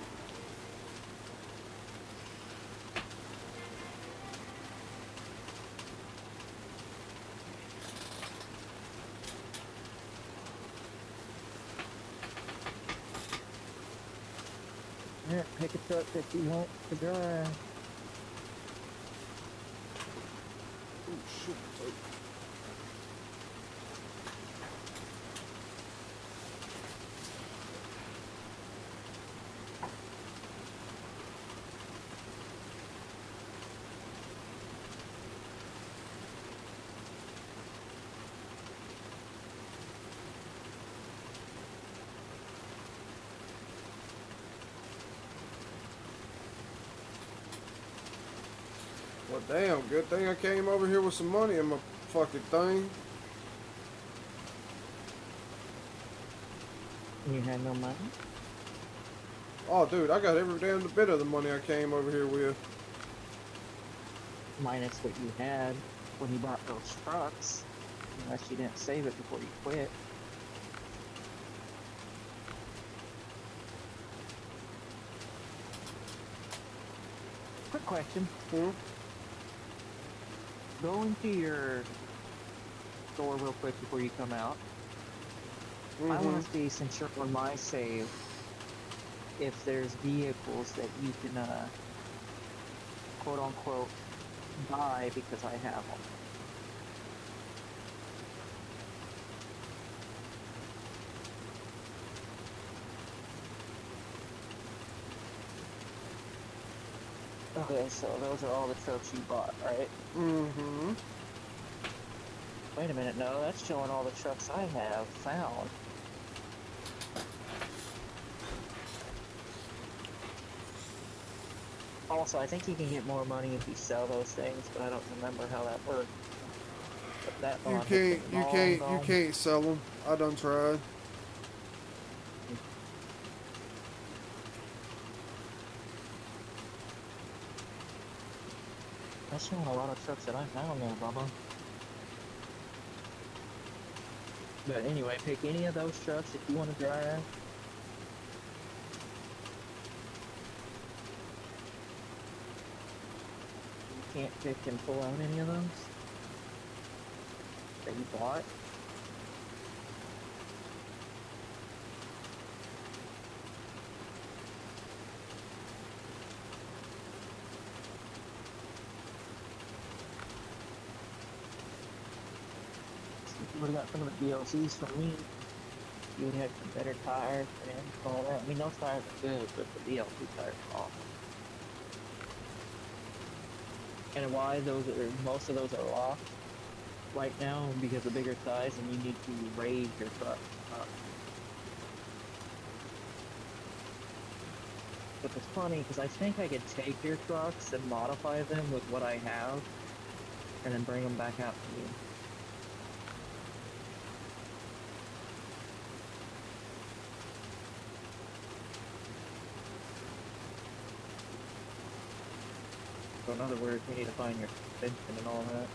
Yeah, pick a truck that you want to drive. Oh shit. Well, damn, good thing I came over here with some money in my fucking thing. You had no money? Oh, dude, I got every damn bit of the money I came over here with. Minus what you had when you bought those trucks. Unless you didn't save it before you quit. Quick question. Go into your store real quick before you come out. I want to see, since you're on my save, if there's vehicles that you can, quote unquote, buy because I have them. Okay, so those are all the trucks you bought, right? Mm-hmm. Wait a minute, no, that's showing all the trucks I have found. Also, I think you can get more money if you sell those things, but I don't remember how that works. But that You bond you can't sell them. I done tried. That's showing a lot of trucks that I found there, Bubba. But anyway, pick any of those trucks if you want to drive. You can't pick and pull out any of those that you bought. If you would have got some of the DLCs from me, you would have some better tires and all that. I mean, those tires are good, but the DLC tires are awesome. And why most of those are locked right now, because of bigger size, and you need to raise your truck up. But it's funny, because I think I could take your trucks and modify them with what I have, and then bring them back out to you. So in other words, we need to find your suspension and all that.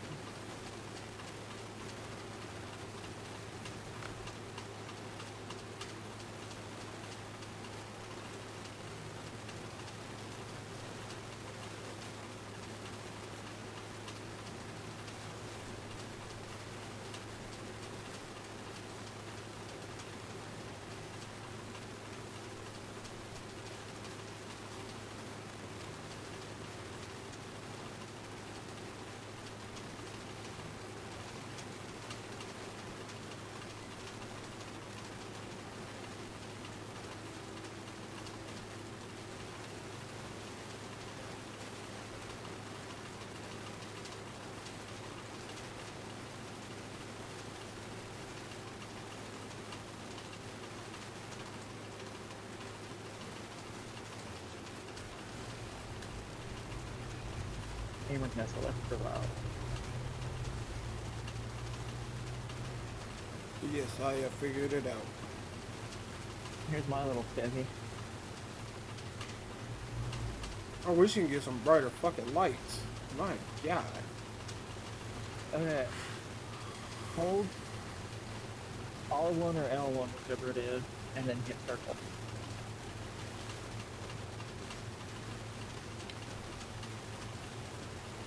streamer has electrolyte. Yes, I have figured it out. Here's my little Chevy. I wish you can get some brighter fucking lights. My God. Okay. Hold R1 or L1, whichever it is, and then hit circle.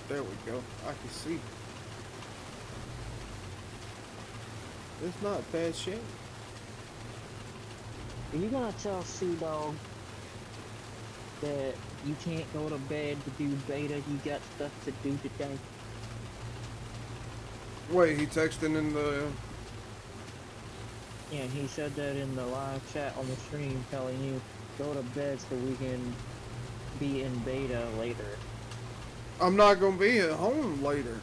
There we go. I can see. It's not bad shape. Are you gonna tell Sue Dog that you can't go to bed to do beta, you got stuff to do today? Wait, he texting in the... Yeah, he said that in the live chat on the stream, telling you, go to bed so we can be in beta later. I'm not gonna be at home later.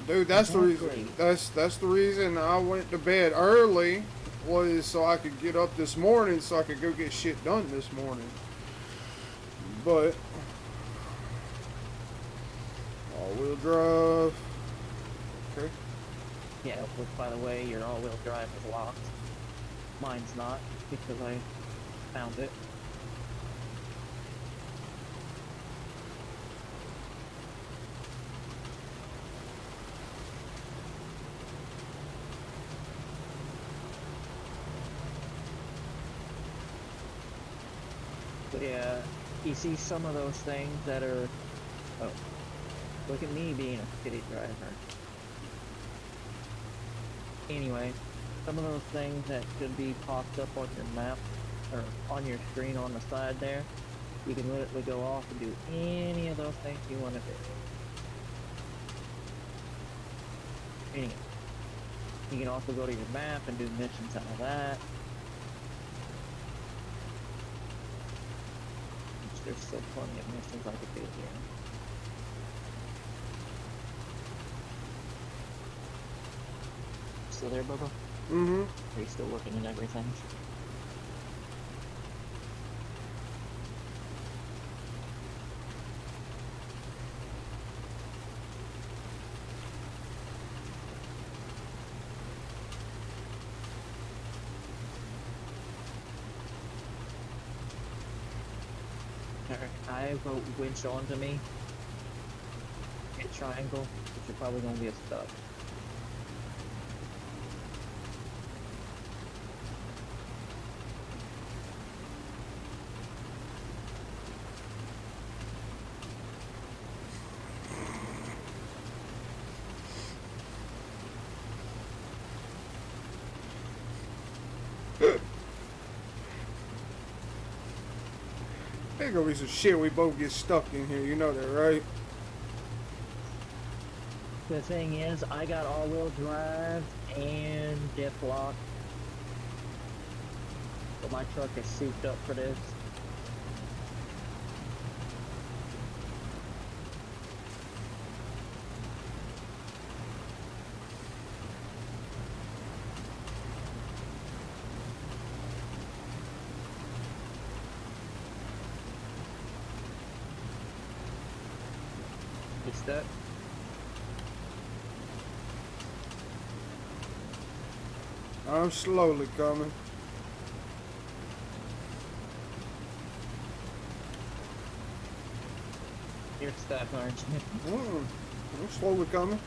Dude, that's Exactly. the reason. That's the reason I went to bed early, was so I could get up this morning, so I could go get shit done this morning. But all-wheel drive. Okay. Yeah, which by the way, your all-wheel drive is locked. Mine's not, because I found it. But yeah, you see some of those things that are... Oh, look at me being a shitty driver. Anyway, some of those things that should be popped up on your map, or on your screen on the side there, you can literally go off and do any of those things you want to do. Anyway, you can also go to your map and do missions out of that. There's still plenty of missions I could do here. Still there, Bubba? Mm-hmm. Are you still looking at everything? I vote winch onto me. Hit triangle, which you're probably gonna be stuck. There's gonna be some shit we both get stuck in here, you know that, right? The thing is, I got all-wheel drive and diff lock. But my truck is souped up for this. It's that. I'm slowly coming. You're stuck, aren't you? I'm slowly coming.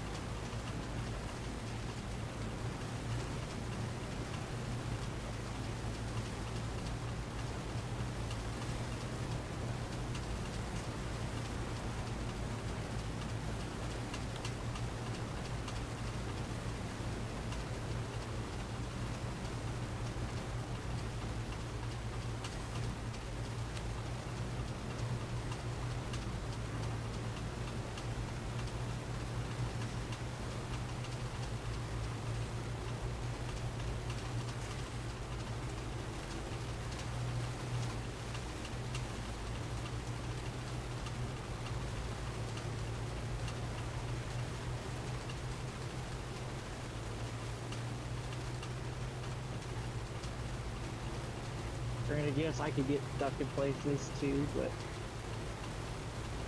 Granted, yes, I could get stuck in places too, but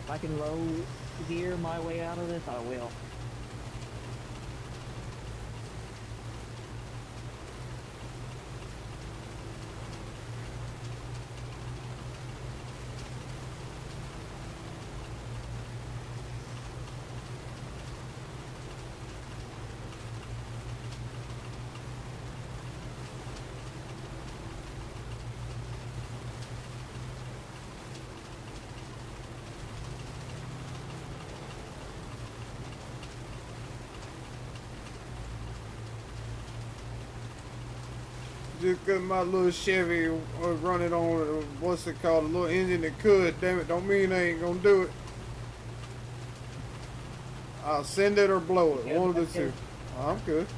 if I can load gear my way out of this, I will. Just 'cause my little Chevy was running on, what's it called, a little engine that could, damn it, don't mean I ain't gonna do it. I'll send it or blow it, Yeah, one of the okay. two. I'm good.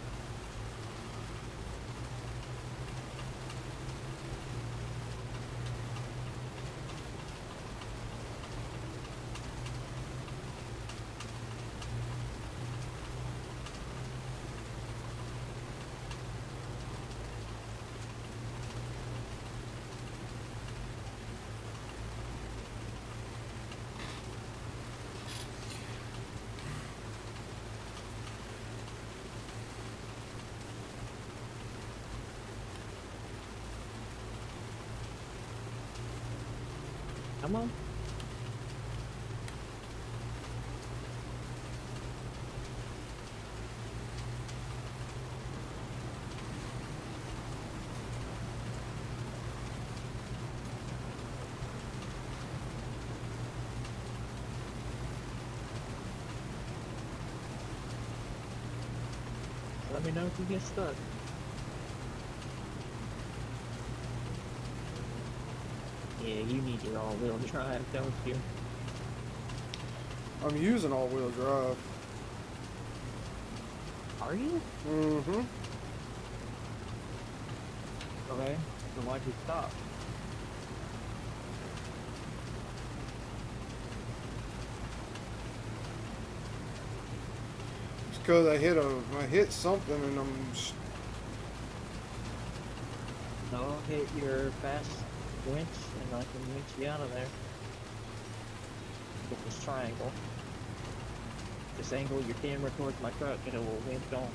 Come on. Let me know if you get stuck. Yeah, you need your all-wheel drive, don't you? I'm using all-wheel drive. Are you? Mm-hmm. Okay. So why'd you stop? It's 'cause I hit something and No, hit your fast winch and I can winch you out of there. With this triangle. Just angle your camera towards my truck and it will winch on.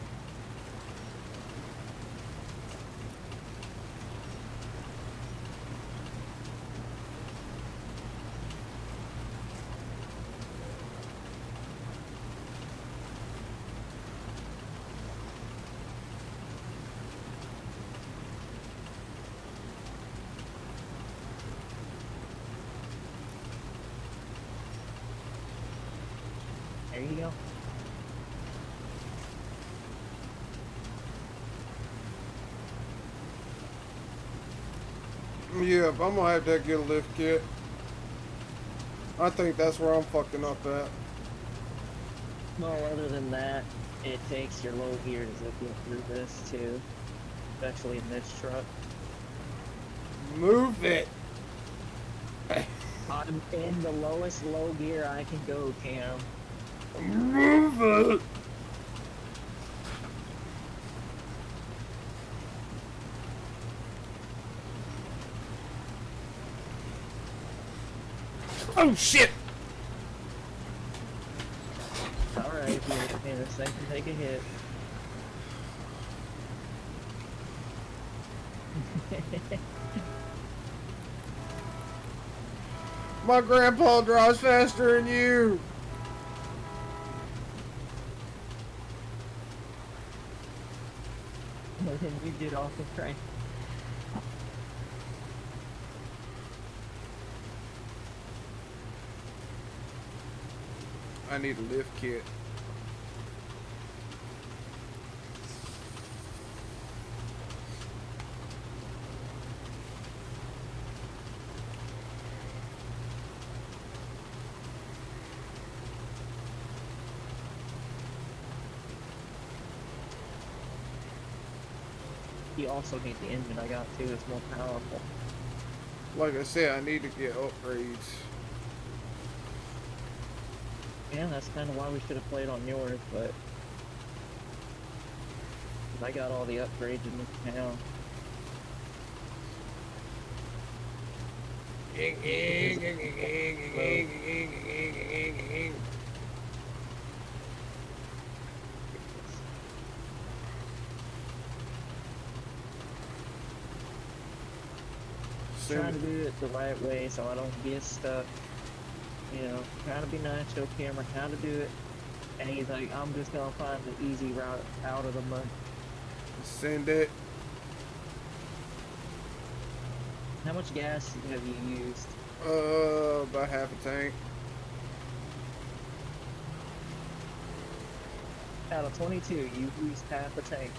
There you go. yeah, I'm gonna have to get a lift kit. I think that's where I'm fucking up at. Well, other than that, it takes your low gear to zip you through this too. Especially in this truck. Move it. I'm in the lowest low gear I can go, Cam. Move it. Oh shit! Alright, if you're in this thing can take a hit. My grandpa drives faster than you. And then you get off the train. I need a lift kit. You also need the engine I got too, it's more powerful. Like I said, I need to get upgrades. Yeah, that's kind of why we should have played on yours, but... 'cause I got all the upgrades in this town. trying to do it the right way so I don't get stuck. You know, trying to be nice, show Cameron how to do it. And he's like, I'm just gonna find the easy route out of the mud. Send it. How much gas have you used? About half a tank. Out of 22, you've used half a tank.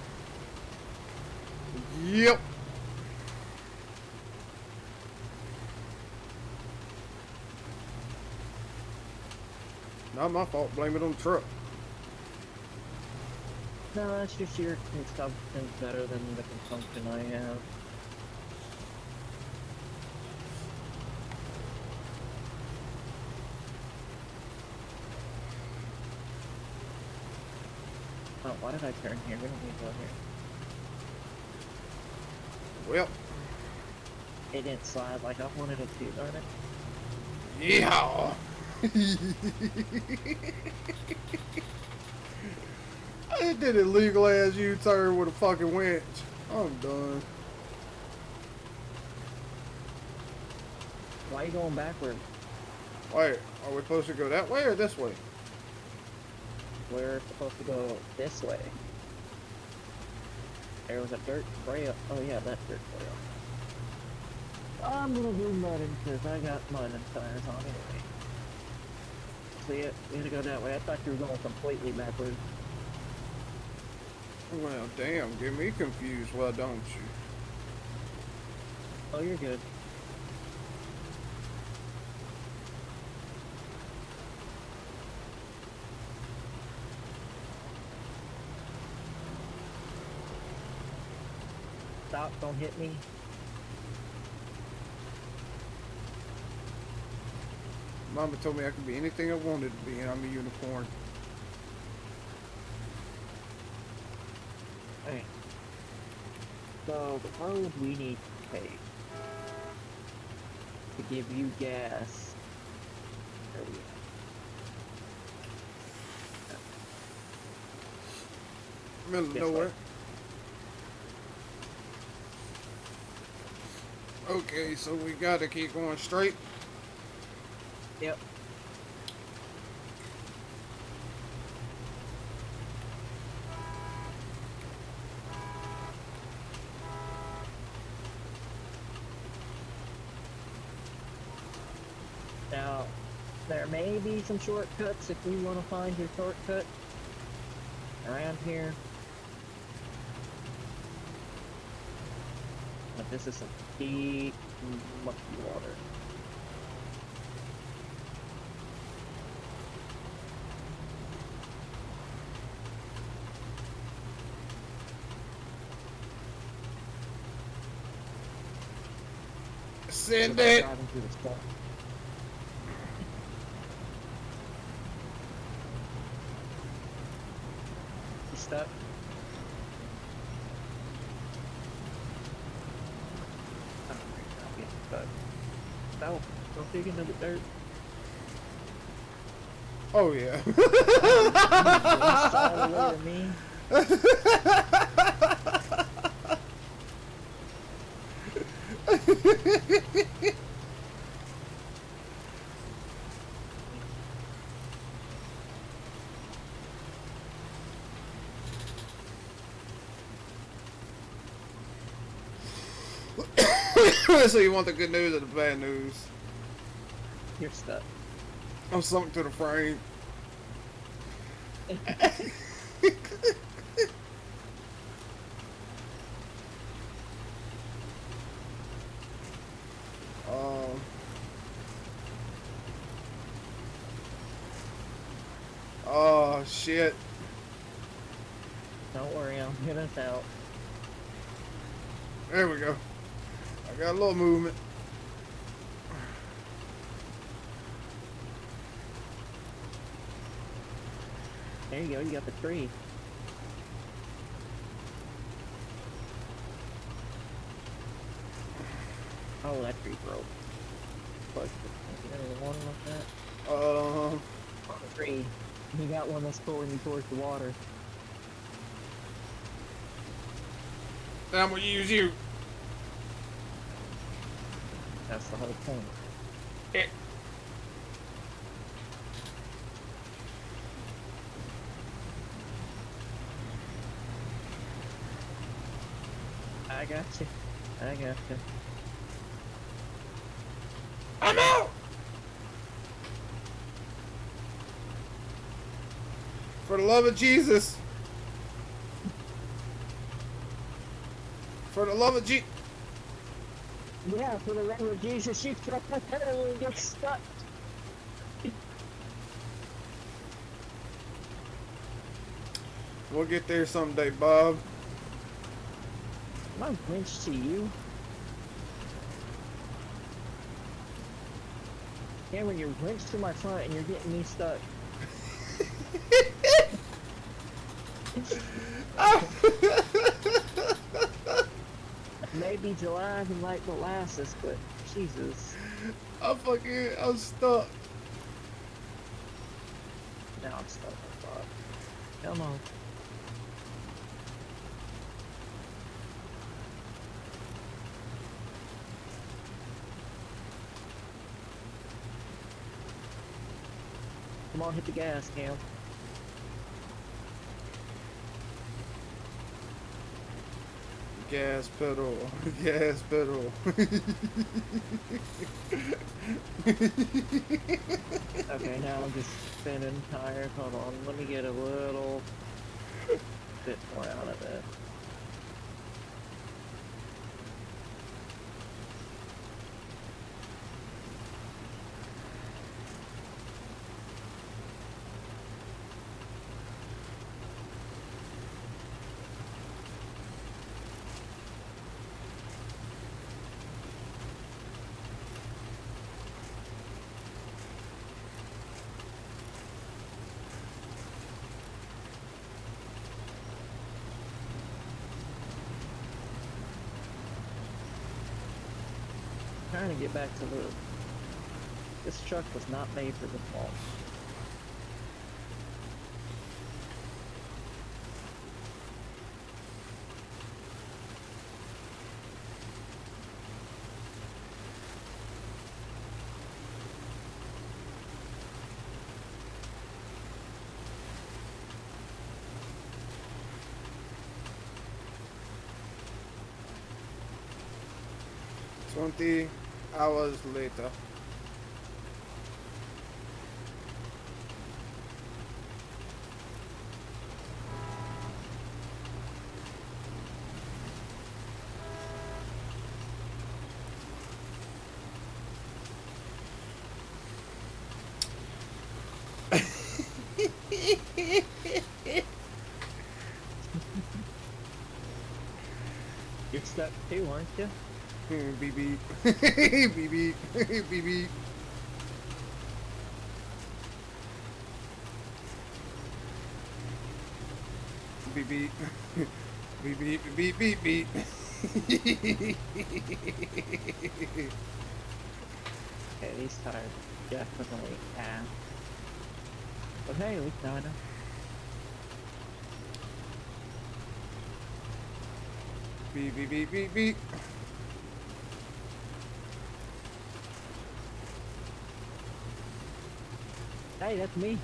Yep. Not my fault. Blame it on the truck. No, that's just your consumption's better than the consumption I have. Oh, why did I turn here? We don't need to go here. Well. It didn't slide like I wanted it to, darn it. Yeah. I did a legal ass U-turn with a fucking winch. I'm done. Why are you going backward? Wait, are we supposed to go that way or this way? We're supposed to go this way. There was a dirt trail. Oh yeah, that dirt trail. I'm gonna do mudding because I got mudding tires on anyway. See it? You had to go that way. I thought you were going completely backward. Well, damn, get me confused, well, don't you? Oh, you're good. Stop, don't hit me. Mama told me I could be anything I wanted to be, and I'm a unicorn. Alright. So, the road we need to take to give you gas. There we go. Middle of nowhere. Okay, so we gotta keep going straight. Yep. Now, there may be some shortcuts if you want to find your shortcut around here. But this is some deep, mucky water. Send it. Driving through the storm. You stuck? Oh, I'm getting stuck. No, don't dig into the dirt. Oh yeah. All the way to me. So you want the good news or the bad news? You're stuck. I'm sunk to the frame. Oh shit. Don't worry, I'll get us out. There we go. I got a little movement. There you go, you got the tree. Oh, that tree broke. Fuck, you got any water like that? On the tree. You got one that's pulling you towards the water. I'm gonna use you. That's the whole point. It, I got you. I got you. I'm out! For the love of Jesus. For the love of Jesus. Yeah, for the love of Jesus, you throw my pedal and get stuck. We'll get there someday, Bob. I'm Grinch to you. Cameron, you're Grinch to my front and you're getting me stuck. Maybe July can like molasses, but Jesus. I'm stuck. Now I'm stuck. Come on. Come on, hit the gas, Cam. Gas pedal, gas pedal. Okay, now I'm just spinning tires. Hold on, let me get a little bit more out of it. Trying to get back to the... This truck was not made for the fall. $20 hours later. You're stuck too, aren't you? Beep beep. Beep beep. Beep beep. Beep beep. Beep beep beep beep beep. Okay, these tires definitely ass. But hey, at least now I know. Beep beep beep beep beep. Hey, that's me.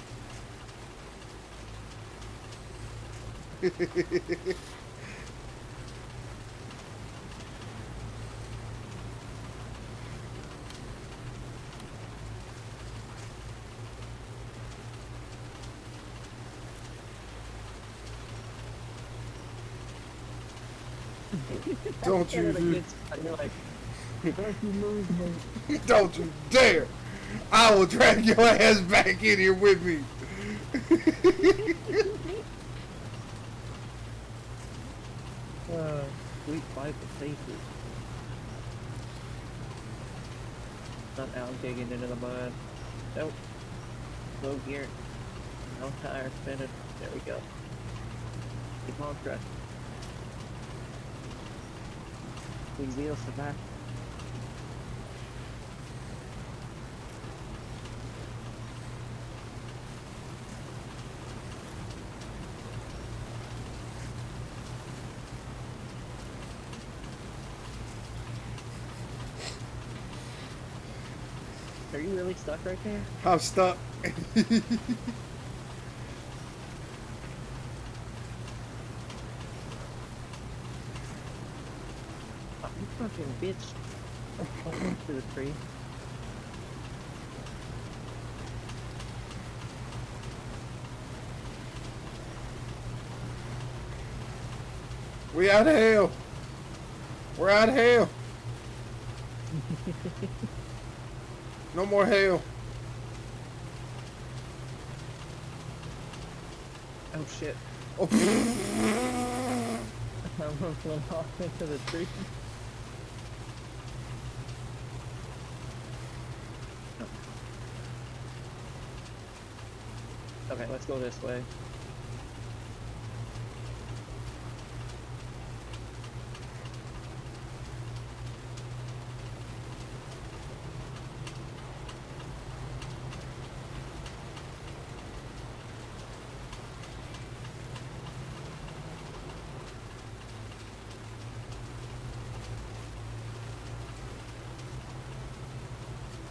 Don't you You're like, don't you lose me. don't you dare! I will drag your ass back in here with me. Sweet fight with faces. Not out digging into the mud. Nope. Low gear. No tire spinning. There we go. Keep on truck. These wheels survive. Are you really stuck right there? I'm stuck. Oh, you fucking bitch. I'm into the tree. We out of hell. We're out of hell. No more hell. Oh shit. Oh. I almost went off into the tree. Okay, let's go this way.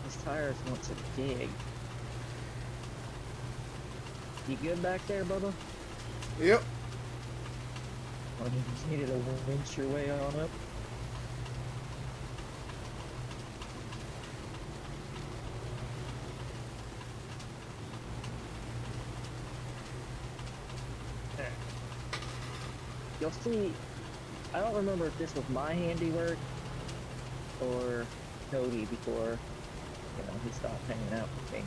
These tires want to dig. You good back there, Bubba? Yep. Or you just needed to winch your way on up? You'll see, I don't remember if this was my handiwork or Cody before, he stopped hanging out with me.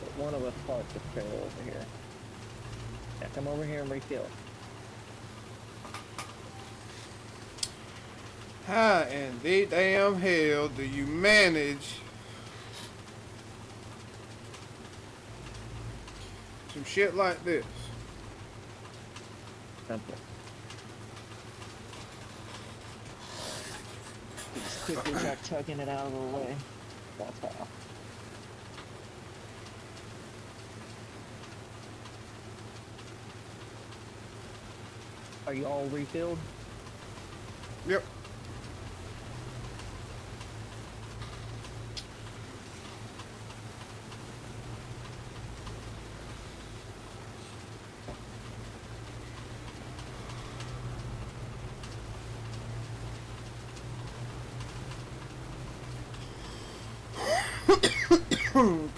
But one of us parked the trailer over here. Yeah, come over here and refill. How in the damn hell do you manage some shit like this? Simple. You just quickly start tucking it out of the way. That's how. Are you all refilled? Yep.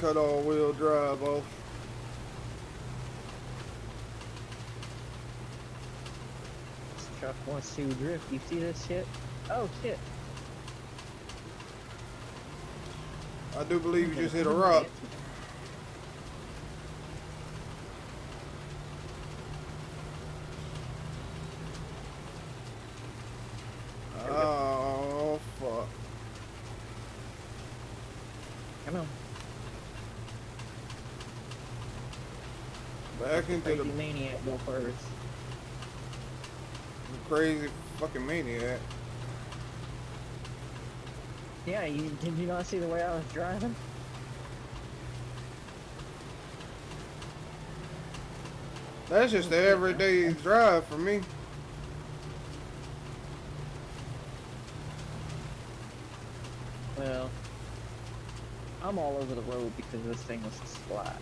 Cut all-wheel drive off. This truck wants to drift. You see this shit? Oh shit. I do believe you just hit a rock. Oh, fuck. Come on. Back into Crazy the maniac go first. crazy fucking maniac. Yeah, did you not see the way I was driving? That's just the everyday drive for me. Well, I'm all over the road because this thing was a slide.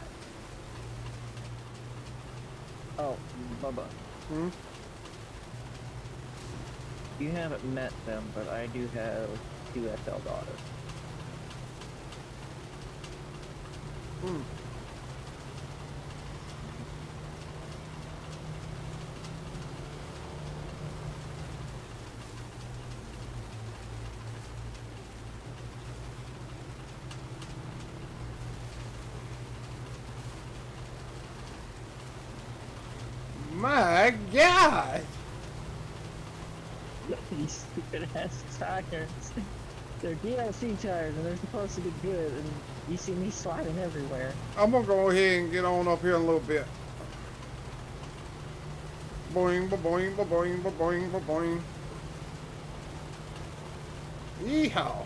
Oh, Bubba, Hmm? you haven't met them, but I do have 2 FL daughters. Hmm. My God! These stupid ass tires. They're DLC tires and they're supposed to be good, and you see me sliding everywhere. I'm gonna go ahead and get on up here a little bit. Boing, ba-boing, ba-boing, ba-boing, ba-boing. Yeehaw!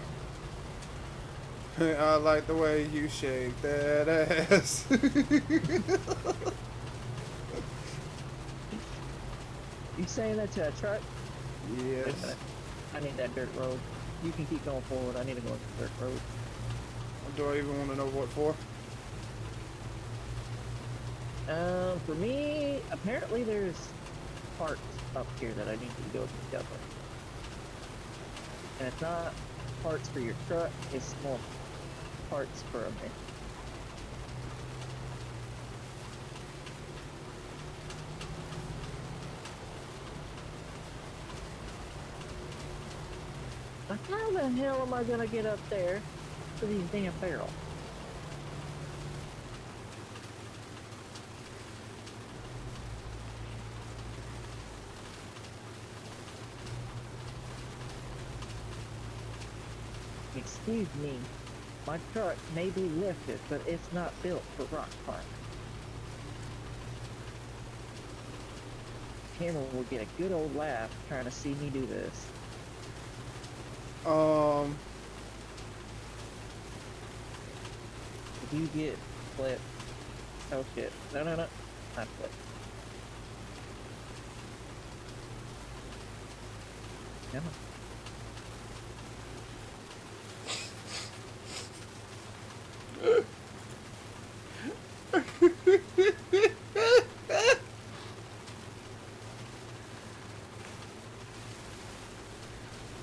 I like the way you shake that ass. You saying that to a truck? Wait a Yes. minute. I need that dirt road. You can keep going forward. I need to go on the dirt road. Do I even want to know what for? For me, apparently there's parts up here that I need to go discover. And it's not parts for your truck, it's more parts for a man. How the hell am I gonna get up there to these damn barrels? Excuse me, my truck may be lifted, but it's not built for rock climbing. Cameron will get a good old laugh trying to see me do this. If you get flipped, oh shit, no, not flipped. Come on.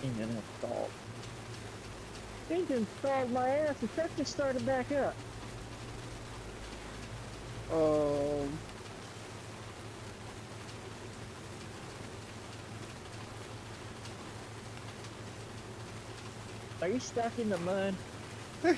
Engine installed. Engine stalled my ass. The truck just started back up. Are you stuck in the mud? Okay.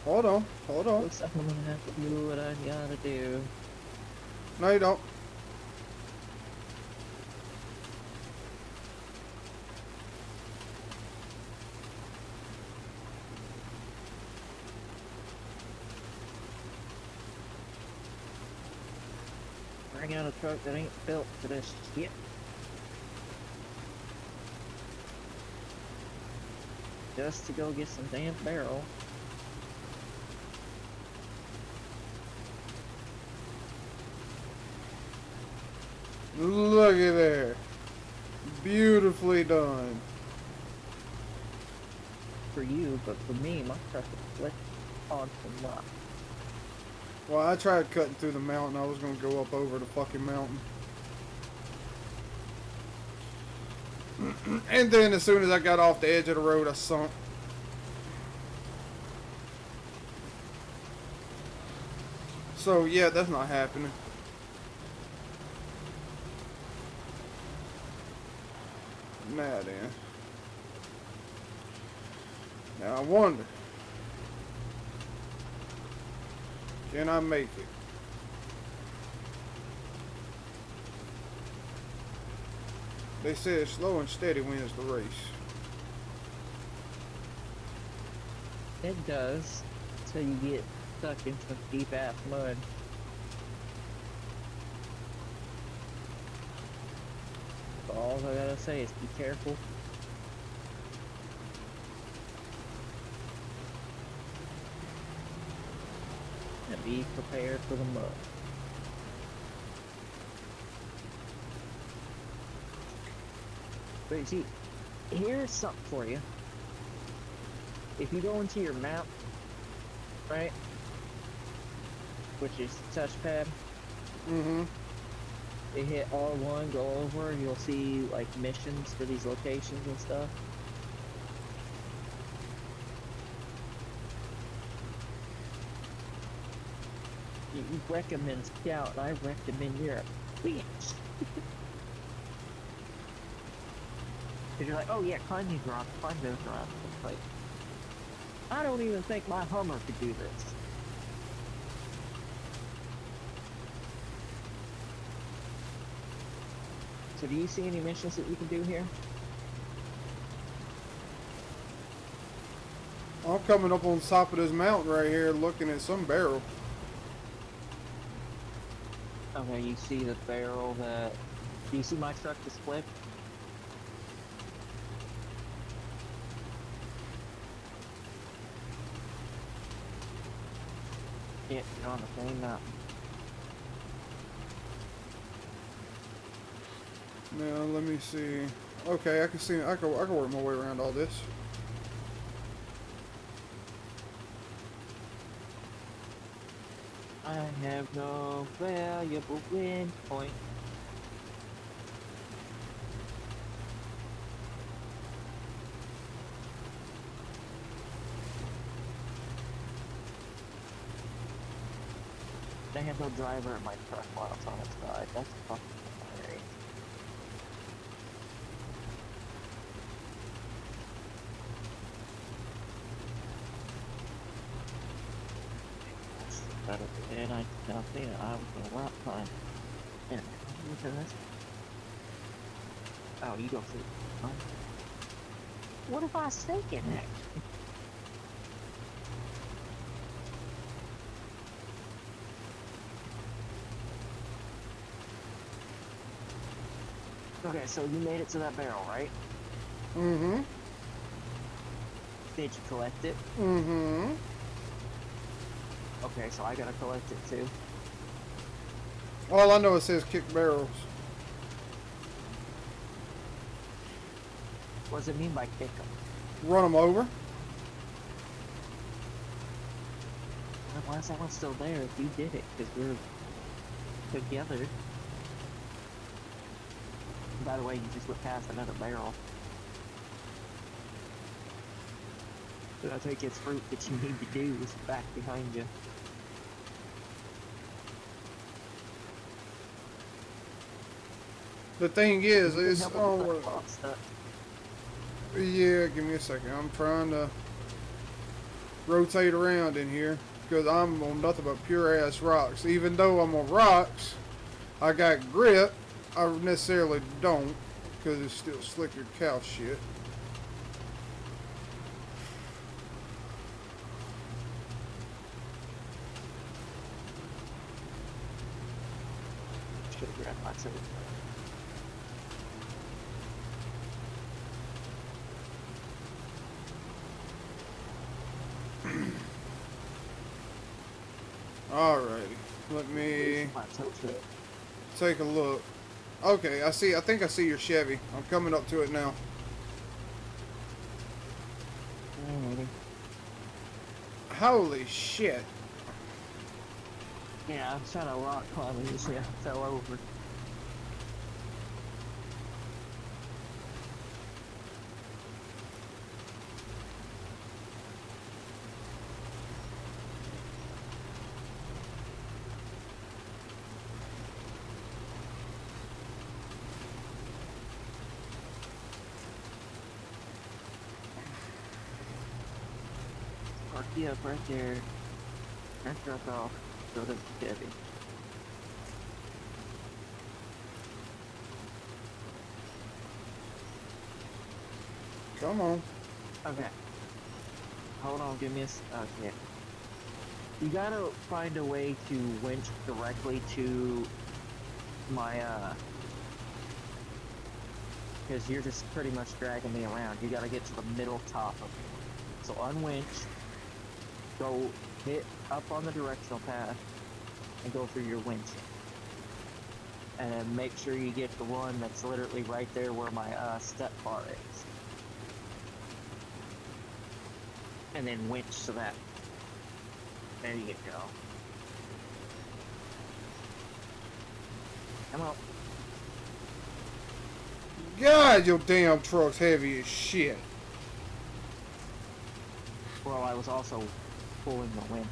Hold on. Looks like I'm gonna have to do what I gotta do. No, you don't. Bring out a truck that ain't built for this shit. Just to go get some damn barrel. Look at there. Beautifully done. For you, but for me, my truck is slick on some rock. Well, I tried cutting through the mountain. I was going to go up over the fucking mountain. And then as soon as I got off the edge of the road, I sunk. So, yeah, that's not happening. Now then. Now I wonder. Can I make it? They said slow and steady wins the race. It does, until you get stuck in some deep ass mud. So all I gotta say is be careful. And be prepared for the mud. But you see, here's something for you. If you go into your map, right, which is touchpad, you hit R1, go over, you'll see like missions for these locations and stuff. You recommend Scout, and I recommend Europe. Bitch! Because you're like, oh yeah, climb these rocks, climb those rocks. It's like, I don't even think my Hummer could do this. So do you see any missions that you can do here? I'm coming up on top of this mountain right here looking at some barrel. Okay, you see the barrel that... Do you see my truck just flip? Shit, you're on the same mountain. Now let me see. Okay, I can see. I can work my way around all this. I have no valuable wind point. I have no driver in my truck while it's on its side. That's fucking hilarious. And I tell you, I was a rock climber. And look at this. Oh, you go through. Huh? What if I sink in it? Okay, so you made it to that barrel, right? Mm-hmm. Did you collect it? Mm-hmm. Okay, so I gotta collect it too. All I know it says kick barrels. What does it mean by kick them? Run them over. Why is that one still there if you did it? Because we're together. By the way, you just went past another barrel. But I think it's fruit that you need to do is back behind you. The thing is, You can it's help with the front stuff. yeah. Give me a second. I'm trying to rotate around in here because I'm on nothing but pure ass rocks. Even though I'm on rocks, I got grip. I necessarily don't because it's still slicker cow shit. Should grab my too. Alrighty, let me take a look. Okay, I see. I think I see your Chevy. I'm coming up to it now. Alrighty. Holy shit! Yeah, I was trying to rock climb and just fell over. Park you up right there. And truck off. Go to the Chevy. Come on. Okay. Hold on, give me a okay. You gotta find a way to winch directly to my, because you're just pretty much dragging me around. You gotta get to the middle top of it. So unwinch, go hit up on the directional path, and go through your winch. And then make sure you get the one that's literally right there where my, step bar is. And then winch to that. There you go. Come on. God, your damn truck's heavy as shit. Well, I was also pulling the wind.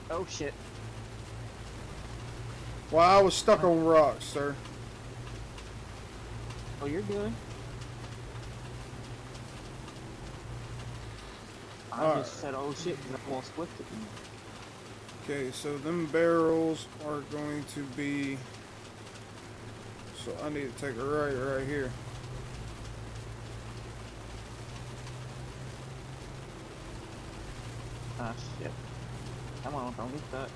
Oh shit. Well, I was stuck on rocks, sir. Oh, you're good. I just said, oh shit, because I almost flipped it. Okay, so them barrels are going to be... So I need to take a right here. Ah, shit. Come on, don't get stuck.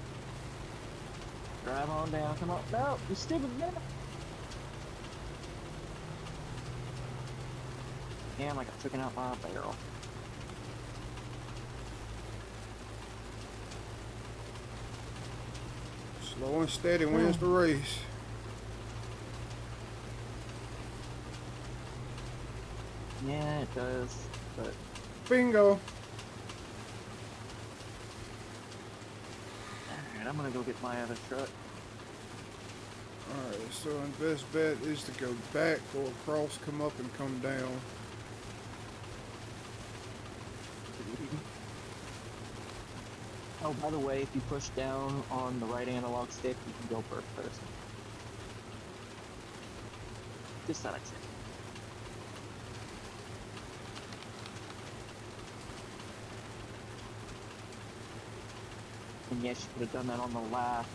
Drive on down, come on. No, you stupid man. Damn, I got taken out by a barrel. Slow and steady wins the race. Yeah, it does, but Bingo. alright, I'm gonna go get my other truck. Alright, so the best bet is to go back, go across, come up, and come down. Oh, by the way, if you push down on the right analog stick, you can go first person. Just thought I'd say. And yes, you could have done that on the last.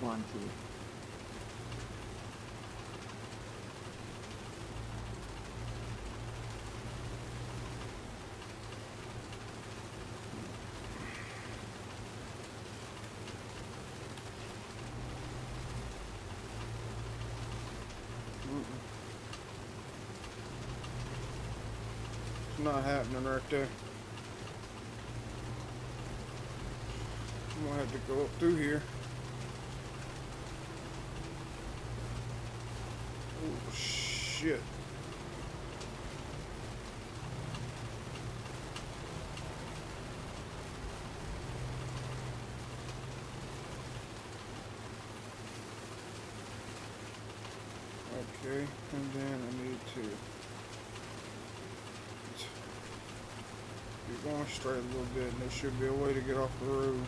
One, two. It's not happening right there. I'm gonna have to go up through here. Oh shit. Okay, and then I need to be going straight a little bit, and there should be a way to get off the road.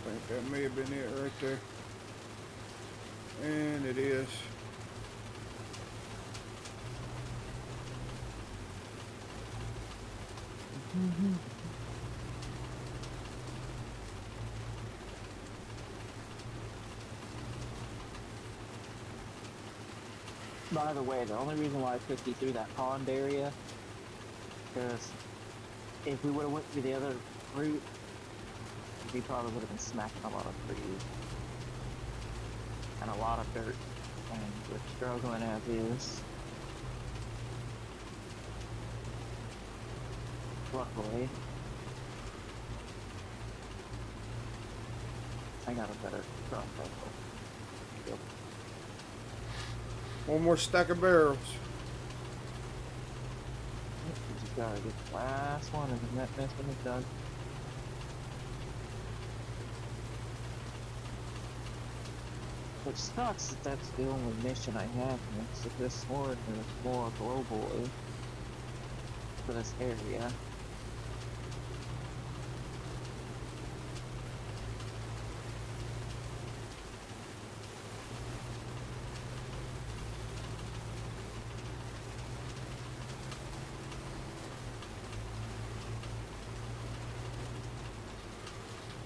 I think that may have been it right there. And it is. By the way, the only reason why I took you through that pond area, because if we would have went through the other route, we probably would have been smacking a lot of trees and a lot of dirt, and we're struggling as is. Luckily, I got a better truck. Yep. One more stack of barrels. You just gotta get the last one and then that next one is done. Which sucks that that's the only mission I have next to this one. There's more globally for this area.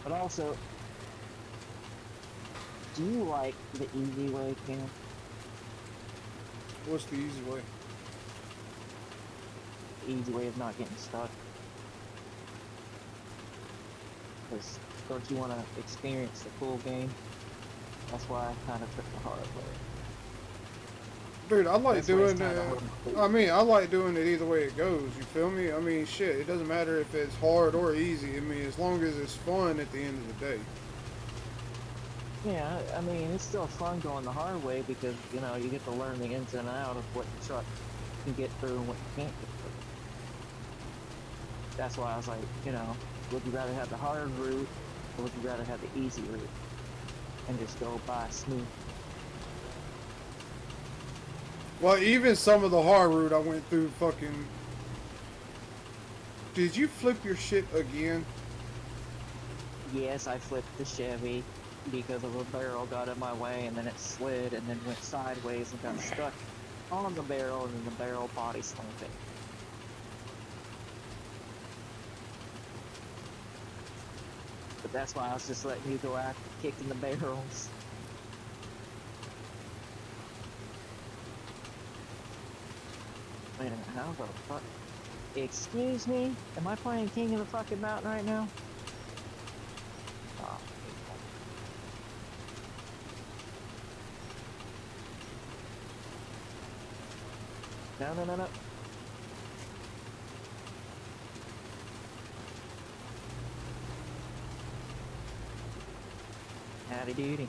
But also, do you like the easy way, Cam? What's the easy way? The easy way of not getting stuck? Because don't you want to experience the full game? That's why I kind of took the hard way. Dude, I like That's why it's doing kinda it. hard to do. I mean, I like doing it either way it goes. You feel me? I mean, shit, it doesn't matter if it's hard or easy. I mean, as long as it's fun at the end of the day. Yeah, I mean, it's still fun going the hard way because, you know, you get to learn the ins and outs of what the truck can get through and what you can't get through. That's why I was like, you know, would you rather have the hard route or would you rather have the easy route and just go by smooth? Well, even some of the hard route I went through fucking... Did you flip your shit again? Yes, I flipped the Chevy because of a barrel got in my way and then it slid and then went sideways and got stuck on the barrel and then the barrel body slammed it. But that's why I was just letting you go after kicking the barrels. Wait a minute, how the fuck Excuse me? Am I playing King of the fucking Mountain right now? Oh. No, no, no, no. Howdy doody.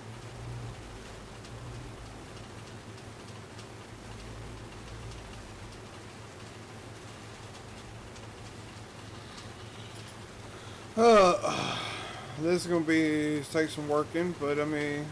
This is gonna be take some working, but I mean,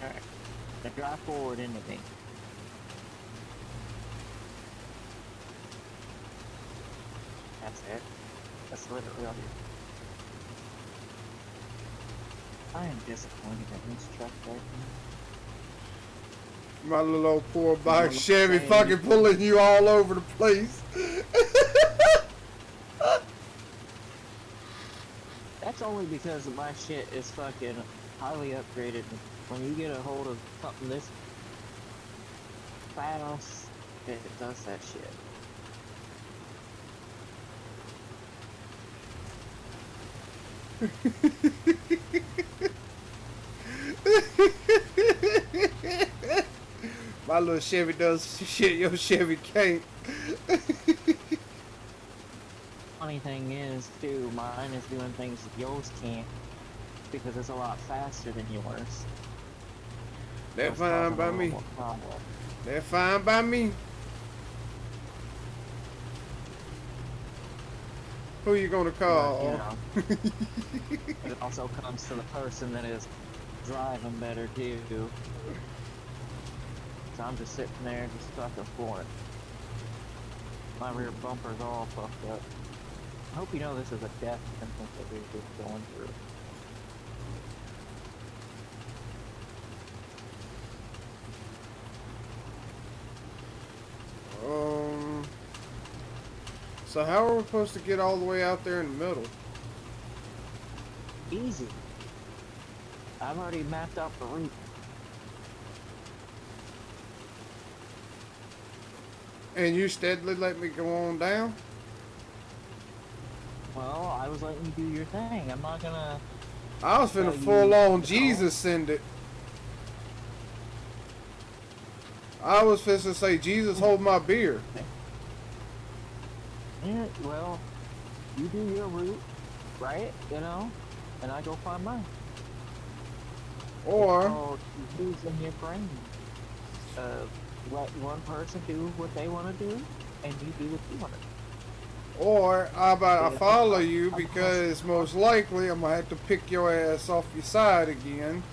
Alright. Now drive forward into me. That's it. That's literally all you. I am disappointed in this truck right now. my little old poor box Well, Chevy say- fucking pulling you all over the place. That's only because my shit is fucking highly upgraded. When you get a hold of something this fast, it does that shit. My little Chevy does shit your Chevy can't. Funny thing is, too, mine is doing things that yours can't because it's a lot faster than yours. They're That's fine causing by a me. little more problem. They're fine by me. Who you gonna But, call? you know, it also comes to the person that is driving better too. So I'm just sitting there, just fucking flooring. My rear bumper's all fucked up. I hope you know this is a death sentence that we're just going through. So how are we supposed to get all the way out there in the middle? Easy. I've already mapped out the route. And you steadily let me go on down? Well, I was letting you do your thing. I'm not gonna. I was finna you full on to Jesus send it. I was finna say, Jesus hold my beer. Yeah, well, you do your route, right? You know, and I go find mine. Or, Oh, using your brain. Let one person do what they want to do, and you do what you want to do. or how about I Yeah. follow you because most likely I'm gonna have to pick your ass off your side again.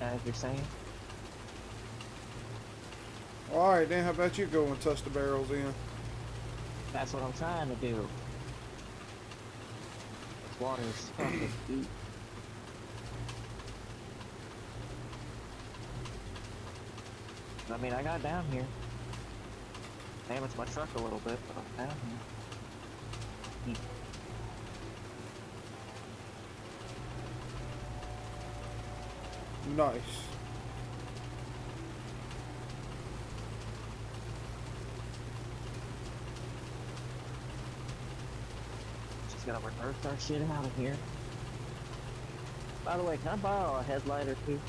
As you're saying. Alright then, how about you go and touch the barrels in? That's what I'm trying to do. This water is fucking deep. I mean, I got down here. Damaged my truck a little bit, but I'm down here. Nice. Just gotta reverse our shit out of here. By the way, can I borrow a headlight or two?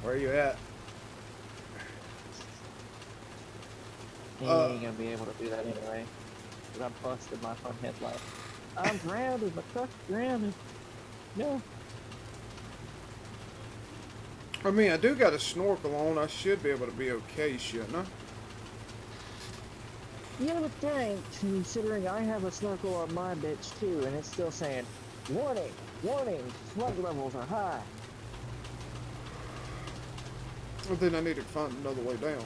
Where you at? He ain't gonna be able to do that anyway. Cause I busted my front headlight. I'm grounded, my truck's grounded. No. I mean, I do got a snorkel on. I should be able to be okay, shouldn't I? You would think, considering I have a snorkel on my bitch too, and it's still saying, warning, warning, slug levels are high. Well, then I need to find another way down.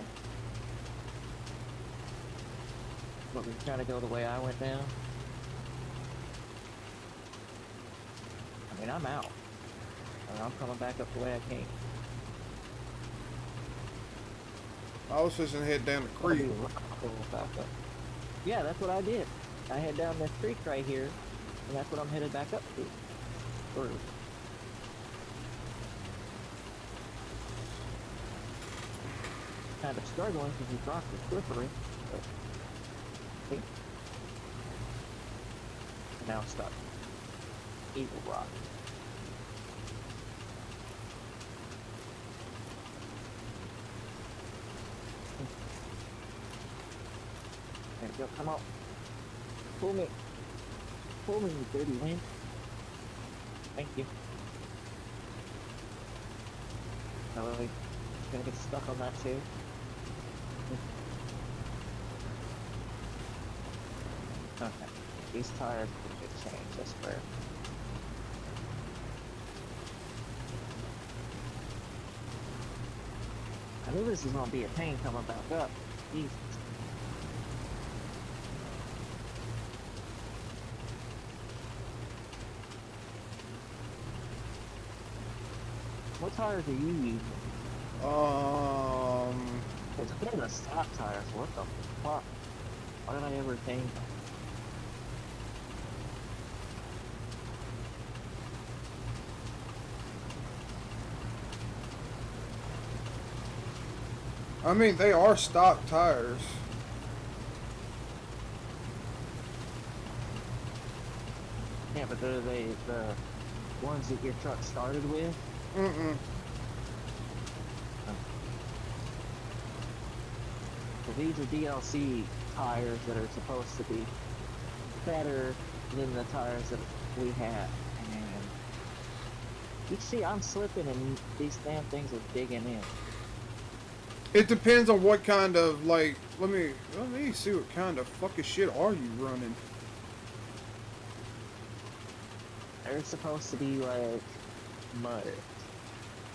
But we're trying to go the way I went down. I mean, I'm out. And I'm coming back up the way I came. I was just gonna head down the creek. Back up. Yeah, that's what I did. I head down this creek right here, and that's what I'm headed back up to. Or kind of struggling because these rocks are slippery. But see? Now stuck. Evil rock. There you go, come on. Pull me. Pull me, you dirty wind. Thank you. Oh, really gonna get stuck on that too. Okay. These tires will get changed, I swear. I knew this was gonna be a pain coming back up. Jesus. What tires are you using? It's been the stock tires. What the fuck? Why did I ever think that? I mean, they are stock tires. Yeah, but are they the ones that your truck started with? Mm-mm. So these are DLC tires that are supposed to be better than the tires that we had. And you see, I'm slipping and these damn things are digging in. It depends on what kind of, like, let me see what kind of fucking shit are you running. They're supposed to be like mud.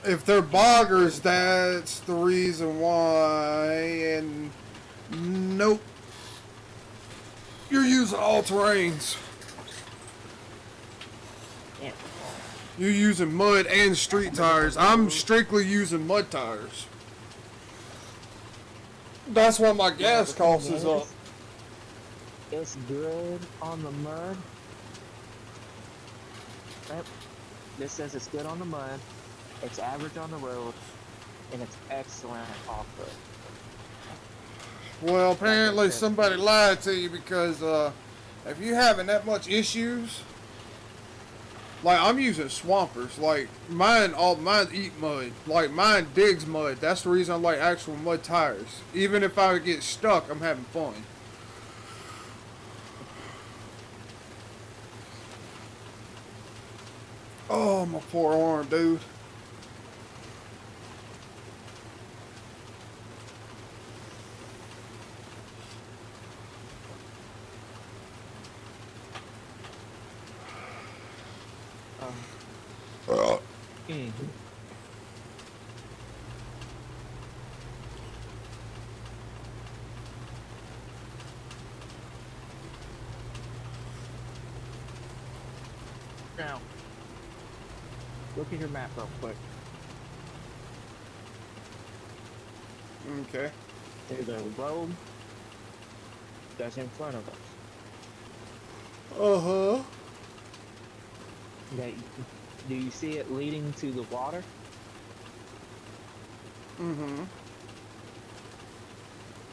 If they're boggers, that's the reason why. And nope, you're using all terrains. Yeah. You're using mud and street tires. I'm strictly using mud tires. That's why my gas cost is up. It's good on the mud. Yep. This says it's good on the mud, it's average on the road, and it's excellent off-road. Well, apparently somebody lied to you because if you're having that much issues, like I'm using swampers, like mine eat mud, like mine digs mud. That's the reason I like actual mud tires. Even if I get stuck, I'm having fun. Oh, my poor arm, dude. Now, look at your map real quick. Okay. There's a road that's in front of us. Uh-huh. That, do you see it leading to the water? Mm-hmm.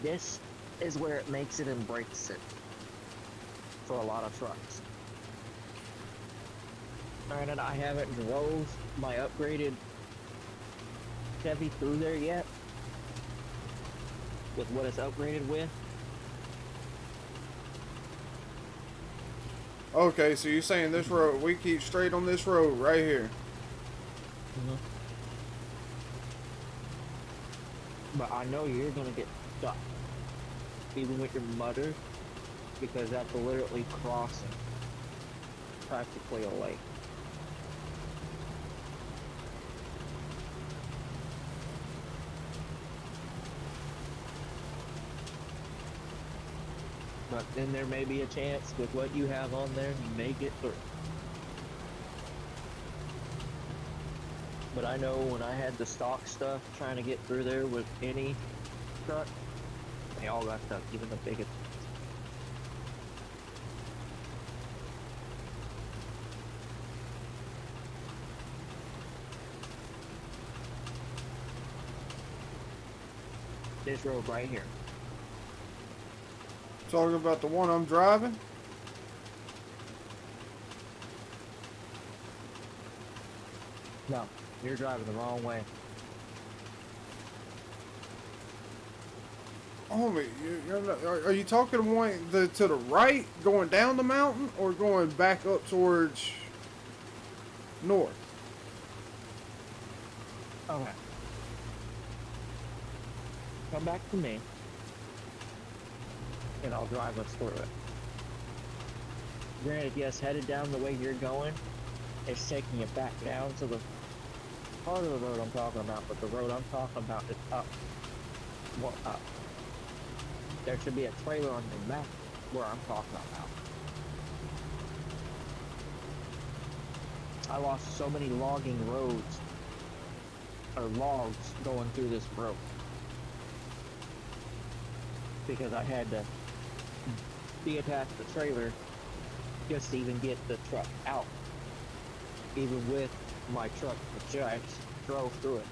This is where it makes it and breaks it for a lot of trucks. Granted, I haven't drove my upgraded Chevy through there yet with what it's upgraded with. Okay, so you're saying this road, we keep straight on this road right here. But I know you're gonna get stuck, even with your mutter, because that's literally crossing practically a lake. But then there may be a chance with what you have on there, you may get through. But I know when I had the stock stuff trying to get through there with any truck, they all got stuck, even the biggest. This road right here. Talking about the one I'm driving? No, you're driving the wrong way. Homie, you're not, are you talking to the right, going down the mountain, or going back up towards north? Okay. Come back to me, and I'll drive us through it. Granted, yes, headed down the way you're going, it's taking it back down to the part of the road I'm talking about, but the road I'm talking about is up. More up. There should be a trailer on the map where I'm talking about. I lost so many logging roads, or logs, going through this road. Because I had to detach the trailer just to even get the truck out. Even with my truck, which I drove through it,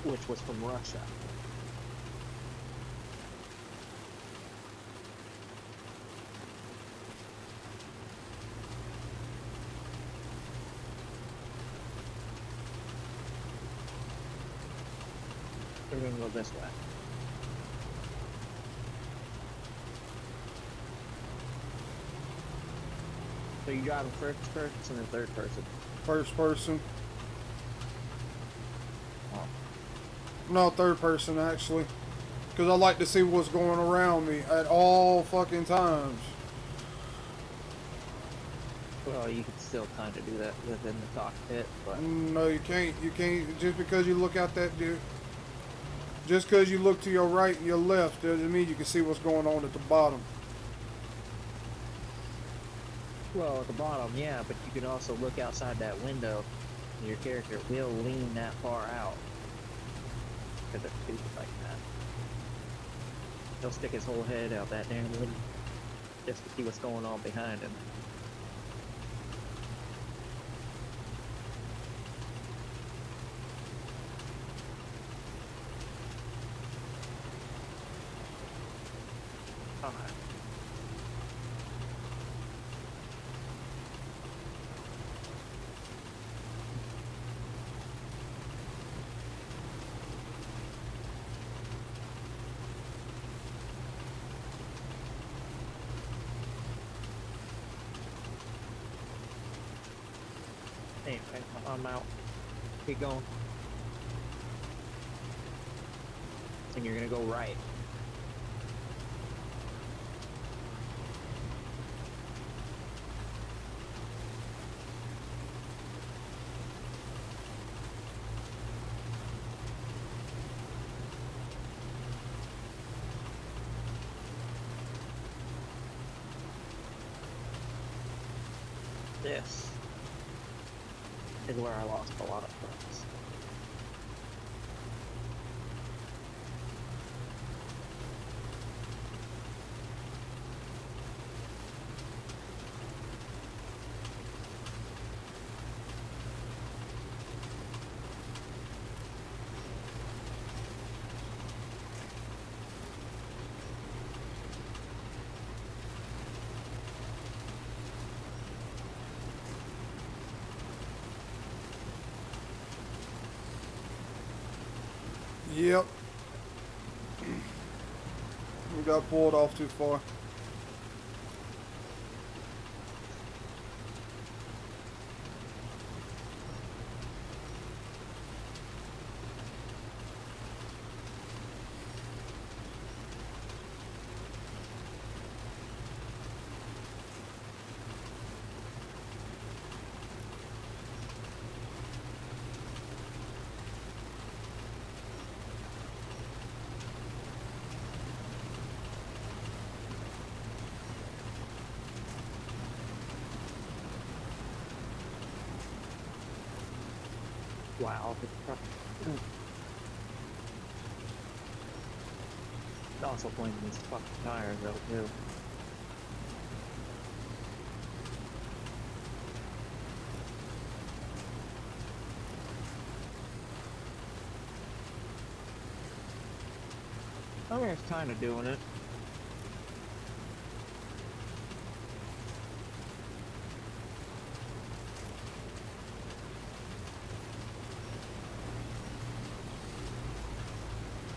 which was from Russia. We're gonna go this way. So you driving first person and third person? First person. Oh. No, third person, actually. Because I like to see what's going around me at all fucking times. Well, you can still kind of do that within the cockpit, but... No, you can't. You can't. Just because you look out that dude. Just because you look to your right and your left doesn't mean you can see what's going on at the bottom. Well, at the bottom, yeah, but you can also look outside that window, and your character will lean that far out. Because it's stupid like that. He'll stick his whole head out that damn window just to see what's going on behind him. Alright. Anyway, I'm out. Keep going. And you're gonna go right. This is where I lost a lot of friends. Yep. We got pulled off too far. Wow, the truck. It's also pointing these fucking tires though too. I mean, it's kind of doing it.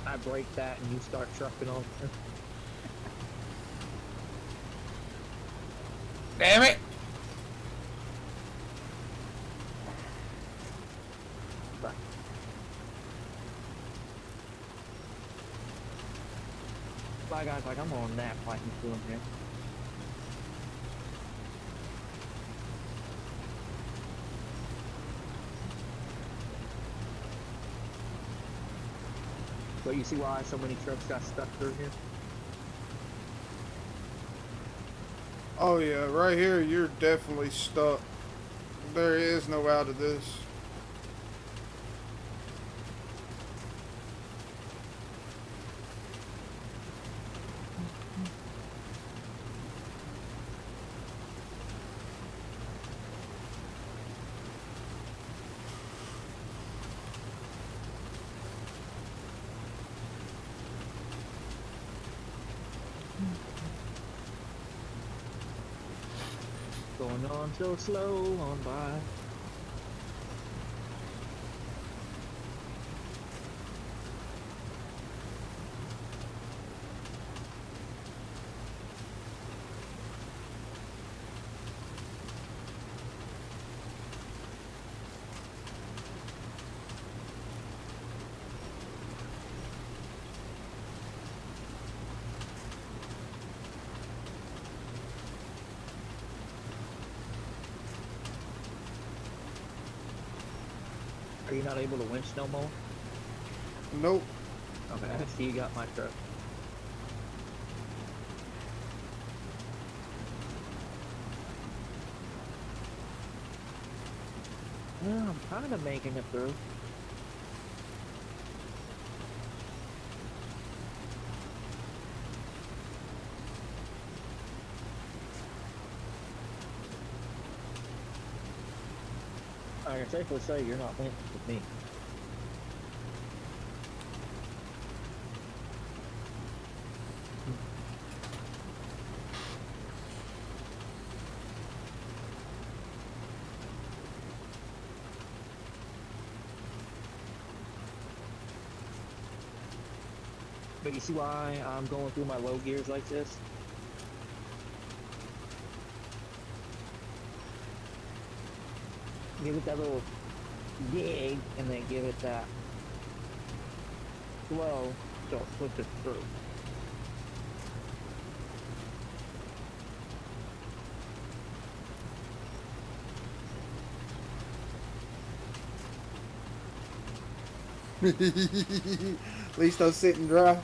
I break that and you start trucking on. Damn it! But my guy's like, I'm on that fighting through him here. But you see why so many trucks got stuck through here? Oh yeah, right here you're definitely stuck. There is no out of this. Going on so slow on by. Are you not able to winch no more? Nope. Okay, I see you got my truck. Yeah, I'm kind of making it through. I can safely say you're not winning with me. But you see why I'm going through my low gears like this? Give it that little dig, and then give it that slow, so it puts it through. At least I'm sitting dry.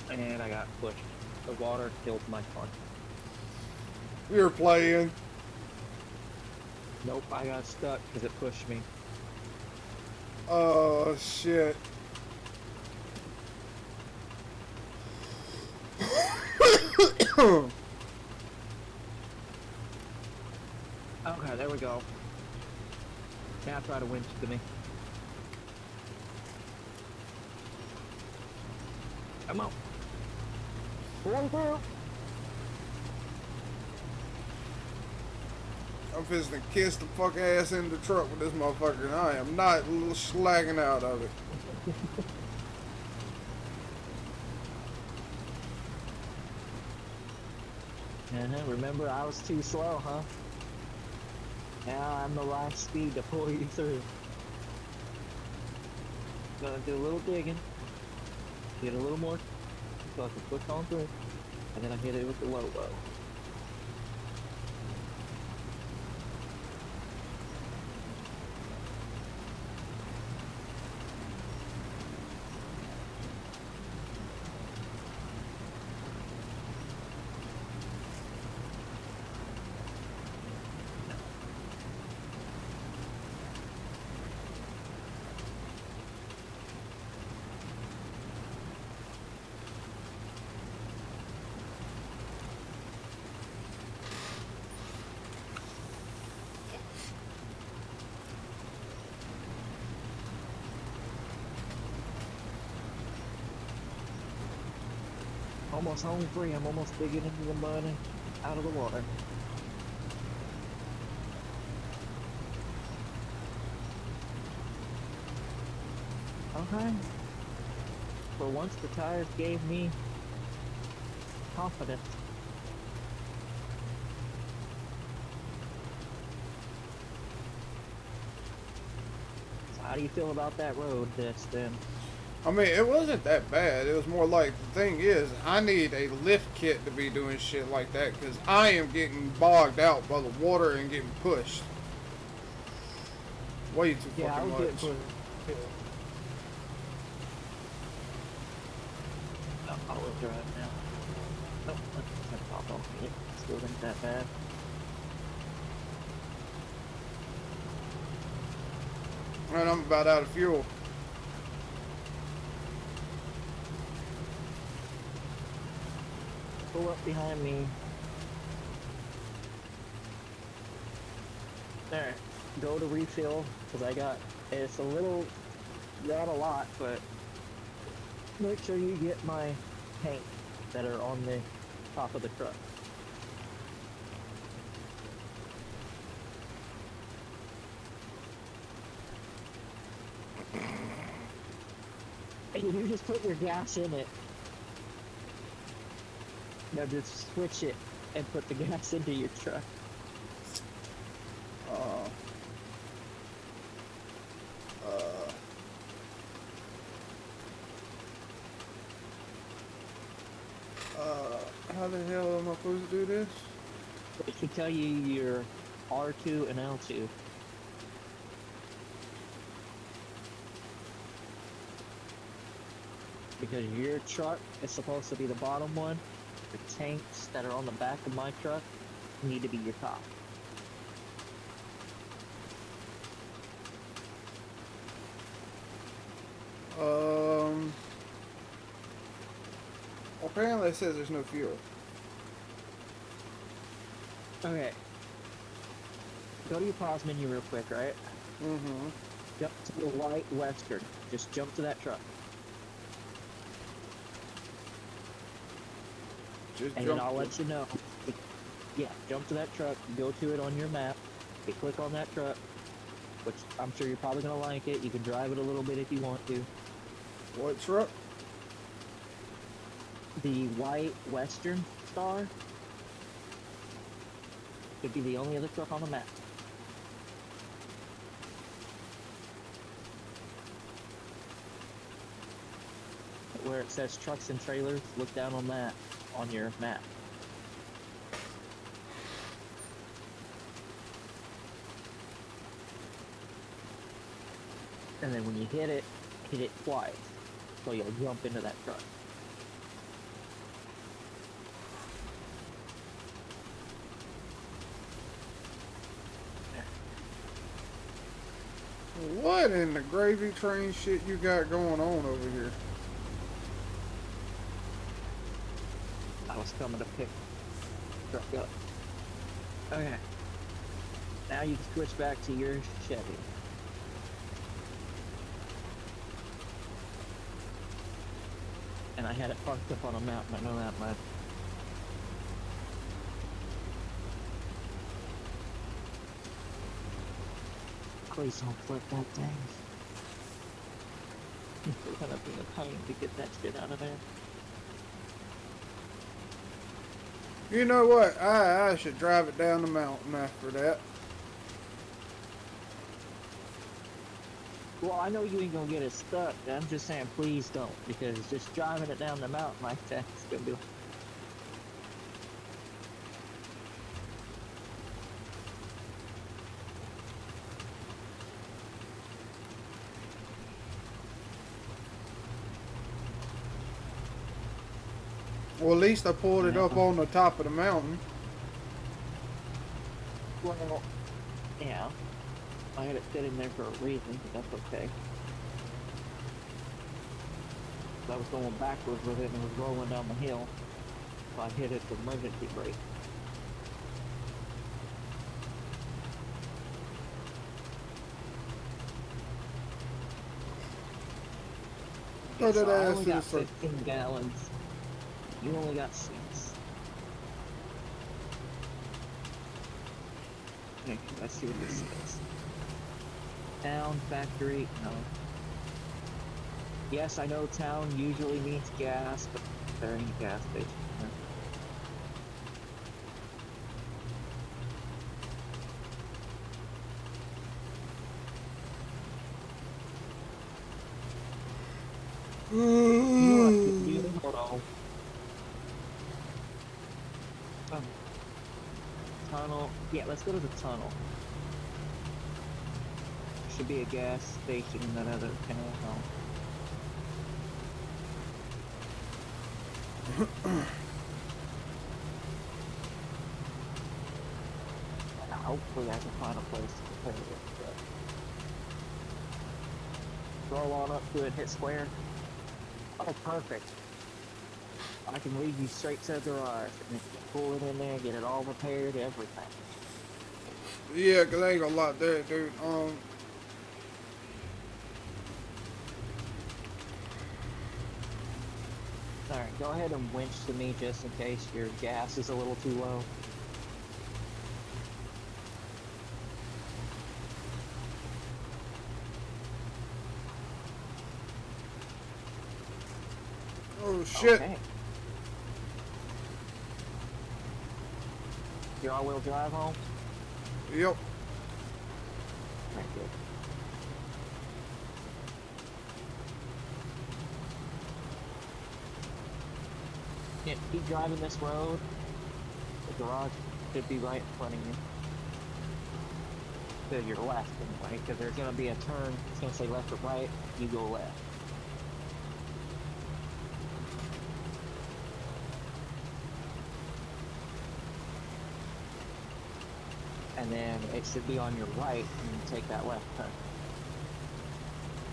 And I got pushed. The water killed my car. You're playing. Nope, I got stuck because it pushed me. Oh shit. Okay, there we go. Now try to winch to me. Come on. Pulling through. I'm fisting to kiss the fuck ass in the truck with this motherfucker, and I am not slagging out of it. Remember, I was too slow, huh? Now I'm the right speed to pull you through. Gonna do a little digging, get a little more, so I can push on through, and then I hit it with the low low. Almost home free. I'm almost digging into the mud and out of the water. Okay. For once, the tires gave me confidence. So how do you feel about that road this then? I mean, it wasn't that bad. It was more like, the thing is, I need a lift kit to be doing shit like that because I am getting bogged out by the water and getting pushed. Way too Yeah, I fucking would get much. put. I'll drive now. Nope, that's gonna pop off me. It still isn't that bad. And I'm about out of fuel. Pull up behind me. Alright, go to refill, because I got, it's a little, not a lot, but make sure you get my tanks that are on the top of the truck. And you just put your gas in it. Now just switch it and put the gas into your truck. How the hell am I supposed to do this? It should tell you your R2 and L2. Because your truck is supposed to be the bottom one, the tanks that are on the back of my truck need to be your top. Apparently it says there's no fuel. Okay. Go to your pause menu real quick, right? Mm-hmm. Jump to the white Western. Just jump to that truck. Just And jump then I'll to- let you know. Yeah, jump to that truck, go to it on your map, you click on that truck, which I'm sure you're probably going to like it. You can drive it a little bit if you want to. What truck? The white Western Star could be the only other truck on the map. Where it says trucks and trailers, look down on that on your map. And then when you hit it twice. So you'll jump into that truck. What in the gravy train shit you got going on over here? I was coming to pick the truck up. Okay. Now you can switch back to your Chevy. And I had it parked up on a mountain, I know that much. Please don't flip that thing. It's gonna be a pain to get that shit out of there. You know what? I should drive it down the mountain after that. Well, I know you ain't gonna get it stuck. I'm just saying, please don't, because just driving it down the mountain like that is gonna be. Well, at least I pulled it up on the top of the mountain. Well, yeah. I had it sitting there for a reason, but that's okay. I was going backwards with it and it was rolling down the hill. So I hit it with emergency brake. Throw that So I ass only to the got side. 15 gallons. You only got 6. Okay, let's see what this says. Town, factory, no. Yes, I know town usually means gas, but there ain't a gas station here. You know what? Hold on. Tunnel. Yeah, let's go to the tunnel. Should be a gas station in that other town. Hopefully I can find a place to repair it. Roll on up to it, hit square. Oh, perfect. I can lead you straight to the garage and pull it in there, get it all repaired, everything. Yeah, 'cause I ain't gonna lie there, dude. Alright, go ahead and winch to me just in case your gas is a little too low. Oh shit. Okay. Your all-wheel drive home? Yep. Alright, good. Yeah, keep driving this road. The garage should be right in front of you. To your left, anyway, because there's going to be a turn. It's going to say left or right. You go left. And then it should be on your right, and you take that left turn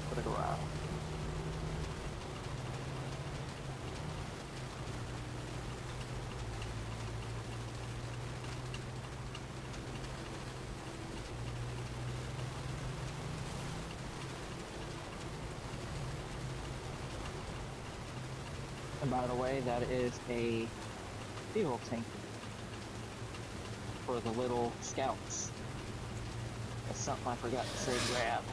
for the garage. And by the way, that is a fuel tank for the little scouts. That's something I forgot to say grab.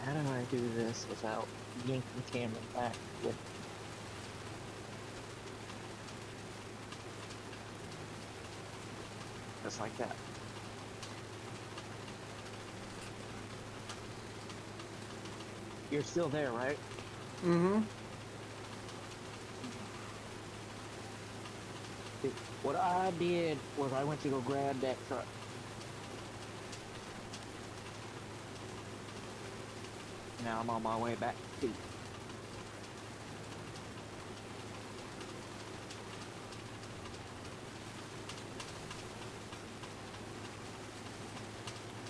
How do I do this without yanking the camera back with just like that? You're still there, right? Mm-hmm. What I did was I went to go grab that truck. Now I'm on my way back to feet.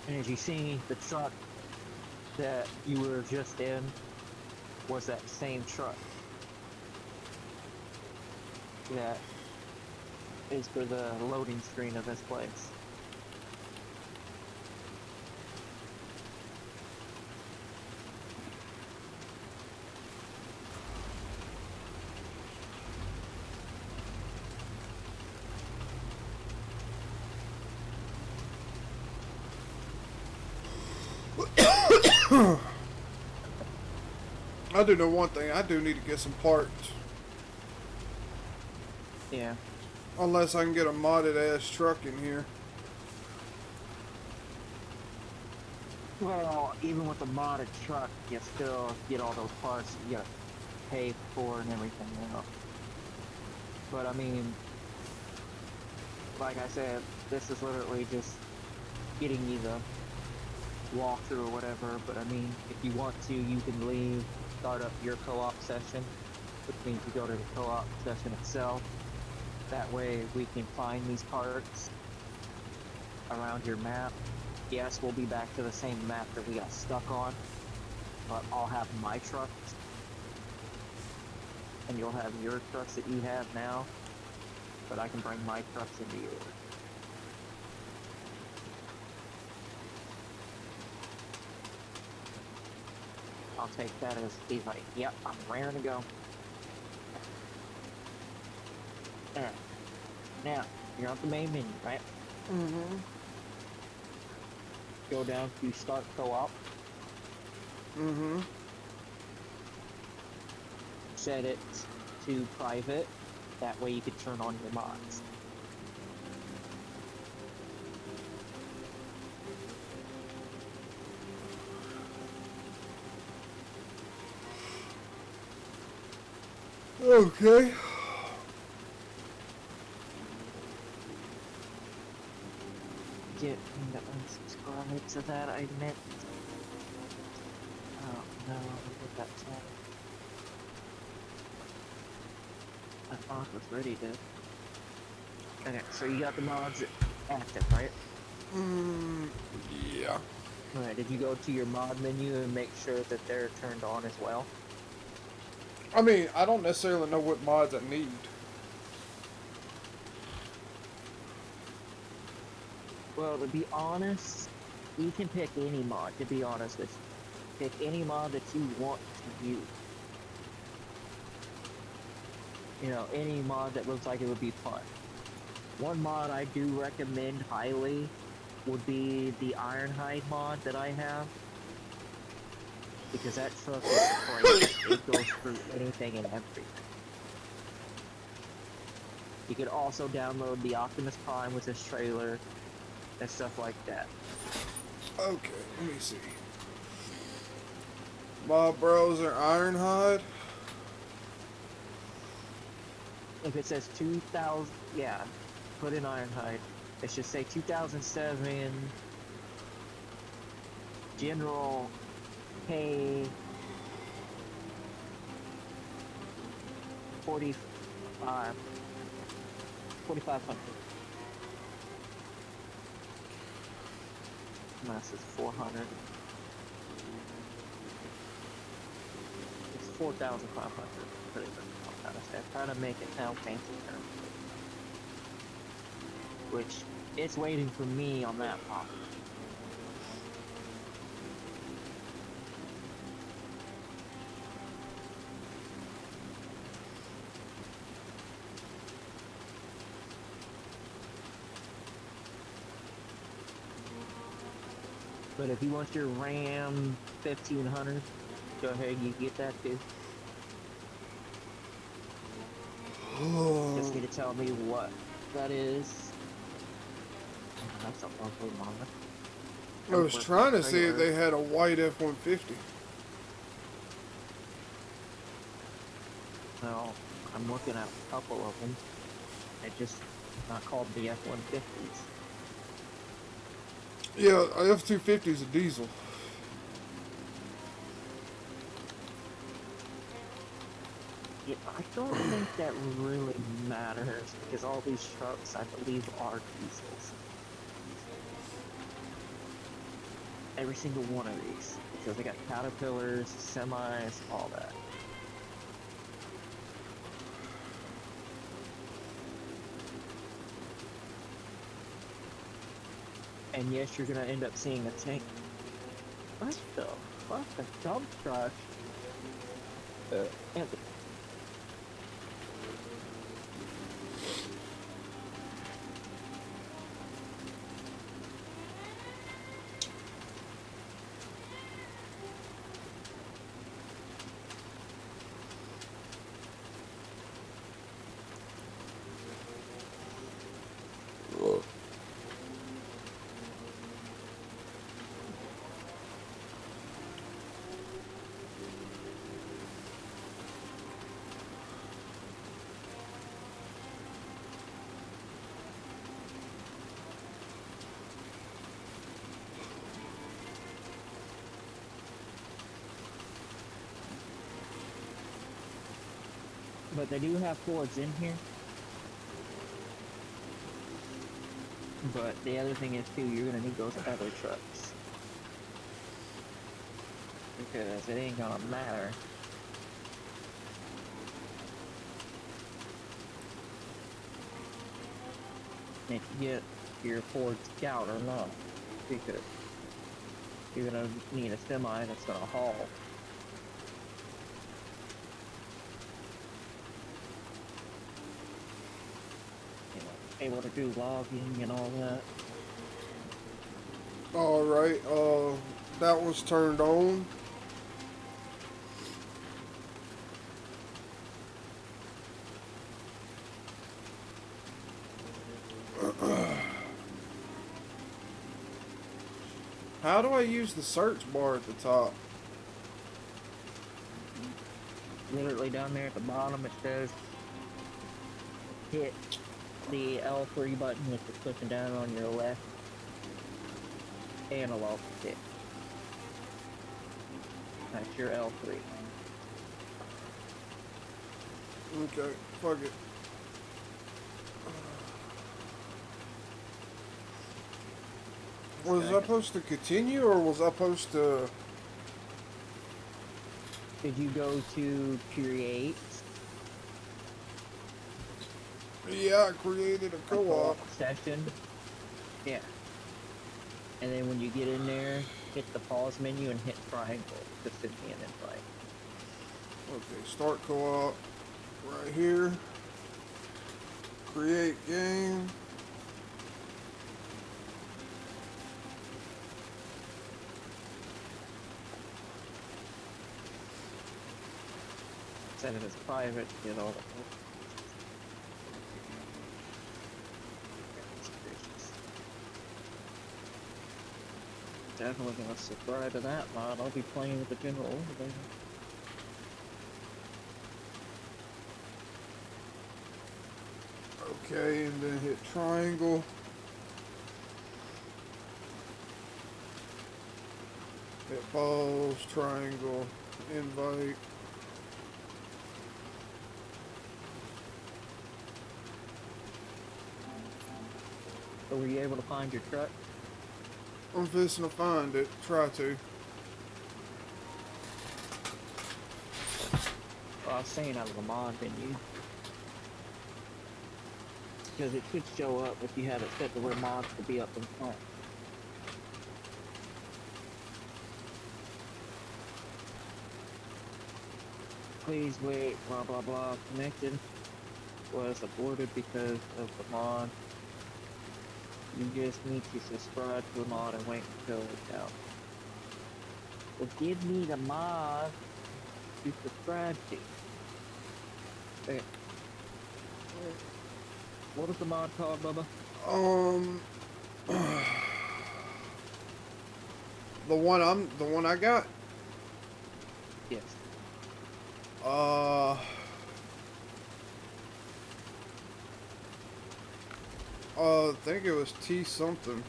And as you see, the truck that you were just in was that same truck that is for the loading screen of this place. I do know one thing. I do need to get some parts. Yeah. Unless I can get a modded ass truck in here. Well, even with the modded truck, you still get all those parts you gotta pay for and everything, you know. But I mean, like I said, this is literally just getting you the walkthrough or whatever. But I mean, if you want to, you can leave, start up your co-op session, which means you go to the co-op session itself. That way we can find these parts around your map. Yes, we'll be back to the same map that we got stuck on, but I'll have my trucks and you'll have your trucks that you have now, but I can bring my trucks into yours. I'll take that as he's like, yep, I'm raring to go. There. Now, you're on the main menu, right? Mm-hmm. Go down to start co-op. Mm-hmm. Set it to private. That way you can turn on your mods. Okay. Get me to unsubscribe to that, I meant. Oh no, what that said. I thought it was ready to. Okay, so you got the mods active, right? Yeah. Alright, did you go to your mod menu and make sure that they're turned on as well? I mean, I don't necessarily know what mods I need. Well, to be honest, you can pick any mod, to be honest with you. Pick any mod that you want to use. You know, any mod that looks like it would be fun. One mod I do recommend highly would be the Ironhide mod that I have. Because that truck is crazy. It goes through anything and everything. You could also download the Optimus Prime with his trailer and stuff like that. Okay, let me see. Bob Bros or Ironhide? If it says 2000, yeah, put in Ironhide. It should say 2007 General K 4500. Mass is 400. It's 4,500. Put it in I'm trying to make it sound fancy terms. Which, it's waiting for me on that pop. But if you want your RAM 1500, go ahead, you get that too. Just need to tell me what that is. Oh, that's a lovely mama. I was trying to see if they had a white F-150. Well, I'm looking at a couple of them. They're just not called the F-150s. Yeah, F-250 is a diesel. Yeah, I don't think that really matters because all these trucks, I believe, are diesels. Every single one of these. Because they got Caterpillars, semis, all that. And yes, you're gonna end up seeing a tank. What the fuck? A dump truck? And but they do have Fords in here. But the other thing is too, you're gonna need those other trucks. Because it ain't gonna matter if you get your Ford Scout or not, because you're gonna need a semi that's gonna haul. You know, able to do logging and all that. All right. That was turned on. How do I use the search bar at the top? Literally down there at the bottom it says hit the L3 button, which is pushing down on your left analog stick. That's your L3. Okay, fuck it. Was I supposed to continue or was I supposed to... Did you go to create Yeah, I created a co-op. session? Yeah. And then when you get in there, hit the pause menu and hit triangle to send me an invite. Okay, start co-op. Right here. Create game. Set it as private, get all the definitely gonna subscribe to that mod. I'll be playing with the general overlay. Okay, and then hit triangle. Hit pause, triangle, invite. So were you able to find your truck? I'm fixing to find it. Try to. Well, I was saying out of the mod menu. Because it should show up if you have it set to where mods will be up in front. Please wait, blah blah blah, connected. Was aborted because of the mod. You just need to subscribe to the mod and wait until it's out. Well, give me the mod to subscribe to. Okay. What is the mod called, Bubba? The one I got. Yes. I think it was T something.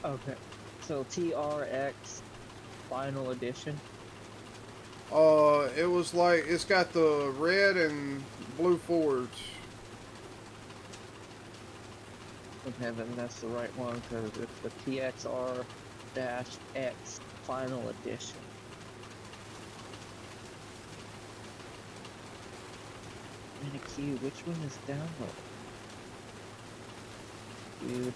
Okay. So TRX Final Edition. It was like, it's got the red and blue Fords. Okay, then that's the right one because it's the TXR-X Final Edition. In a queue, which one is downloaded? Dude.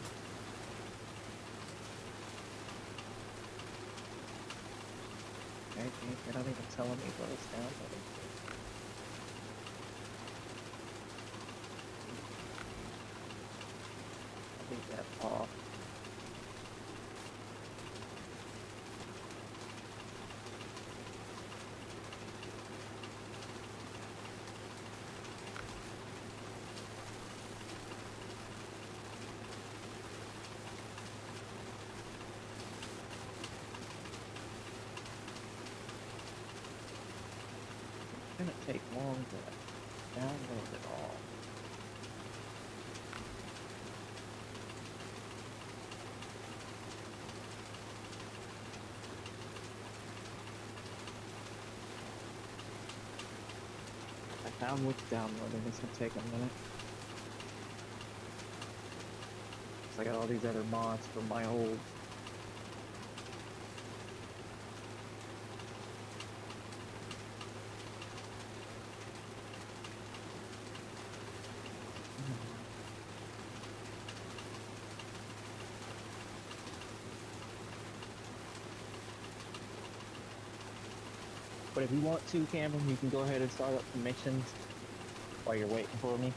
Okay, you're not even telling me what it's downloading. I'll leave that off. It's gonna take long to download it all. I found what's downloading. It's gonna take a minute. So I got all these other mods from my old. But if you want to, Cameron, you can go ahead and start up some missions while you're waiting for me.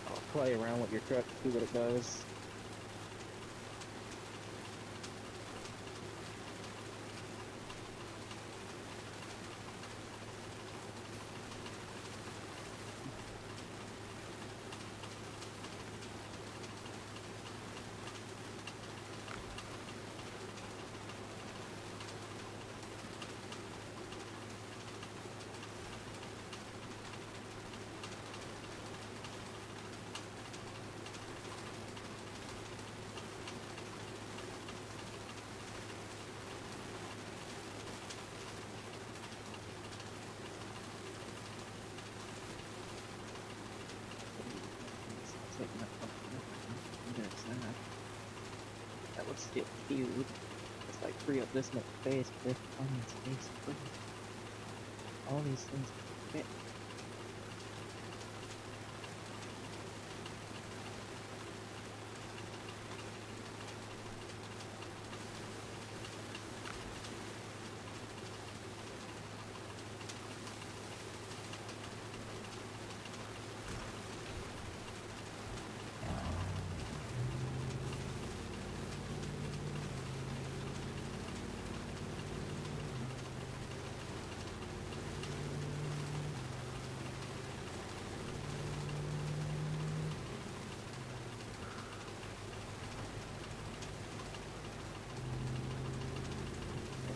I'll play around with your truck, see what it does. That would skip cute. It's like free up this much space, but there's plenty of space free. All these things fit.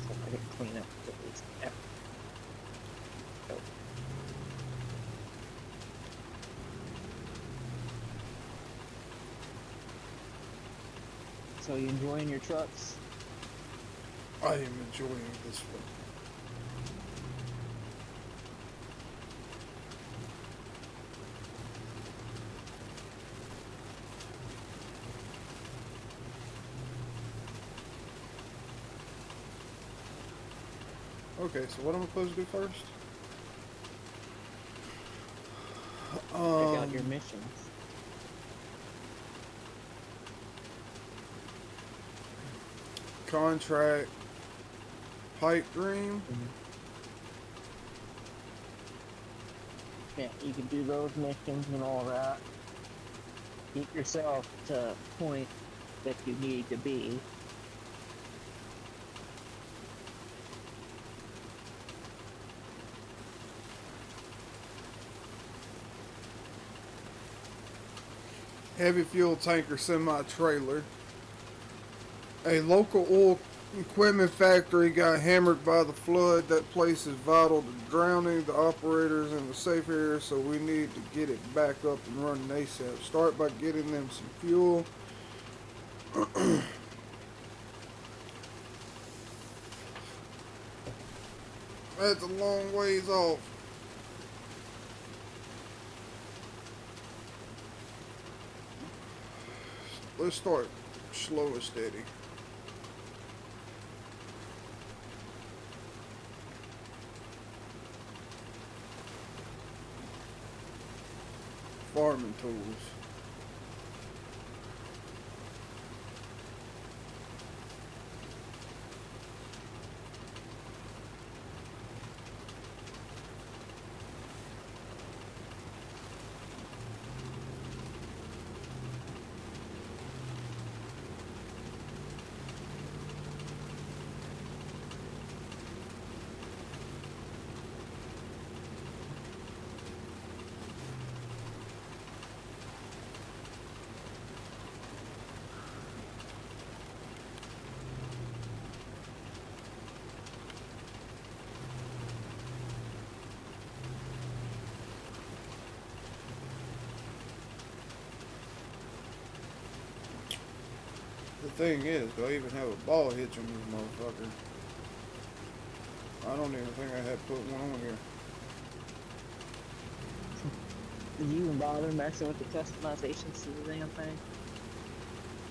I can clean up at least. Yeah. Oh. So you enjoying your trucks? I am enjoying this one. Okay, so what am I supposed to do first? Check out your missions. Contract pipe dream. Yeah, you can do those missions and all that. Keep yourself to a point that you need to be. Heavy fuel tanker semi-trailer. A local oil equipment factory got hammered by the flood. That place is vital to drowning the operators in the safe area, so we need to get it back up and running ASAP. Start by getting them some fuel. That's a long ways off. Let's start slow and steady. Farming tools. The thing is, do I even have a ball hitch on this motherfucker? I don't even think I had put one on here. Did you even bother messing with the customizations to the damn thing?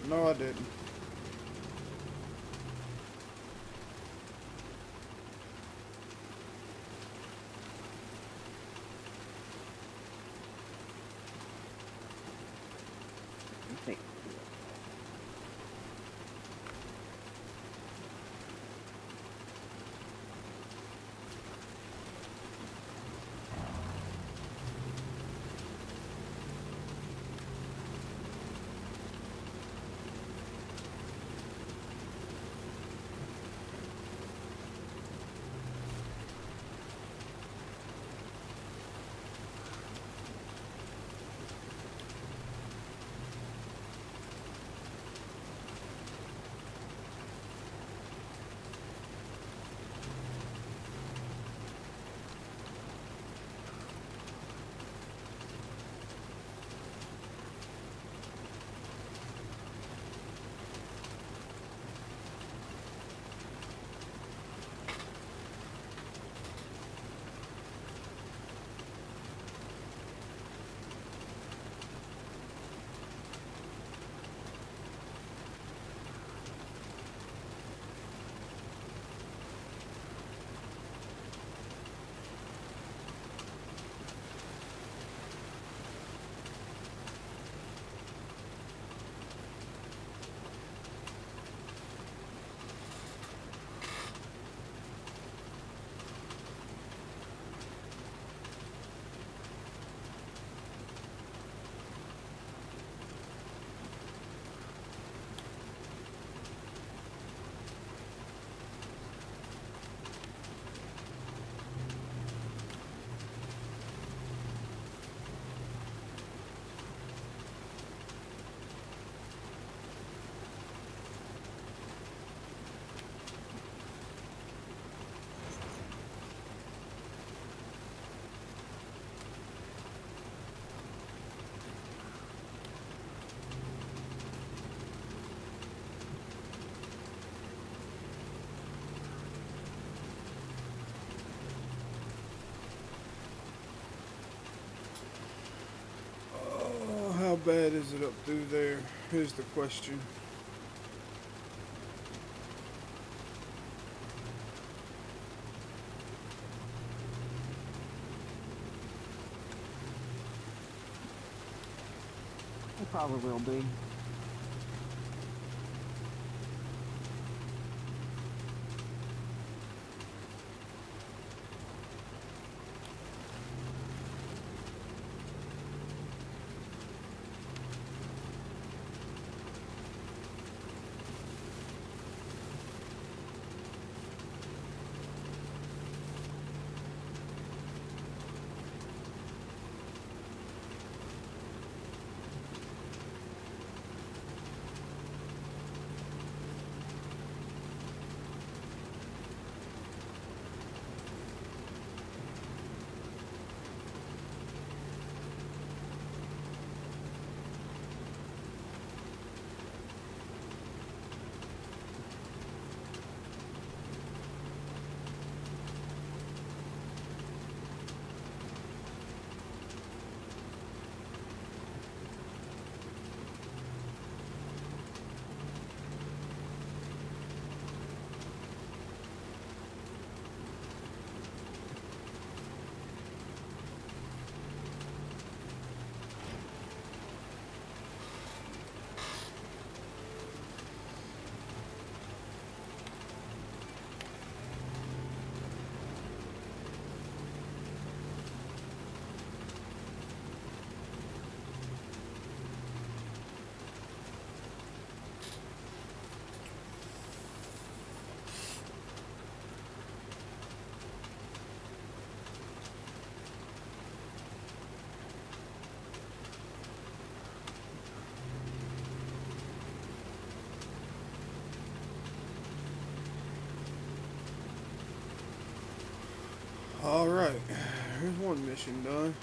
No, I didn't. Okay. bad is it up through there? Here's the question. It probably will be. Alright, here's one mission done.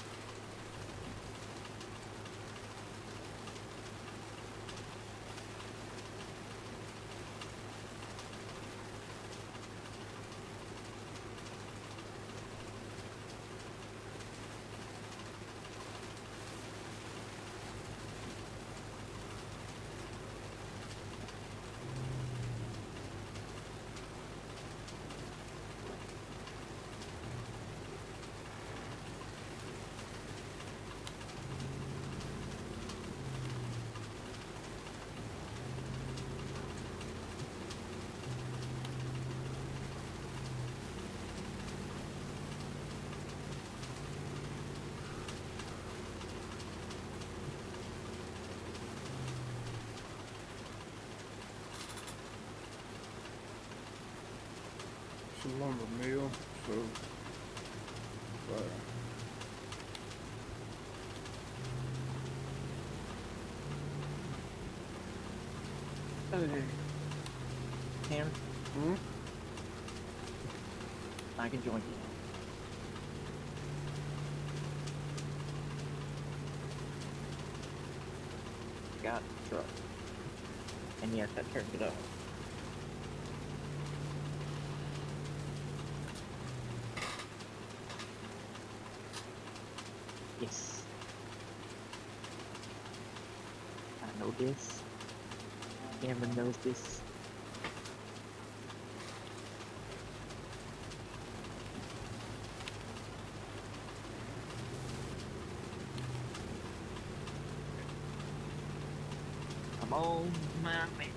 It's a lumber mill, so Okay. Cam, hmm? I can join you. Got the truck. And yes, I turned it up. Yes. I know this. Cameron knows this. Come on, my man.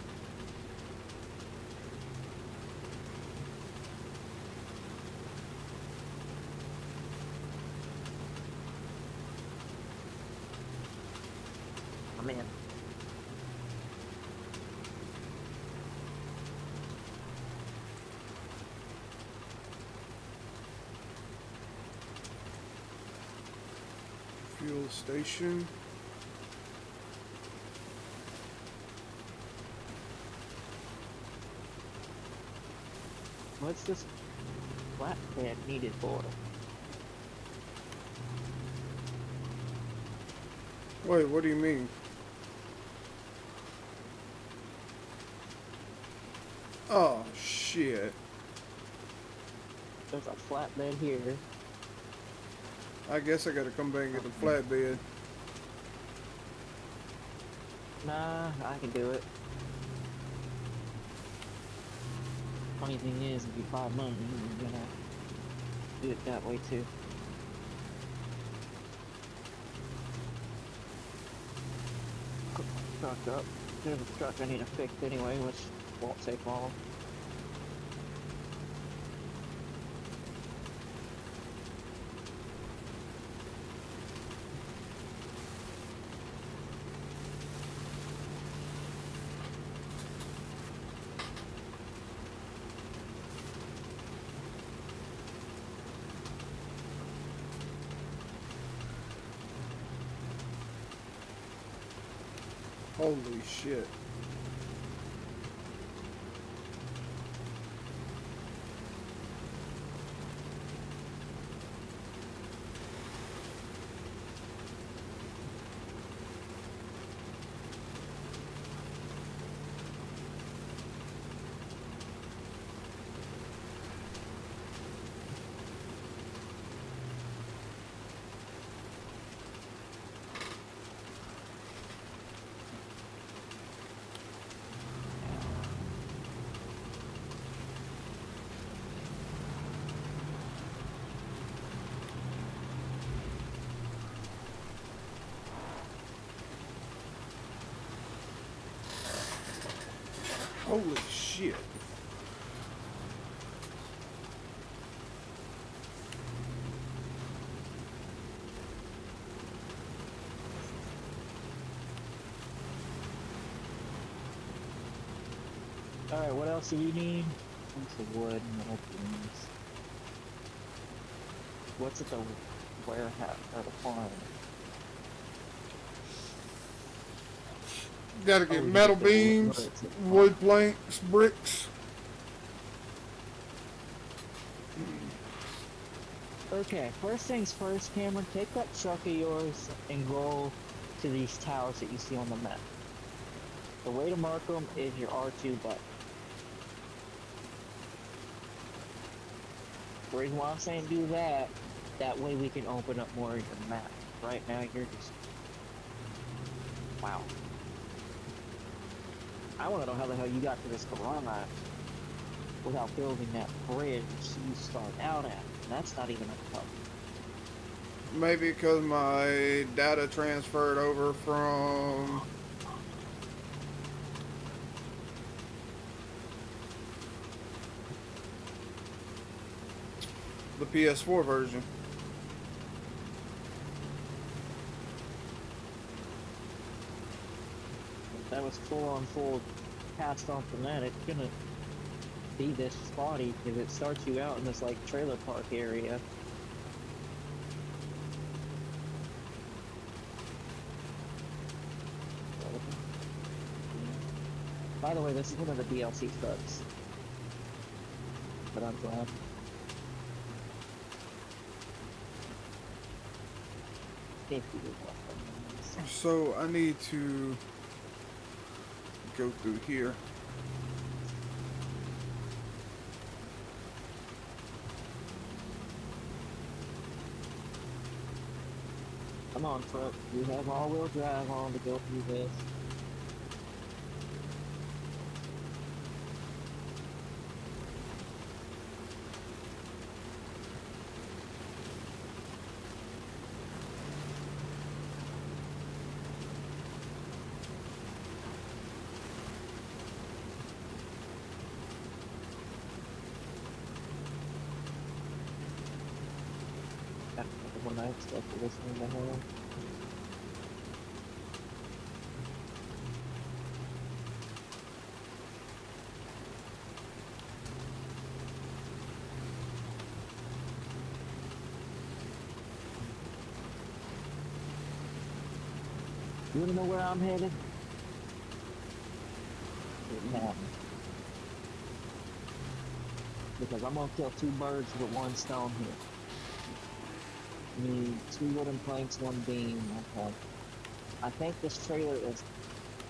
My man. Fuel station. What's this flatbed needed for? Wait, what do you mean? Oh, shit. There's a flatbed here. I guess I gotta come back and get the flatbed. Nah, I can do it. Funny thing is, if you buy money, you're gonna do it that way too. Put my truck up. There's a truck I need to fix anyway, which won't take long. Holy shit. Holy shit. Alright, what else do you need? Bunch of wood and metal beams. What's at the warehouse or the farm? Gotta get Oh, metal you get the beams, wood, it's wood planks, bricks. Okay, first things first, Cameron, take that truck of yours and go to these towers that you see on the map. The way to mark them is your R2 button. The reason why I'm saying do that, that way we can open up more of your map. Right now you're just... Wow. I want to know how the hell you got to this garage without building that bridge you start out at. That's not even a problem. Maybe because my data transferred over from the PS4 version. If that was full on full passed on from that, it's gonna be this spotty because it starts you out in this like trailer park area. By the way, this is one of the DLC trucks, but I'm glad. So I need to go through here. Come on, truck. You have all-wheel drive on to go through this. That's what I expected this thing to have. You wanna know where I'm headed? Now. Because I'm gonna kill two birds with one stone here. Need two wooden planks, one beam. Okay. I think this trailer is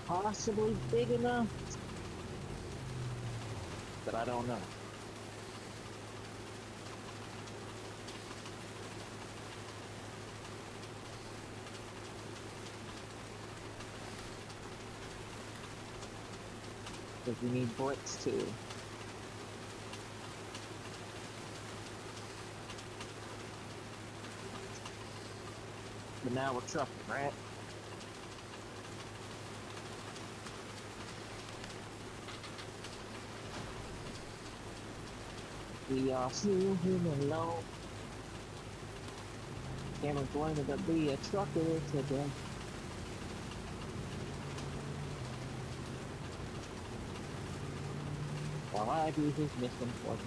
possibly big enough, but I don't know. Because you need bricks too. But now we're trucking, right? We are still human low. Cameron's going to be a trucker today. While I do his mission for him.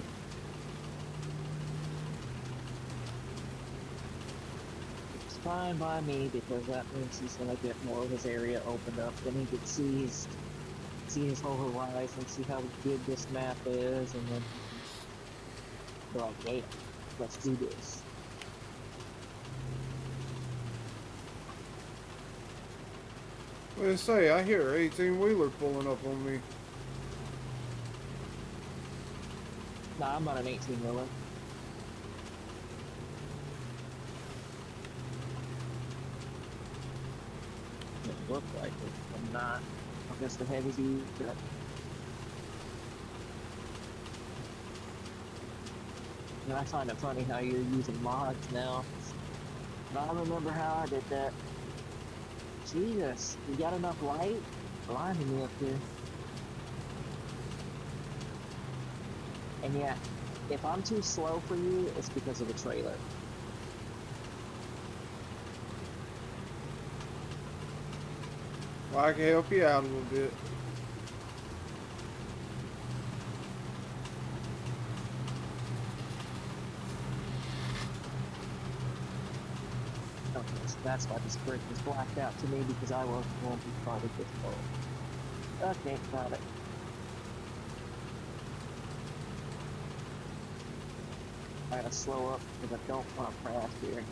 It's fine by me because that means he's gonna get more of his area opened up. Then he can see his whole horizon, see how good this map is, and then be like, yeah, let's do this. What did I say? I hear 18-wheeler pulling up on me. Nah, I'm not an 18-wheeler. It looked like it. I'm not. I'm just a heavy dude. And I find it funny how you're using mods now. But I remember how I did that. Jesus, you got enough light? Blinding me up here. And yeah, if I'm too slow for you, it's because of the trailer. Well, I can help you out a little bit. Okay, so that's why this bridge was blacked out to me because I won't be part of this boat. Okay, got it. I gotta slow up because I don't want to crash here.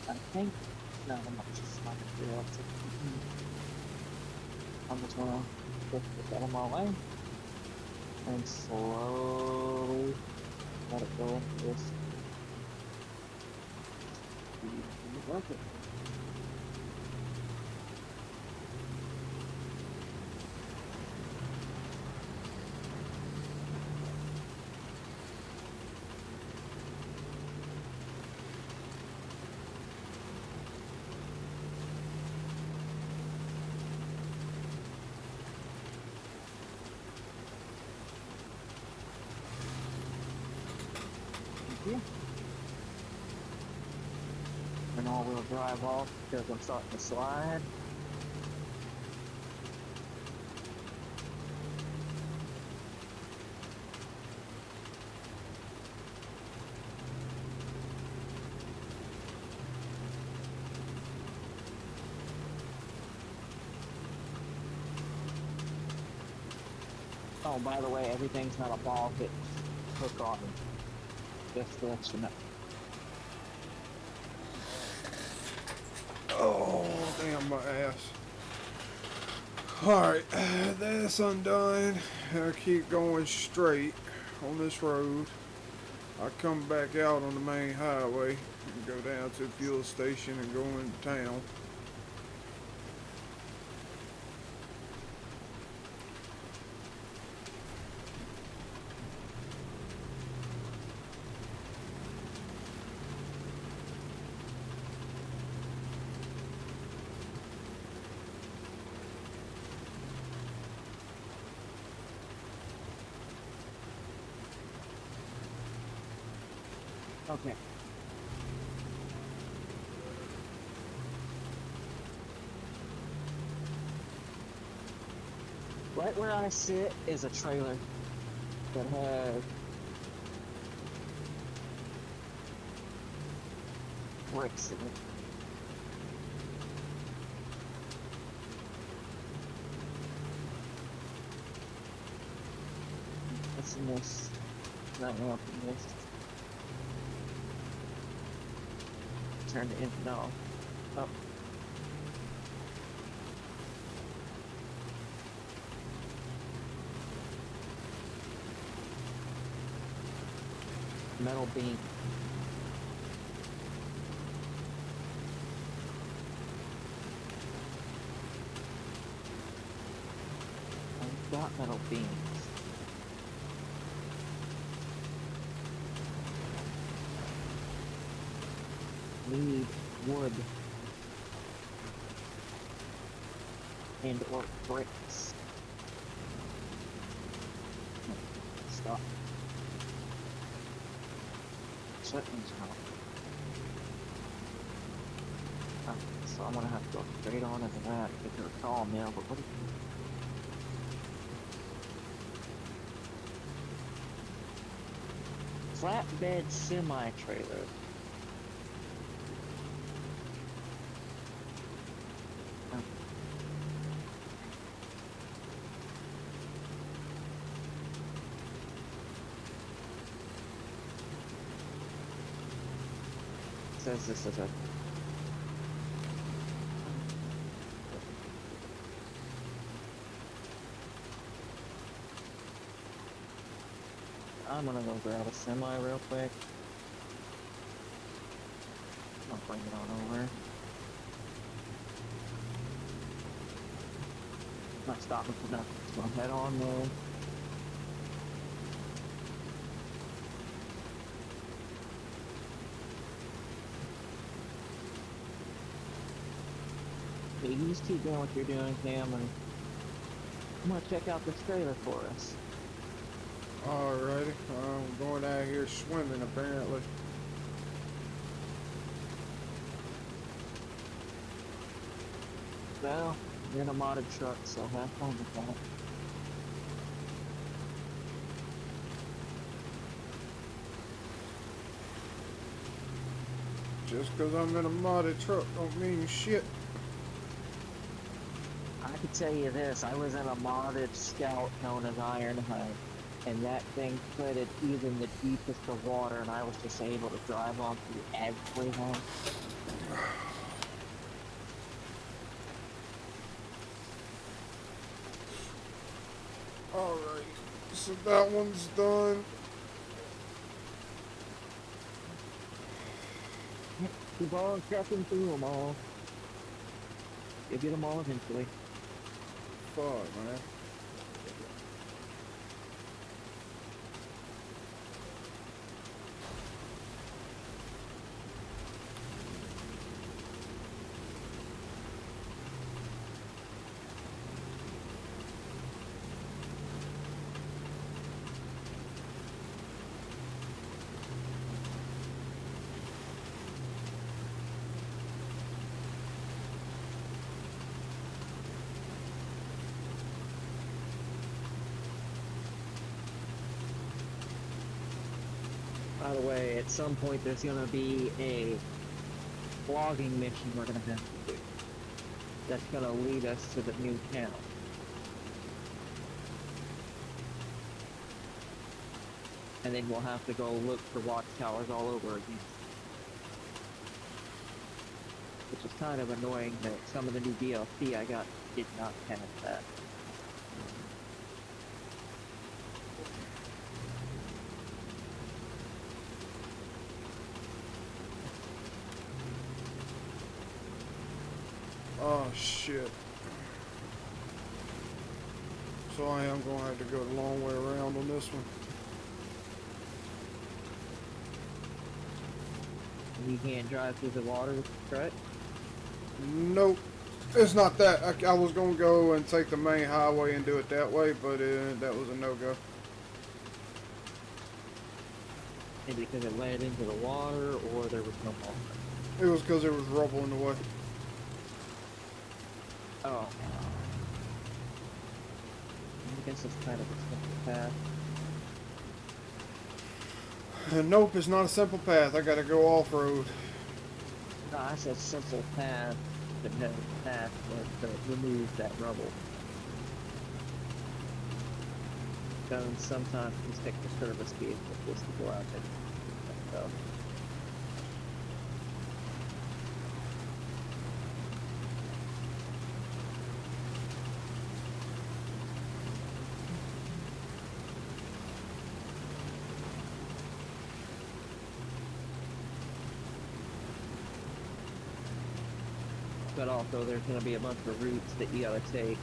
I think, no, I'm not just not gonna be able to. I'm just gonna put that on my way and slowly let it go into this. Work it. Yeah. And all-wheel drive off because I'm starting to slide. Oh, by the way, everything's not a ball hit hook on. Just to let you know. Oh, damn my ass. Alright, that's undone. I keep going straight on this road. I come back out on the main highway and go down to the fuel station and go into town. Okay. Right where I sit is a trailer that has bricks in it. What's in this? Not up in this. turn the engine off. Oh. Metal beam. I've got metal beams. We need wood and or bricks. Stop. Shutting's out. So I'm gonna have to go straight on into that to get to a sawmill, but what do you... Flatbed semi-trailer. Says this is a I'm gonna go grab a semi real quick. I'll bring it on over. I'm not stopping for nothing, so I'll head on though. Hey, you just keep doing what you're doing, Cam, and I'm gonna check out this trailer for us. Alrighty, I'm going out here swimming apparently. Well, you're in a modded truck, so have fun with that. Just because I'm in a modded truck don't mean shit. I can tell you this, I was in a modded Scout known as Ironhide, and that thing flooded even the deepest of water, and I was just able to drive on through everything. Alright, so that one's done. Keep on trucking through them all. You'll get them all eventually. Fuck, man. By the way, at some point there's gonna be a logging mission we're gonna have to do. That's gonna lead us to the new town. And then we'll have to go look for watchtowers all over again. Which is kind of annoying that some of the new DLC I got did not have that. Oh shit. So I am going to have to go the long way around on this one. You can't drive through the water with the truck? Nope. It's not that. I was going to go and take the main highway and do it that way, but that was a no-go. Maybe because it led into the water, or there was no water. It was because there was rubble in the way. Oh. I guess it's kind of a simple path. Nope, it's not a simple path. I gotta go off-road. No, I said simple path, but no path to remove that rubble. So sometimes you stick the service vehicle just to go out there and stuff. but also there's gonna be a bunch of routes that you gotta take.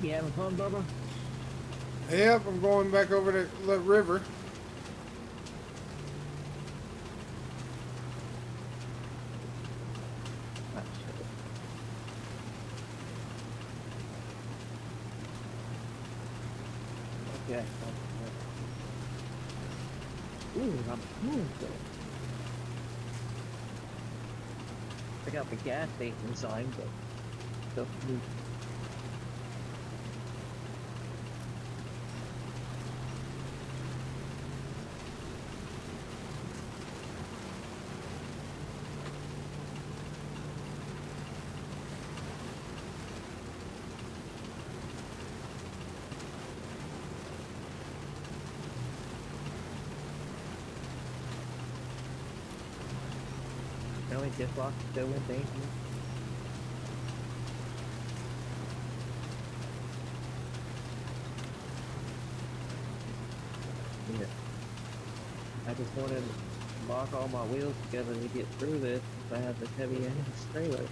You having fun, Bubba? Yep, I'm going back over to the river. Ah, shit. Okay. Ooh, I'm cool. I got the gas station sign, but still move. Only just lost the win, thank you. Yeah. I just wanted to lock all my wheels together to get through this if I have this heavy ass trailer.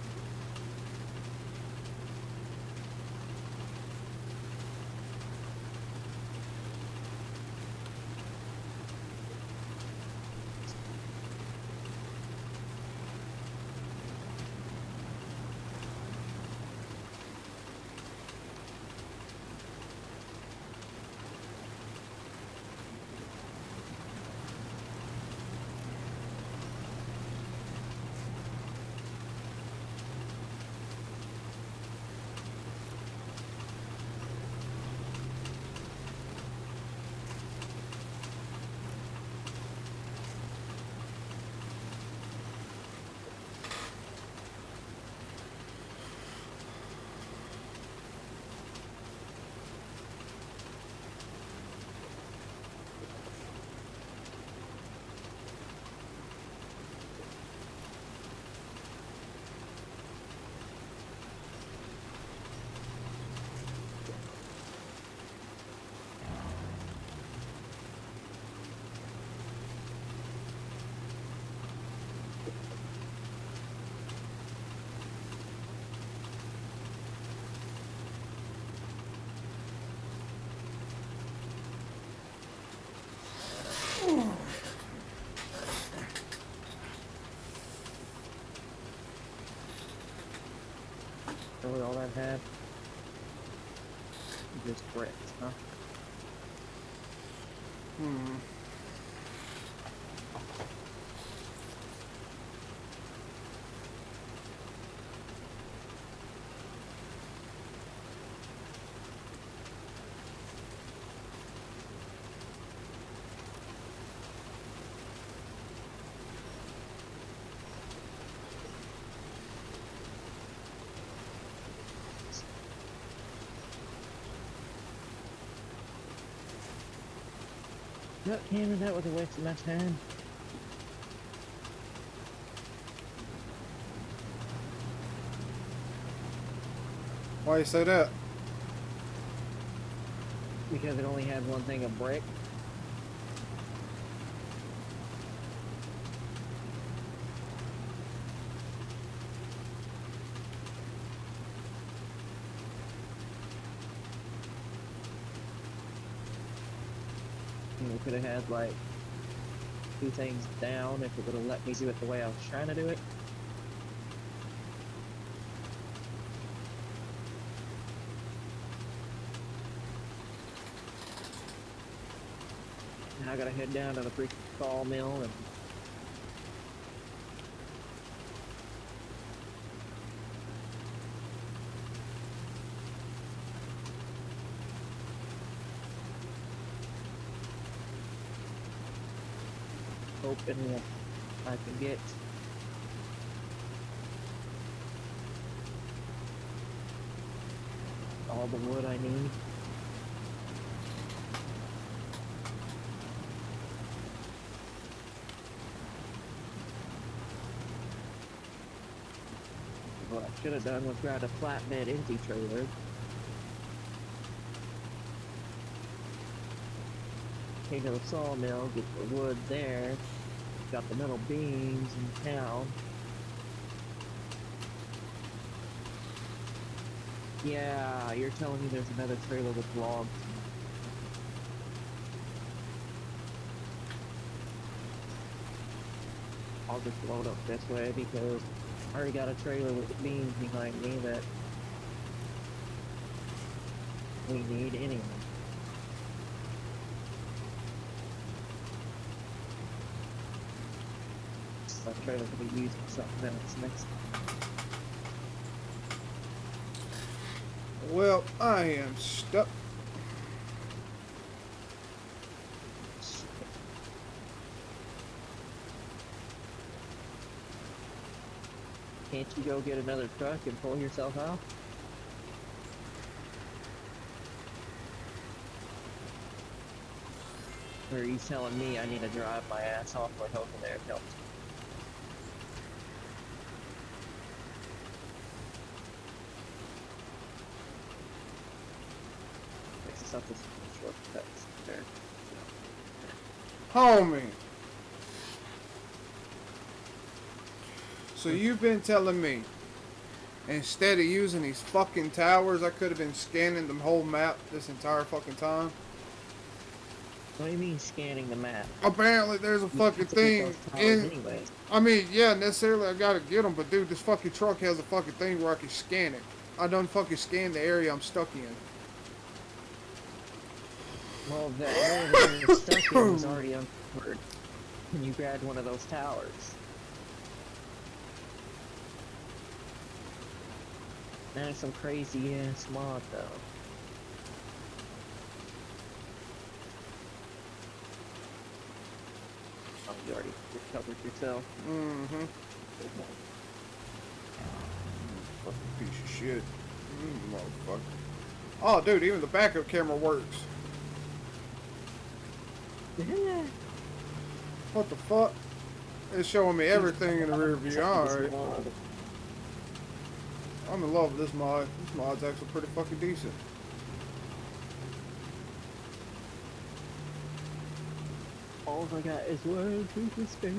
have? Just bricks, huh? Hmm. No, Cameron, that was a waste of my time. Why you say that? Because it only had one thing of brick. And we could have had like 2 things down if it would have let me do it the way I was trying to do it. Now I gotta head down to the freaking sawmill and hoping that I can get all the wood I need. What I should have done was grab a flatbed empty trailer. Came to the sawmill, get the wood there. Got the metal beams in town. Yeah, you're telling me there's another trailer with logs. I'll just load up this way because I already got a trailer with beams behind me that we need anyway. That trailer could be used for something else next time. Well, I am stuck. Can't you go get another truck and pull yourself out? Or are you telling me I need to drive my ass off like over there and help? Fix up this shortcuts there. Homie. So you've been telling me, instead of using these fucking towers, I could have been scanning the whole map this entire fucking time? What do you mean scanning the map? Apparently there's a fucking thing in... Anyways. I mean, yeah, necessarily I gotta get them, but dude, this fucking truck has a fucking thing where I can scan it. I done fucking scanned the area I'm stuck in. Well, the area that you're stuck in was already uncovered when you grabbed one of those towers. That's some crazy ass mod though. Oh, you already recovered yourself. Mm-hmm. Fucking piece of shit. Motherfucker. Oh, dude, even the backup camera works. What the fuck? It's showing me everything in the rear view. Alright. I'm in love with this mod. This mod's actually pretty fucking decent. All I got is one to spare.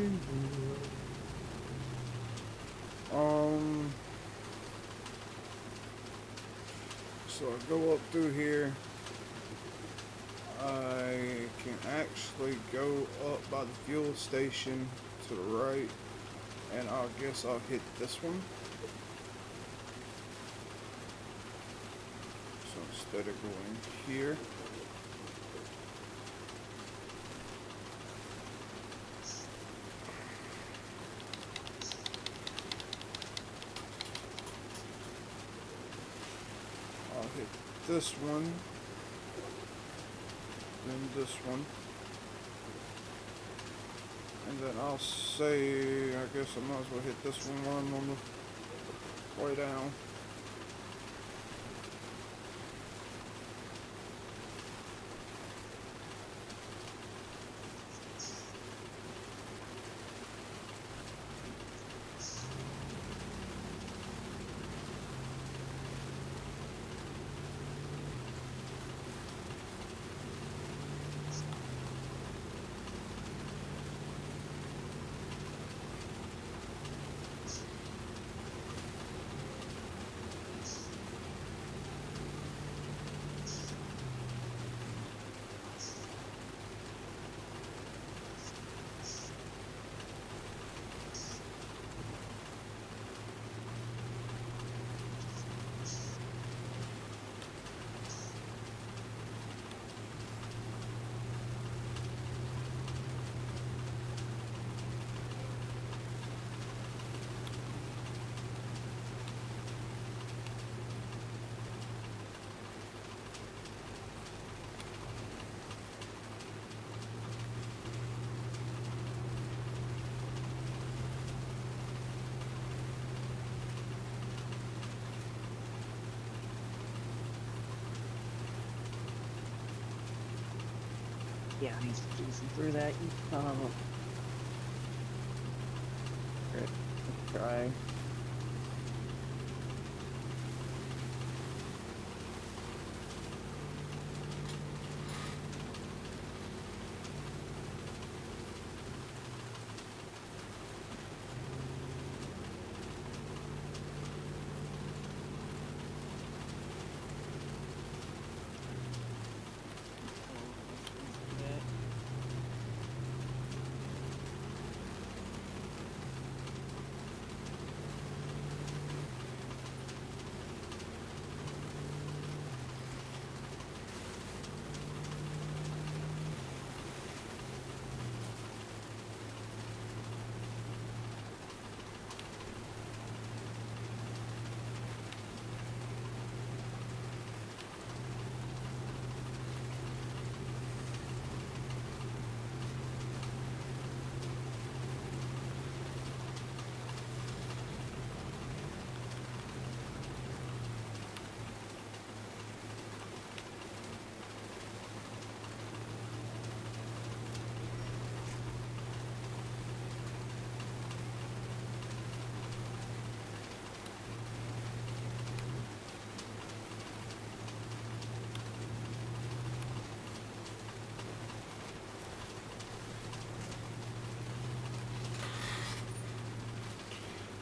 So I go up through here. I can actually go up by the fuel station to the right, and I guess I'll hit this one. instead of going here. I'll hit this one, then this one, and then I'll say, I guess I might as well hit this one while I'm on the way down. Yeah, he's juicing through that. Let's try.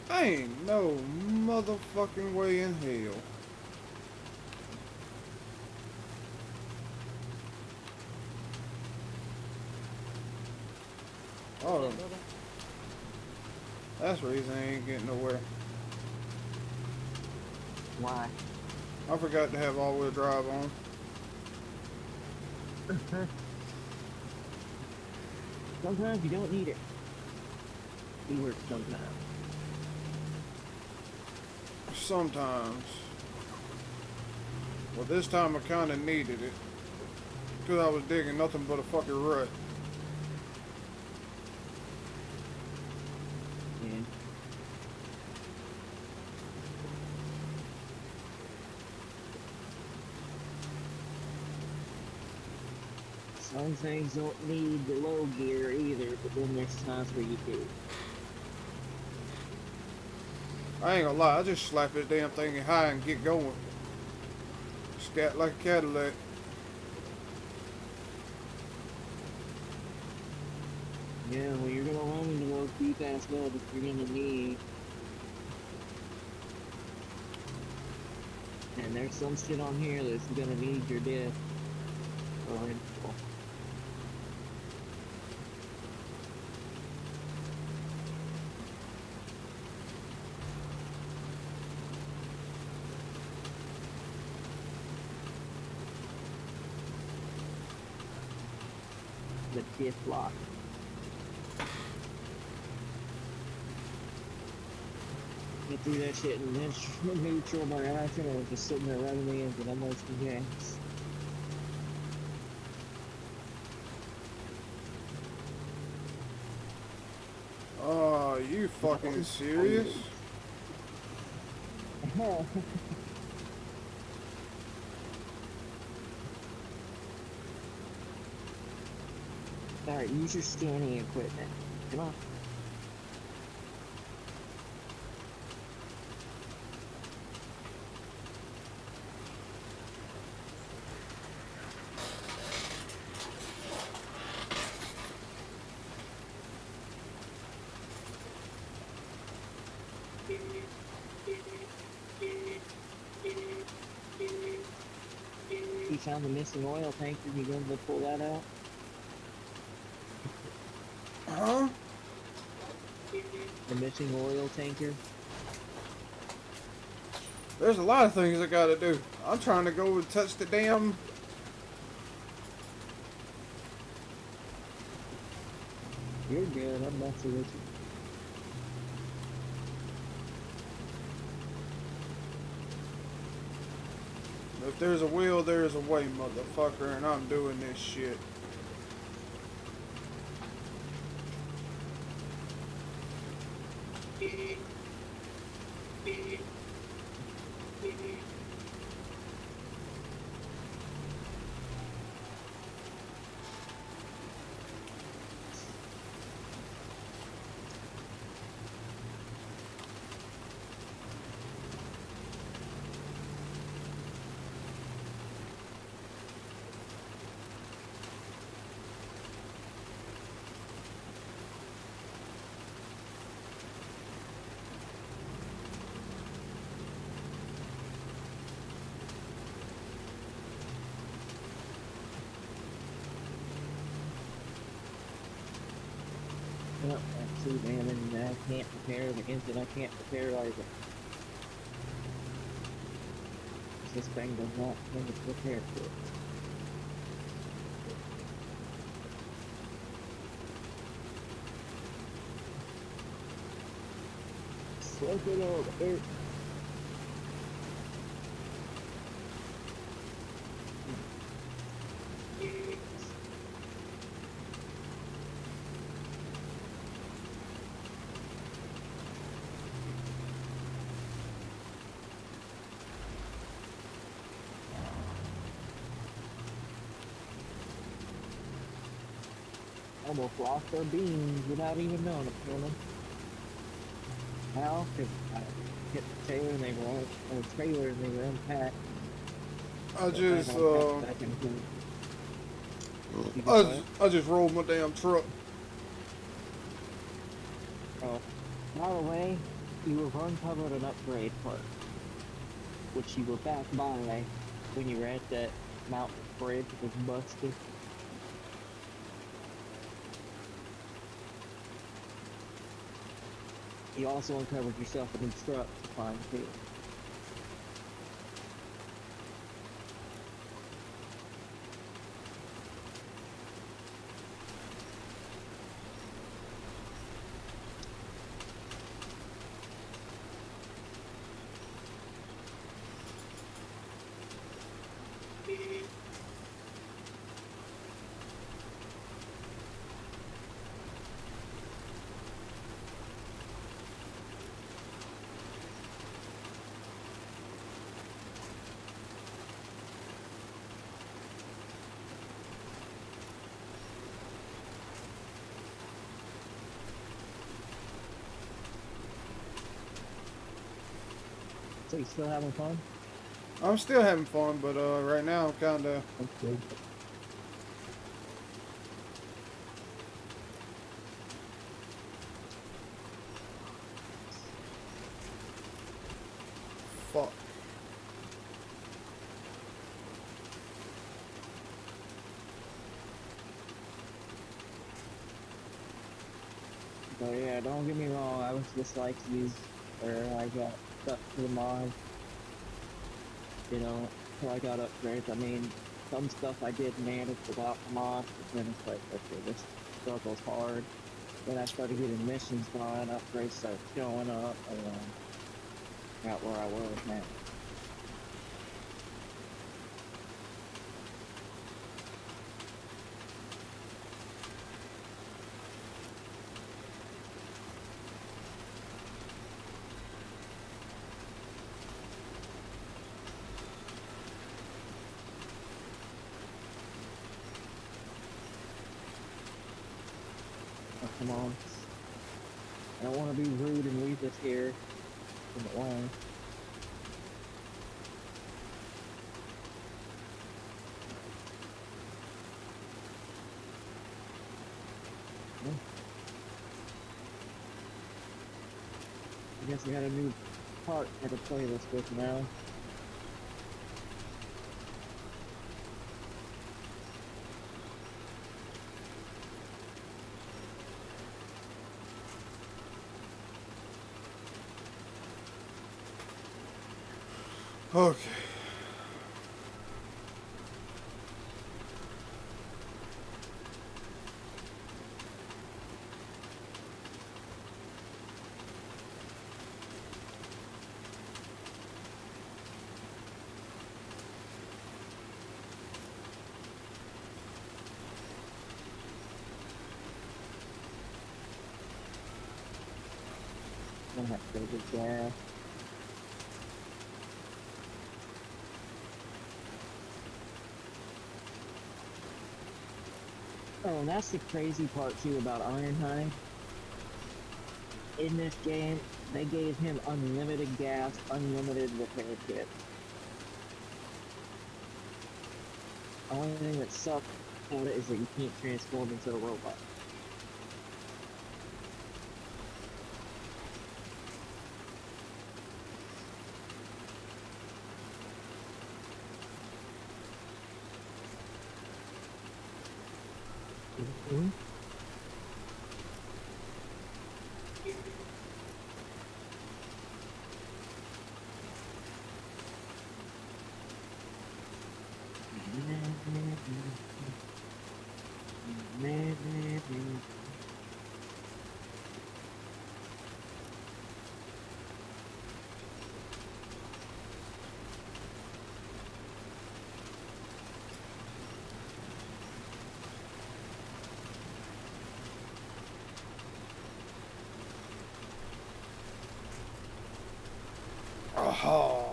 Ain't no motherfucking way in hell. Oh, that's the reason I ain't getting nowhere. Why? I forgot to have all-wheel drive on. Sometimes you don't need it. It works sometimes. Sometimes. Well, this time I kind of needed it. Because I was digging nothing but a fucking rut. Yeah. Some things don't need the low gear either, but then there's times where you do. I ain't gonna lie, I just slap this damn thing in high and get going. Scat like a Cadillac. Yeah, well, you're gonna run into those deep ass wells that you're gonna need. And there's some shit on here that's gonna need your death. Or info. the diff lock. Get through that shit and then neutral by accident and just sitting there running the engine. I'm wasting gas. Oh, you fucking serious? Alright, use your scanning equipment. Come on. You found the missing oil tanker, you going to pull that out? Huh? The missing oil tanker? There's a lot of things I gotta do. I'm trying to go and touch the damn. You're good, I'm messing with you. If there's a will, there's a way, motherfucker, and I'm doing this shit. Yep, that's too damn, and I can't prepare the engine, I can't prepare either. This thing does not want to prepare for it. Slope it over. Almost lost our beans without even knowing it, Philman. How? Because I hit the trailer and they were on the trailer and they were unpacked. I just rolled my damn truck. Oh, by the way, you have uncovered an upgrade part, which you were back by when you were at that mountain bridge that was busted. You also uncovered yourself a new truck to find too. So you still having fun? I'm still having fun, but right now I'm kinda. Okay. Fuck. So yeah, don't get me wrong, I was just like you, where I got stuck to the mod, you know, till I got upgrades. I mean, some stuff I did manage without Hamas, but then it's like, okay, this struggle's hard. Then I started getting missions done, upgrades started showing up, and got where I was now. Oh, come on. I don't want to be rude and leave this here in the way. I guess I got a new part for the playlist with now. Okay. I'm gonna have to go get gas. Oh, and that's the crazy part too about Ironhide. In this game, they gave him unlimited gas, unlimited repair kit. Only thing that sucks about it is that you can't transform into a robot. Mm-hmm. Aha.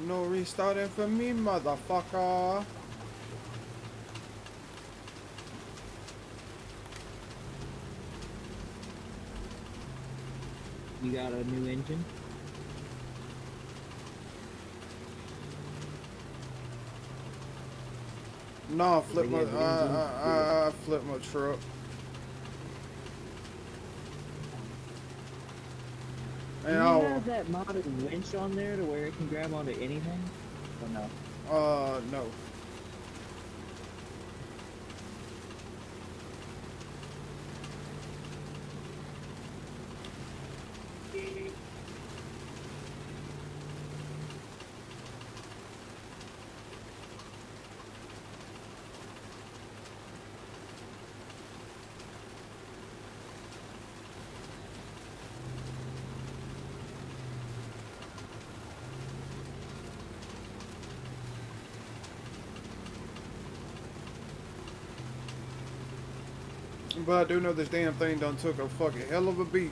No restarting for me, motherfucker. You got a new engine? Nah, flip They my gave engine? flip my truck. Do you have that modded winch on there to where it can grab onto anything? Or no? No. But I do know this damn thing done took a fucking hell of a beat.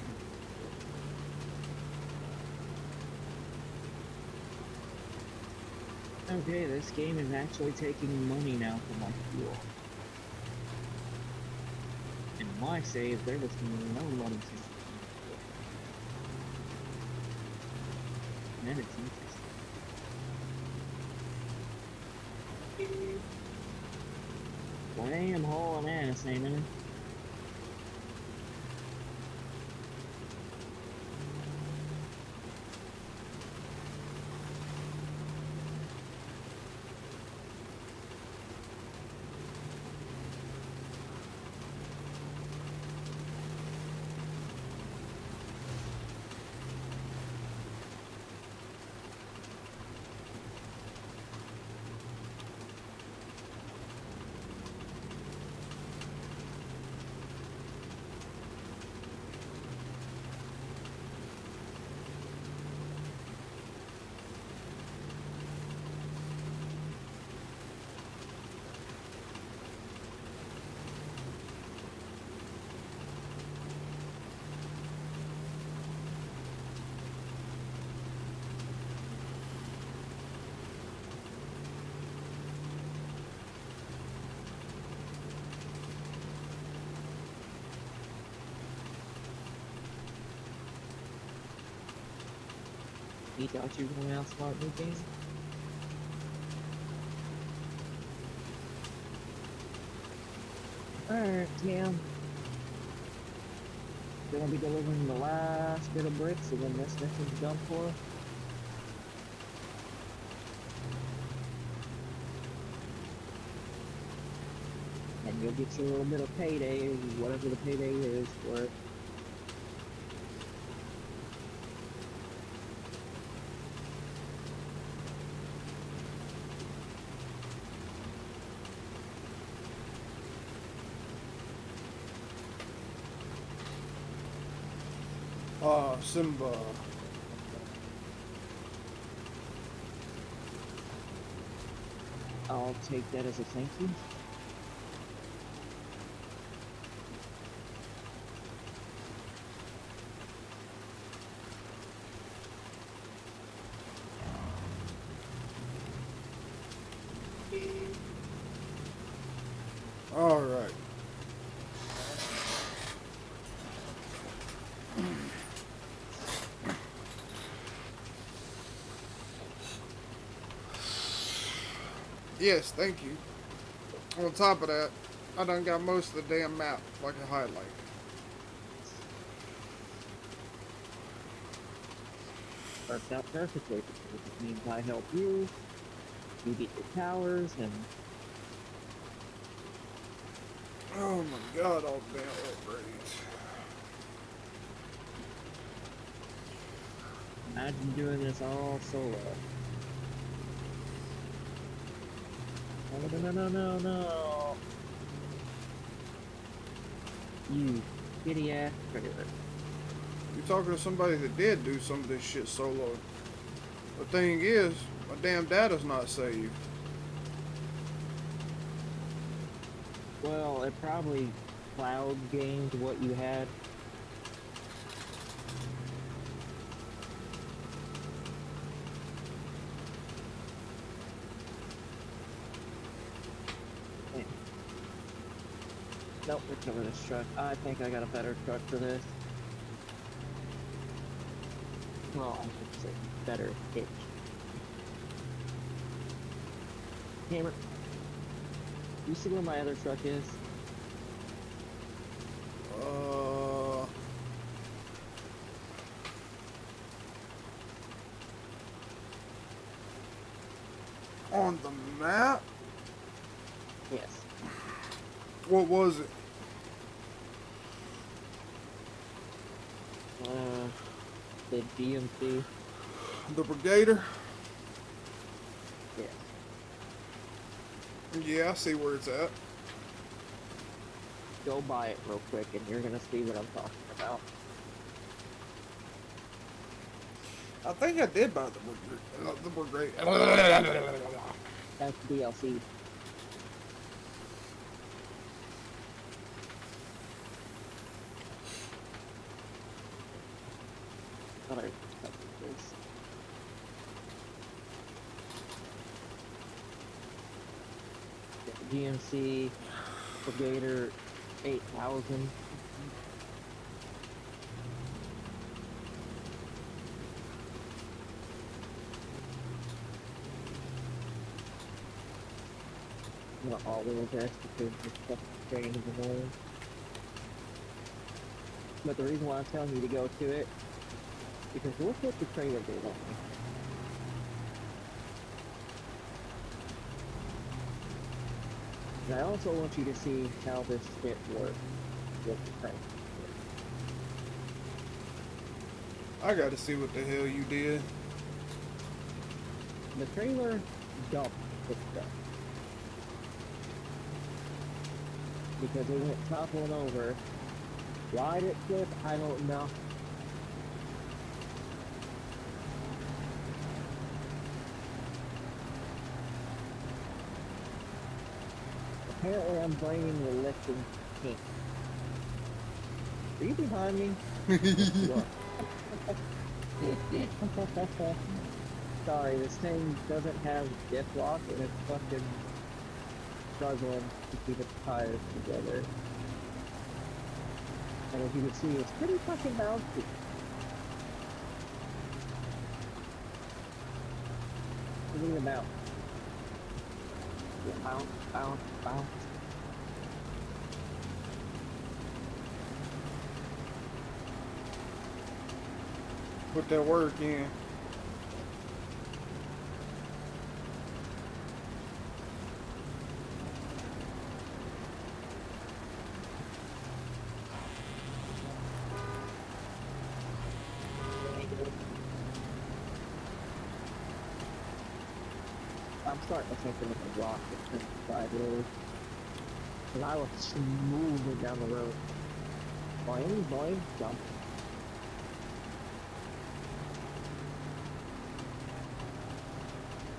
Okay, this game is actually taking money now for my fuel. In my save, there was no money to and it's interesting. Well, I am hauling ass, ain't I? You thought you were going to outsmart me, game? Alright, Cam. Gonna be delivering the last bit of bricks and then this mission's done for. And you'll get your little bit of payday, whatever the payday is for it. Simba. I'll take that as a thank you. All right. Yes, thank you. On top of that, I done got most of the damn map like a highlight. Worked out perfectly because it means I help you, you get your towers, and Oh my god, all damn upgrades. imagine doing this all solo. Oh, no. You giddy ass traitor. You're talking to somebody that did do some of this shit solo. The thing is, my damn data's not saved. Well, it probably cloud gamed what you had. Yeah. Nope, recover this truck. I think I got a better truck for this. Well, I should say better hitch. Hammer. You see where my other truck is? On the map? Yes. What was it? The GMC. The Brigader? Yes. Yeah, I see where it's at. Go buy it real quick and you're gonna see what I'm talking about. I think I did buy the Brigader. That's DLC. Thought I expected this. GMC Brigader 8000. Not all wheel test because the stuff training is annoying. But the reason why I'm telling you to go to it, because look what the trailer did on me. And I also want you to see how this shit works with the crank. I gotta see what the hell you did. The trailer dumped this stuff. Because it went toppling over. Why did it flip? I don't know. Apparently I'm blaming the lifting kink. Are you behind me? You are. Sorry, this thing doesn't have diff lock and it's fucking struggling to keep its tires together. And as you can see, it's pretty fucking bouncy. Lean them out. Yeah, bounce, bounce, bounce. Put that work in. I'm starting to think of a rock that's 5 road. And I was smoothly down the road. Boing, boing, jump.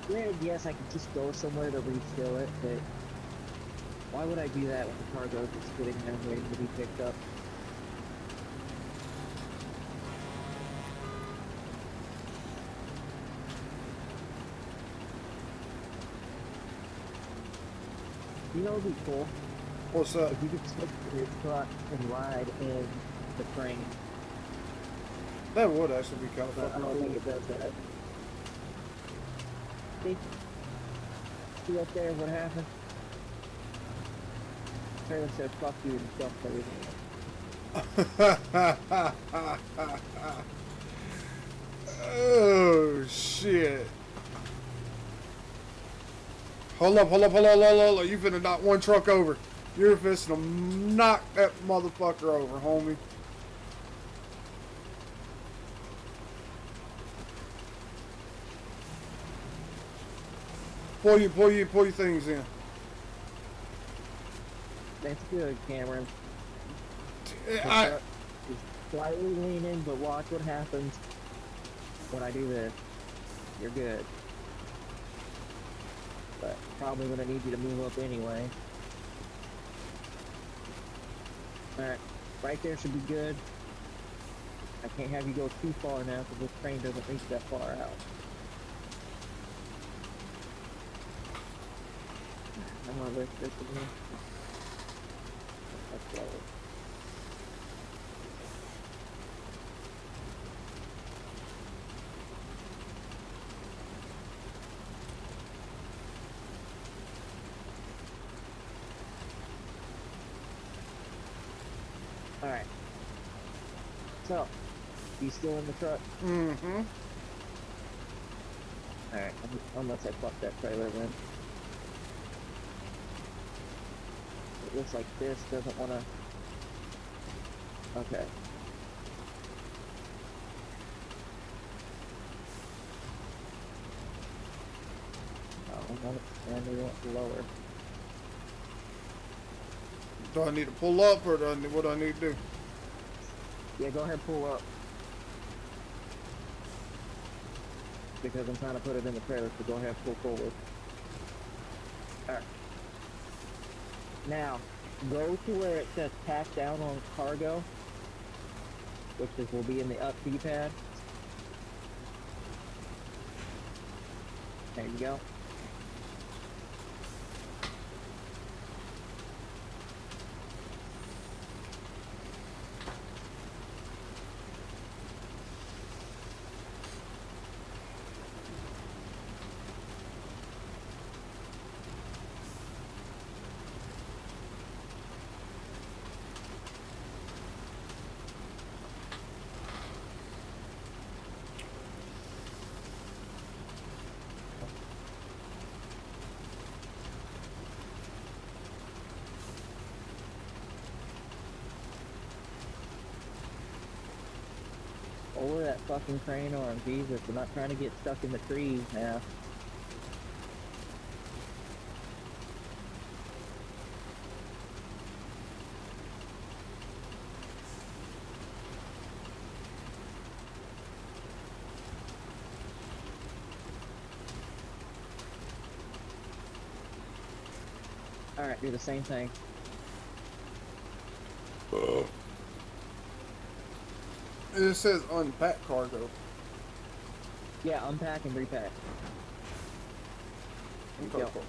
Granted, yes, I could just go somewhere to refill it, but why would I do that when the cargo is just sitting there waiting to be picked up? You know, it'd be cool What's up? if you could switch your truck and ride in the train. That would actually be kind of But I fucking don't cool. think it does that. See up there what happened? Trailer said fuck you and dumped everything. Oh shit. Hold up, hold up, hold up, hold up, hold up. You finna knock one truck over. You're finna knock that motherfucker over, homie. Pull your things in. That's good, Cameron. The I, truck is slightly leaning, but watch what happens when I do this. You're good. But probably gonna need you to move up anyway. Alright, right there should be good. I can't have you go too far now because this train doesn't reach that far out. I'm gonna lift this again. That's low. Alright. So, you still in the truck? mm-hmm. Alright, unless I fuck that trailer then. It looks like this doesn't wanna... Okay. Oh, I want it, and we want lower. Do I need to pull up or what do I need to do? Yeah, go ahead and pull up. Because I'm trying to put it in the trailer, so go ahead and pull forward. Alright. Now, go to where it says pack down on cargo, which will be in the up D-pad. There you go. Over that fucking crane arm, Jesus, we're not trying to get stuck in the trees now. Alright, do the same thing. It says unpack cargo. Yeah, unpack and repack. Okay, Yep. cool.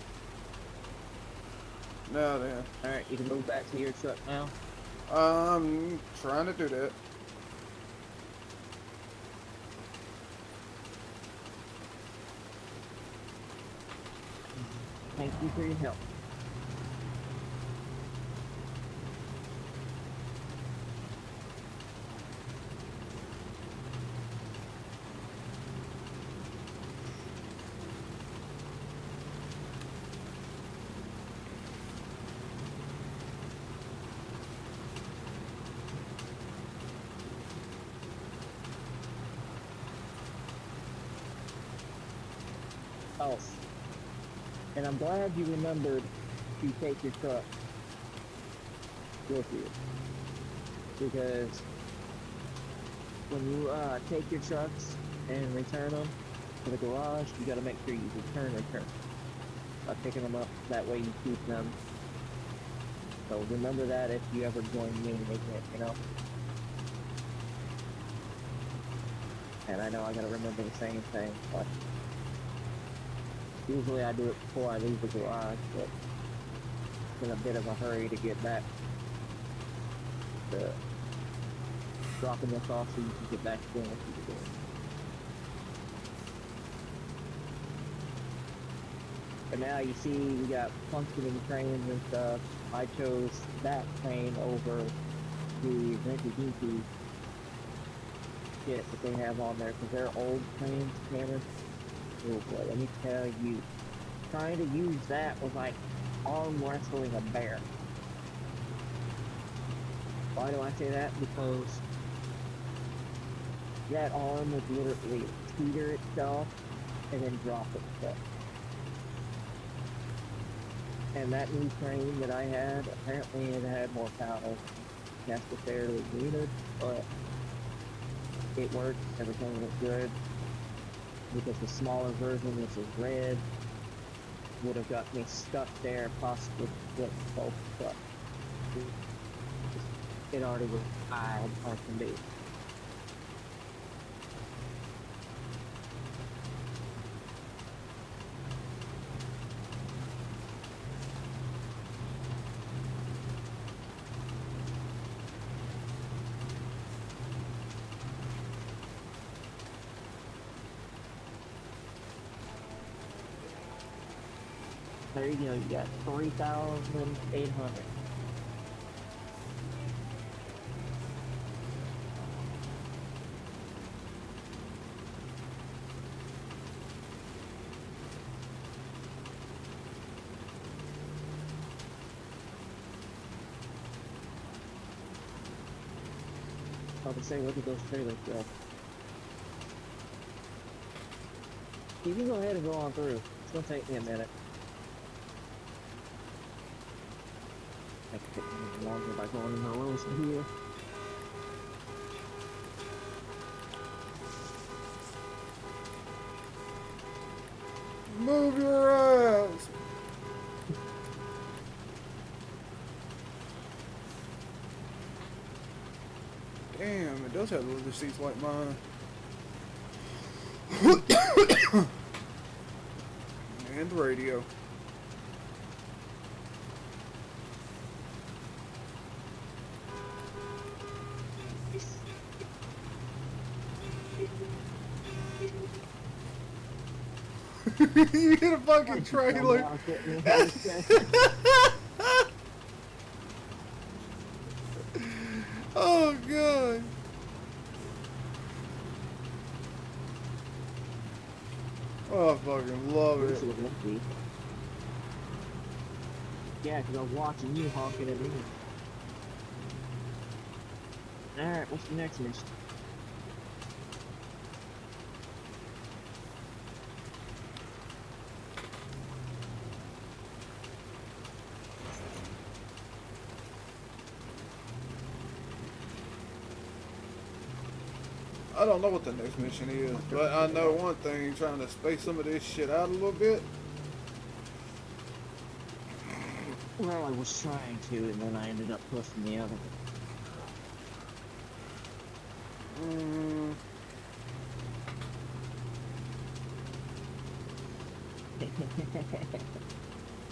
Now then. Alright, you can move back to your truck now. I'm trying to do that. Thank you for your help. Oh, and I'm glad you remembered to take your truck with you, because when you take your trucks and return them to the garage, you got to make sure you return by picking them up. That way you keep them. So remember that if you ever join me in making it, you know. And I know I got to remember the same thing, but usually I do it before I leave the garage, but in a bit of a hurry to get back to dropping this off so you can get back to doing what you're doing. But now you see we got functioning trains and stuff. I chose that train over the rinky-dinky shit that they have on there because they're old trains, Cameron. Oh boy, let me tell you, trying to use that was like arm wrestling a bear. Why do I say that? Because that arm would literally teeter itself and then drop itself. And that new train that I had, apparently it had more power. That's what fairly needed, but it worked, everything was good. Because the smaller version, which is red, would have got me stuck there, possibly split both trucks. It already was high on can be. There you go, you got 3,800. I'll just say, look at those trailers, bro. You can go ahead and go on through. It's gonna take me a minute. I can take me longer by going in the rows here. Move your ass! Damn, it does have leather seats like mine. And radio. You hit a fucking trailer. Oh god. Oh, I fucking love it. Yeah, because I was watching you honking at me. Alright, what's the next mission? I don't know what the next mission is, but I know one thing, trying to space some of this shit out a little bit. Well, I was trying to, and then I ended up pushing the other. I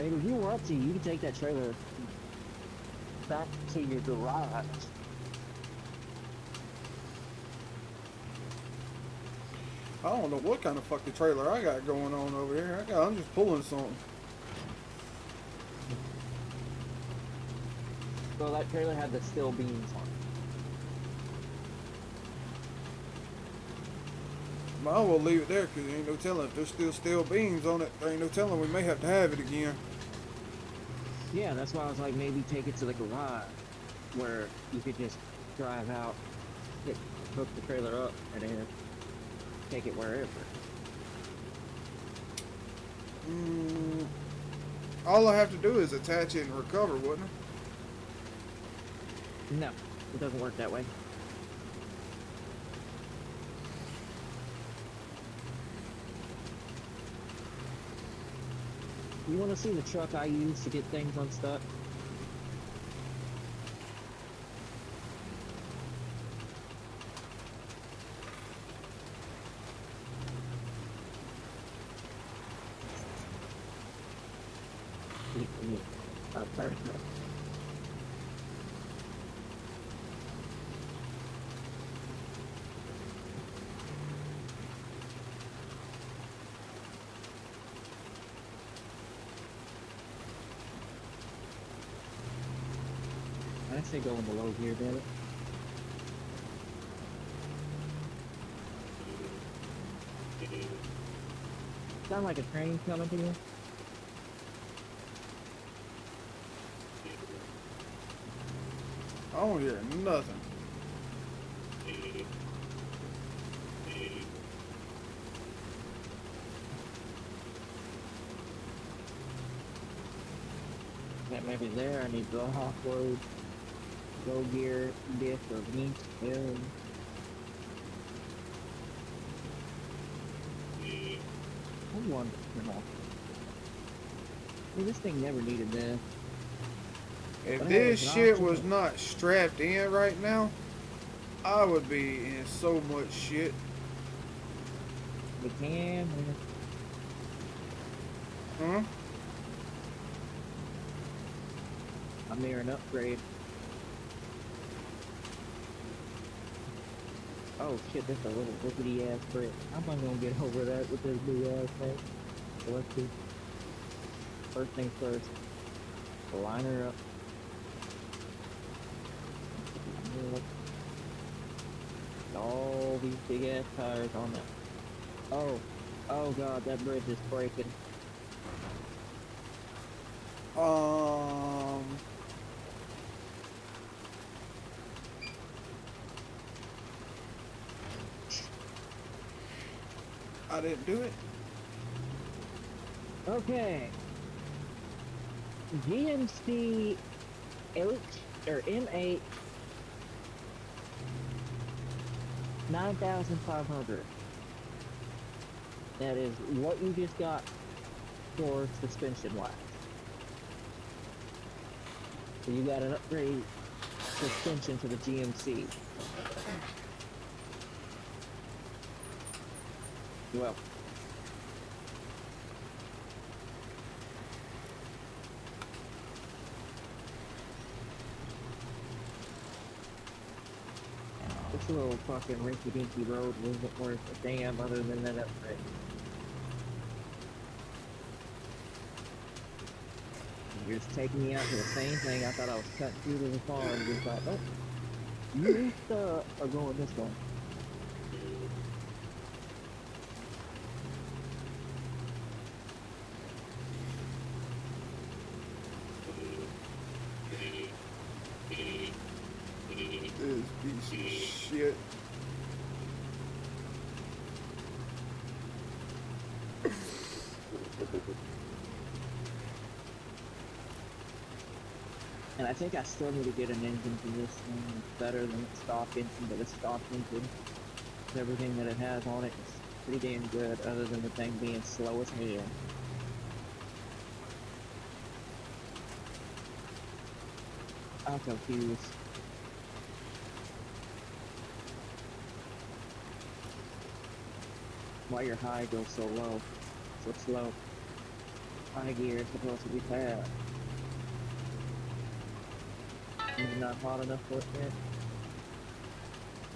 mean, if you want to, you can take that trailer back to your garage. I don't know what kind of fucking trailer I got going on over here. I'm just pulling something. Well, that trailer had the steel beams on it. Might as well leave it there because there ain't no telling if there's still steel beams on it. There ain't no telling we may have to have it again. Yeah, that's why I was like, maybe take it to the garage where you could just drive out, hook the trailer up, and then take it wherever. All I have to do is attach it and recover, wouldn't I? No, it doesn't work that way. You want to see the truck I use to get things unstuck? Perfect. I say go in the low gear, damn it. Sound like a train coming to you? I don't hear nothing. That maybe there. I need to offload low gear diff or me. I wonder. Well, this thing never needed this. If But this hey, shit was not strapped in right now, I would be in so much shit. We can. Huh? I'm near an upgrade. Oh shit, that's a little rickety ass brick. How am I gonna get over that with this big ass thing? So let's see. First things first. Line her up. All these big ass tires on that. Oh god, that bridge is breaking. I didn't do it. Okay. GMC 8 or M8 9,500. That is what you just got for suspension wise. So you got an upgrade suspension to the GMC. Well. This little fucking rinky-dinky road wasn't worth a damn other than that upgrade. You're just taking me out to the same thing. I thought I was cutting through to the farm. You thought, oh, you are going this way. This piece of shit. And I think I still need to get an engine for this thing. It's better than its stock engine, but its stock engine, everything that it has on it is pretty damn good, other than the thing being slow as hell. I'm confused. Why your high goes so low, so slow? High gear is supposed to be fast. It's not hot enough for it yet.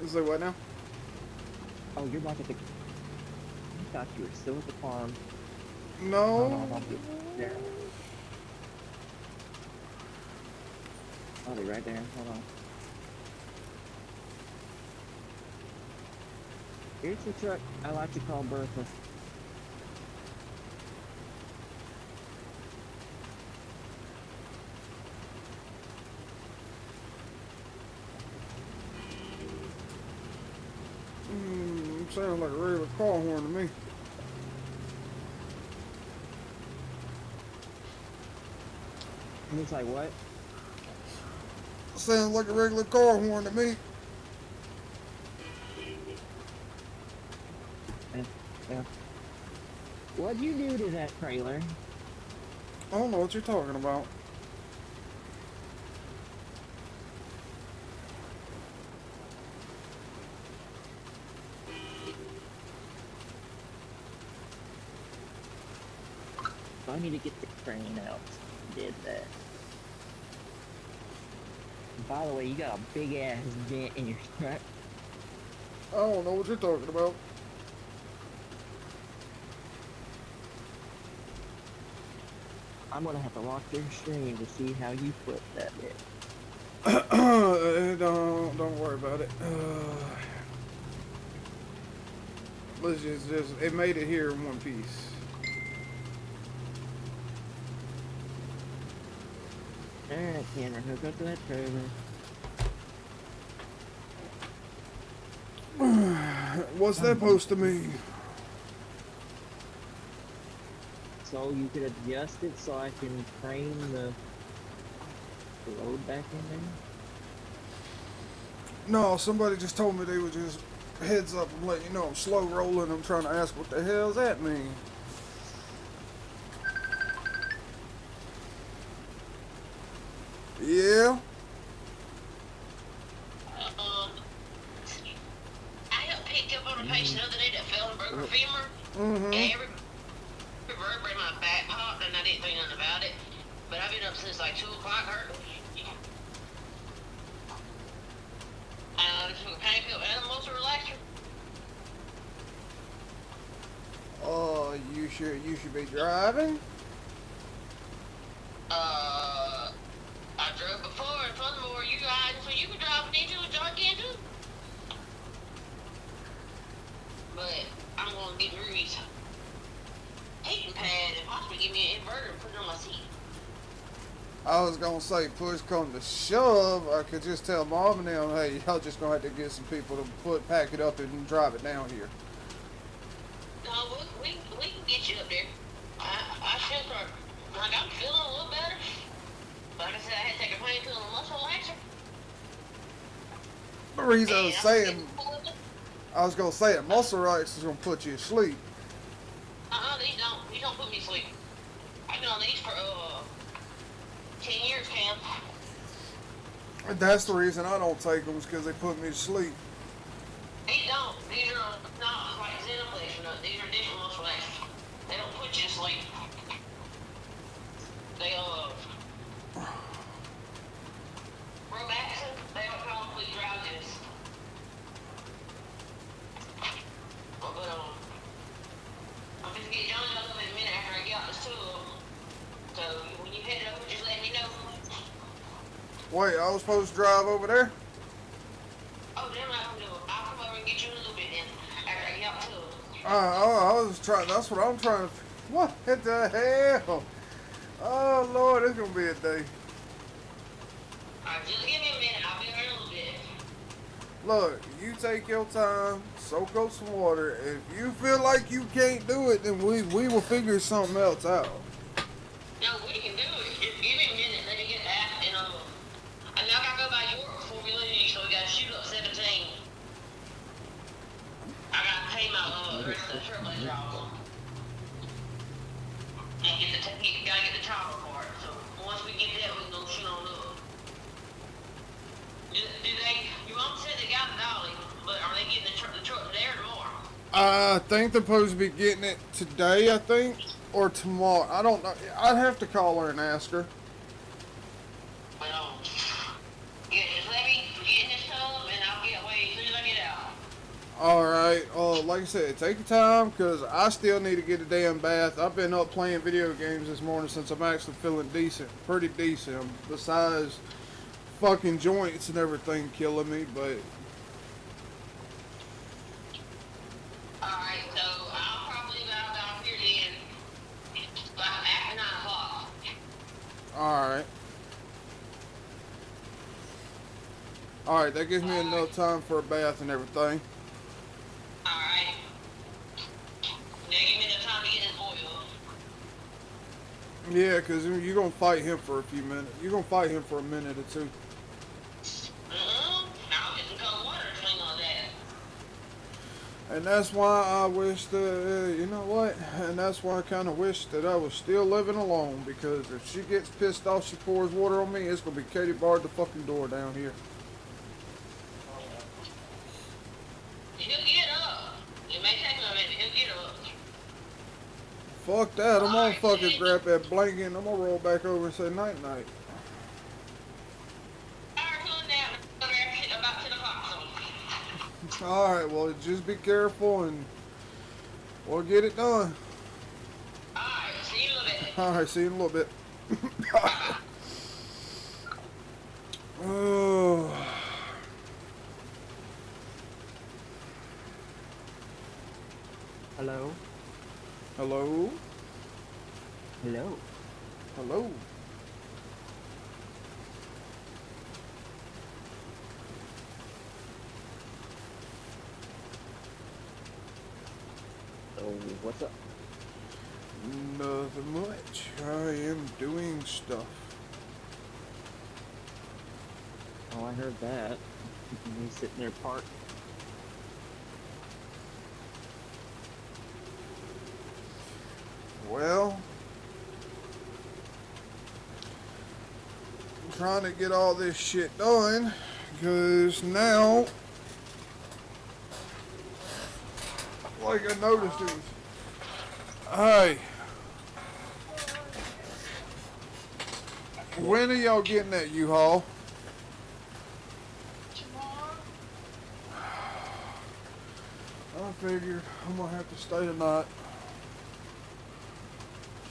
It's like what now? Oh, you're back at the. I thought you were still at the farm. No. I'll get there. I'll be right there. Hold on. Here's the truck I like to call Bertha. Sounds like a regular car horn to me. And it's like, what? Sounds like a regular car horn to me. Yeah. What'd you do to that trailer? I don't know what you're talking about. I need to get the crane out. Did that. By the way, you got a big ass dent in your truck. I don't know what you're talking about. I'm gonna have to watch your stream to see how you flip that bit. Don't worry about it. Let's just it made it here in one piece. Alright, camera, hook up to that trailer. What's that supposed to mean? So you could adjust it so I can frame the load back in there? No, somebody just told me they would just heads up and let you know I'm slow rolling. I'm trying to ask what the hell does that mean? Yeah? I got picked up on a patient the other day that fell and broke her femur. Mm-hmm. And every vertebrae in my back popped, and I didn't think nothing about it. But I've been up since like 2 o'clock hurting. I took a pain pill and a muscle relaxer. Oh, you should be driving? I drove before, and furthermore, you guys, so you can drive and into a John can too. But I'm gonna get Ruby's heating pad and possibly give me an inverter and put it on my seat. I was gonna say, push come to shove, I could just tell Mom and them, hey, y'all just gonna have to get some people to pack it up and drive it down here. No, we can get you up there. I should start, like, I'm feeling a little better. But like I said, I had to take a pain pill and a muscle relaxer. The reason I was And saying, I was gonna say, a muscle relaxer is gonna put you to sleep. These don't put me to sleep. I've been on these for, 10 years, Cam. That's the reason I don't take them, is because they put me to sleep. These don't. These are not like Xenoplex or nothing. These are additional muscle relaxers. They don't put you to sleep. They, Robaxin, they don't call complete drowsiness. But, I'm gonna get Johnny up in a minute after I get out this tool. So, when you head over, just let me know. Wait, I was supposed to drive over there? Oh, then I'm gonna do it. I'll come over and get you in a little bit then, after I get out too. I was trying, that's what I'm trying to, what the hell? Oh Lord, it's gonna be a day. Alright, just give me a minute. I'll be here in a little bit. Look, you take your time, soak up some water. If you feel like you can't do it, then we will figure something else out. No, we can do it. Just give me a minute. Let me get that. And, I know I gotta go by York before we leave, so we gotta shoot up 17. I gotta pay my, rest of the privilege off. And gotta get the chopper part. So, once we get that, we can go shoot on up. Your mom said they got the dolly, but are they getting the truck there tomorrow? I think they're supposed to be getting it today, I think, or tomorrow. I don't know. I'd have to call her and ask her. Well, yeah, just let me get in this tub and I'll get away as soon as I get out. Alright, like I said, take your time, because I still need to get a damn bath. I've been up playing video games this morning since I'm actually feeling decent, pretty decent. Besides fucking joints and everything killing me, but Alright, so I'll probably be out here then about after 9 o'clock. alright. Alright, that gives me enough time for a bath and everything. Alright. Now give me the time to get this boy up. Yeah, because you're going to fight him for a few minutes. You're going to fight him for a minute or two. I'll get some cold water to clean all that. And that's why I wish that, you know what? And that's why I kind of wish that I was still living alone. Because if she gets pissed off, she pours water on me, it's going to be Katie barred the fucking door down here. He'll get up. It may take him a minute. He'll get up. Fuck that. I'm gonna Alright, fucking shit. grab that blanket and I'm gonna roll back over and say night night. Alright, cool down. Go there about 10 o'clock. So. Alright, well, just be careful and we'll get it done. Alright, see you in a little bit. Alright, see you in a little bit. Oh. Hello? Hello? Hello? Hello? So, what's up? Nothing much. I am doing stuff. Oh, I heard that. He's sitting there parked. Well, I'm trying to get all this shit done because now, like I noticed is, hey, when are y'all getting that U-Haul? I figured I'm gonna have to stay tonight.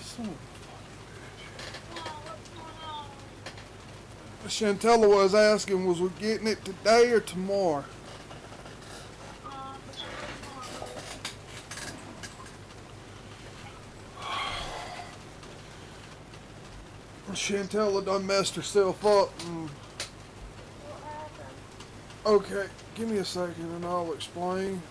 Son of a fucking bitch. Chantella was asking, was we getting it today or tomorrow? Chantella done messed herself up. Okay, give me a second and I'll explain.